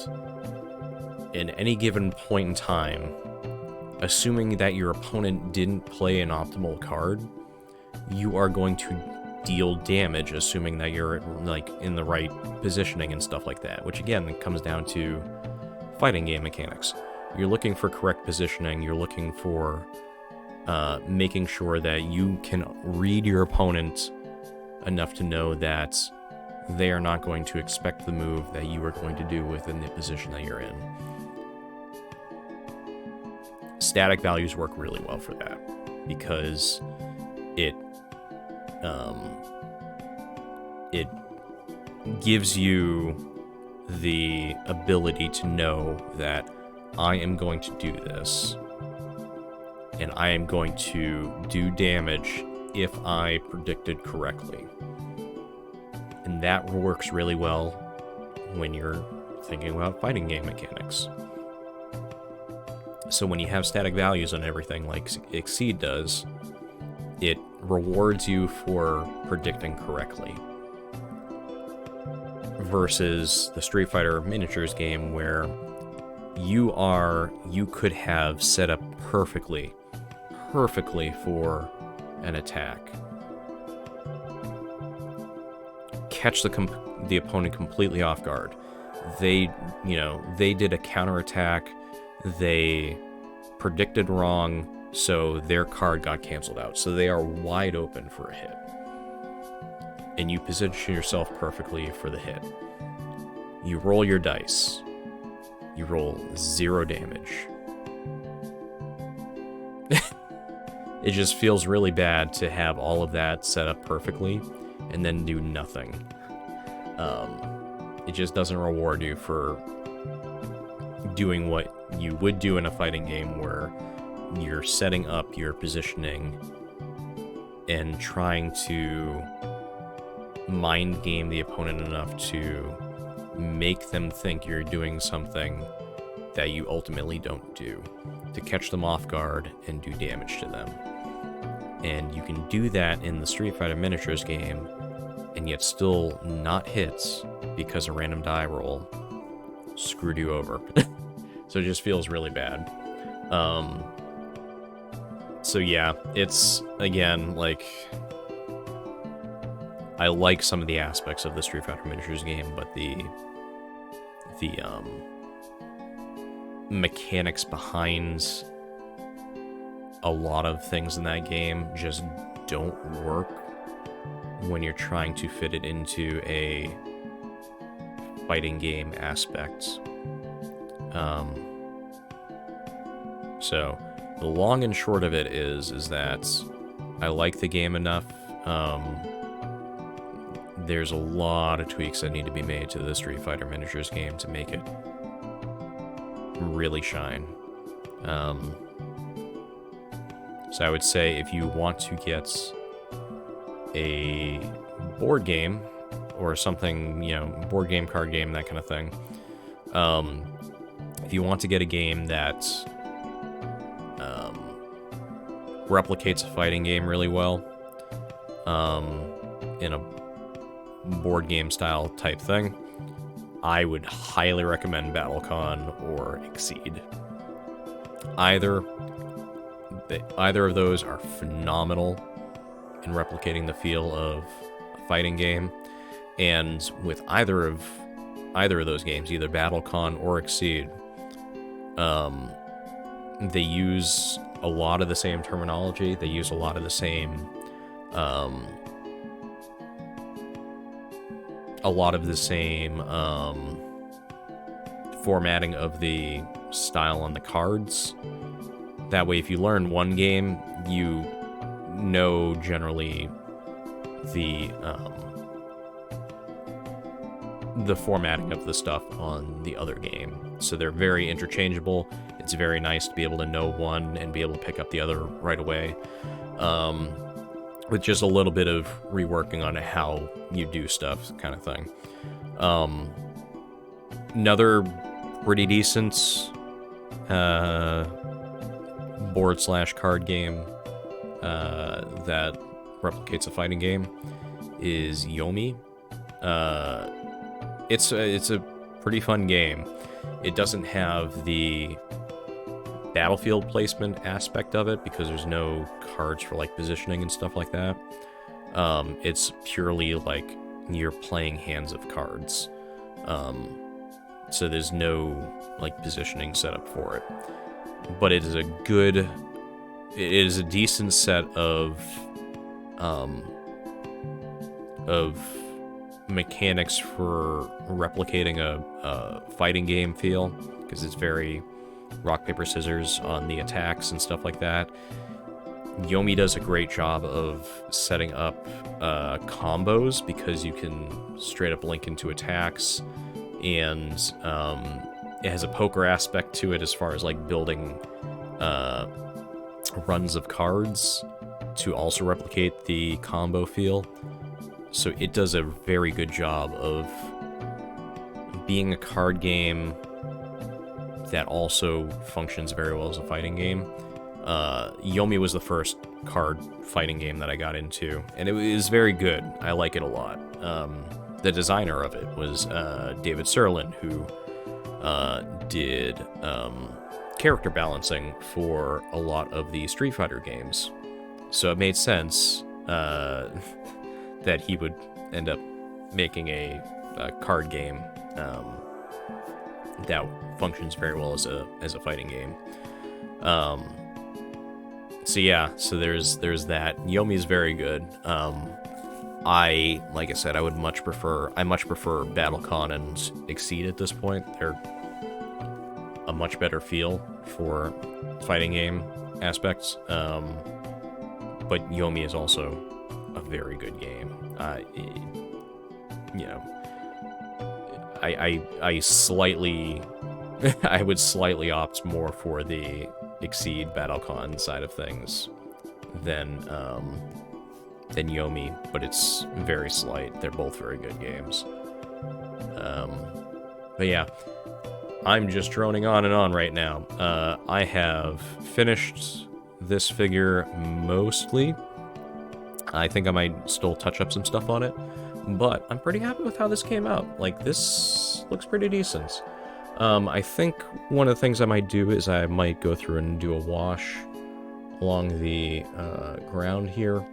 in any given point in time, assuming that your opponent didn't play an optimal card, you are going to deal damage, assuming that you're like in the right positioning and stuff like that, which again comes down to fighting game mechanics. You're looking for correct positioning, you're looking for making sure that you can read your opponent enough to know that they are not going to expect the move that you are going to do within the position that you're in. Static values work really well for that, because it gives you the ability to know that I am going to do this, and I am going to do damage if I predicted correctly. And that works really well when you're thinking about fighting game mechanics. So when you have static values on everything like Exceed does, it rewards you for predicting correctly. Versus the Street Fighter Miniatures game, where you could have set up perfectly for an attack, catch the opponent completely off guard. They did a counterattack, they predicted wrong, so their card got canceled out. So they are wide open for a hit. And you position yourself perfectly for the hit. You roll your dice. You roll 0 damage. It just feels really bad to have all of that set up perfectly and then do nothing. It just doesn't reward you for doing what you would do in a fighting game, where you're setting up your positioning and trying to mind game the opponent enough to make them think you're doing something that you ultimately don't do, to catch them off guard and do damage to them. And you can do that in the Street Fighter Miniatures game, and yet still not hits because a random die roll screwed you over. So it just feels really bad. So yeah, it's, again, like, I like some of the aspects of the Street Fighter Miniatures game, but the mechanics behind a lot of things in that game just don't work when you're trying to fit it into a fighting game aspect. So the long and short of it is that I like the game enough. There's a lot of tweaks that need to be made to the Street Fighter Miniatures game to make it really shine. So I would say if you want to get a board game or something, you know, board game, card game, that kind of thing, if you want to get a game that replicates a fighting game really well, in a board game style type thing, I would highly recommend BattleCon or Exceed. Either of those are phenomenal in replicating the feel of a fighting game, and with either of those games, either BattleCon or Exceed, they use a lot of the same terminology. They use a lot of the same formatting of the style on the cards. That way, if you learn one game, you know generally the formatting of the stuff on the other game. So they're very interchangeable. It's very nice to be able to know one and be able to pick up the other right away. With just a little bit of reworking on how you do stuff, kind of thing. Another pretty decent board/card game that replicates a fighting game is Yomi. It's a pretty fun game. It doesn't have the battlefield placement aspect of it because there's no cards for like positioning and stuff like that. It's purely like you're playing hands of cards. So there's no like positioning set up for it. But it is a decent set of mechanics for replicating a fighting game feel, because it's very rock, paper, scissors on the attacks and stuff like that. Yomi does a great job of setting up combos, because you can straight up link into attacks, and it has a poker aspect to it as far as like building runs of cards to also replicate the combo feel. So it does a very good job of being a card game that also functions very well as a fighting game. Yomi was the first card fighting game that I got into, and it was very good. I like it a lot. The designer of it was David Serlin, who did character balancing for a lot of the Street Fighter games. So it made sense that he would end up making a card game that functions very well as a fighting game. So yeah, so there's that. Yomi's very good. Like I said, I much prefer BattleCon and Exceed at this point. They're a much better feel for fighting game aspects. But Yomi is also a very good game. I slightly, I would slightly opt more for the Exceed BattleCon side of things than than Yomi, but it's very slight. They're both very good games. But yeah, I'm just droning on and on right now. I have finished this figure mostly. I think I might still touch up some stuff on it, but I'm pretty happy with how this came out. Like, this looks pretty decent. I think one of the things I might do is I might go through and do a wash along the ground here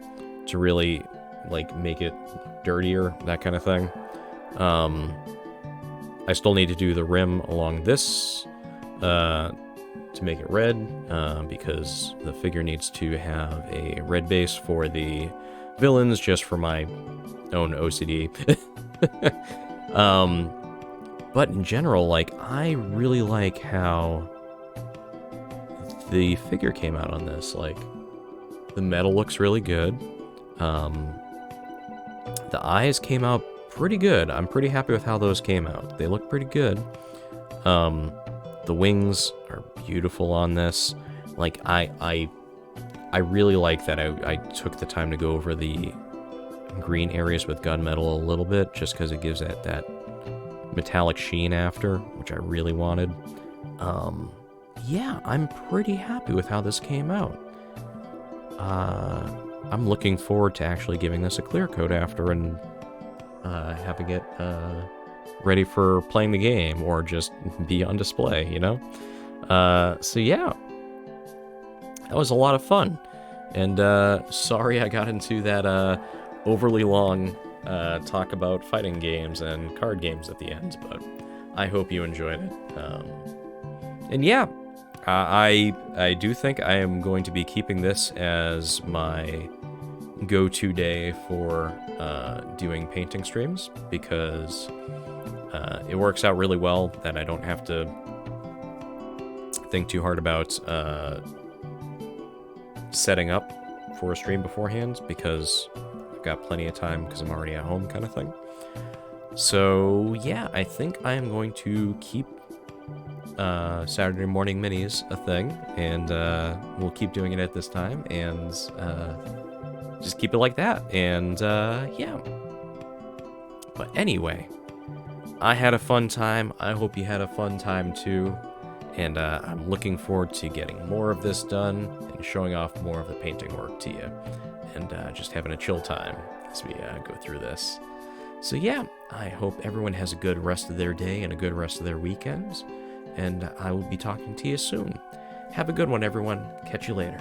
to really, like, make it dirtier, that kind of thing. I still need to do the rim along this to make it red, because the figure needs to have a red base for the villains, just for my own OCD. But in general, like, I really like how the figure came out on this. Like, the metal looks really good. The eyes came out pretty good. I'm pretty happy with how those came out. They look pretty good. The wings are beautiful on this. Like, I really like that I took the time to go over the green areas with gunmetal a little bit, just because it gives that metallic sheen after, which I really wanted. Yeah, I'm pretty happy with how this came out. I'm looking forward to actually giving this a clear coat after and having it ready for playing the game, or just be on display, you know? So yeah, that was a lot of fun. And sorry I got into that overly long talk about fighting games and card games at the end, but I hope you enjoyed it. And yeah, I do think I am going to be keeping this as my go-to day for doing painting streams, because it works out really well that I don't have to think too hard about setting up for a stream beforehand, because I've got plenty of time because I'm already at home, kind of thing. So yeah, I think I am going to keep Saturday morning minis a thing, and we'll keep doing it at this time, and just keep it like that. And yeah. But anyway, I had a fun time. I hope you had a fun time too. And I'm looking forward to getting more of this done and showing off more of the painting work to you. And just having a chill time as we go through this. So yeah, I hope everyone has a good rest of their day and a good rest of their weekends. And I will be talking to you soon. Have a good one, everyone. Catch you later.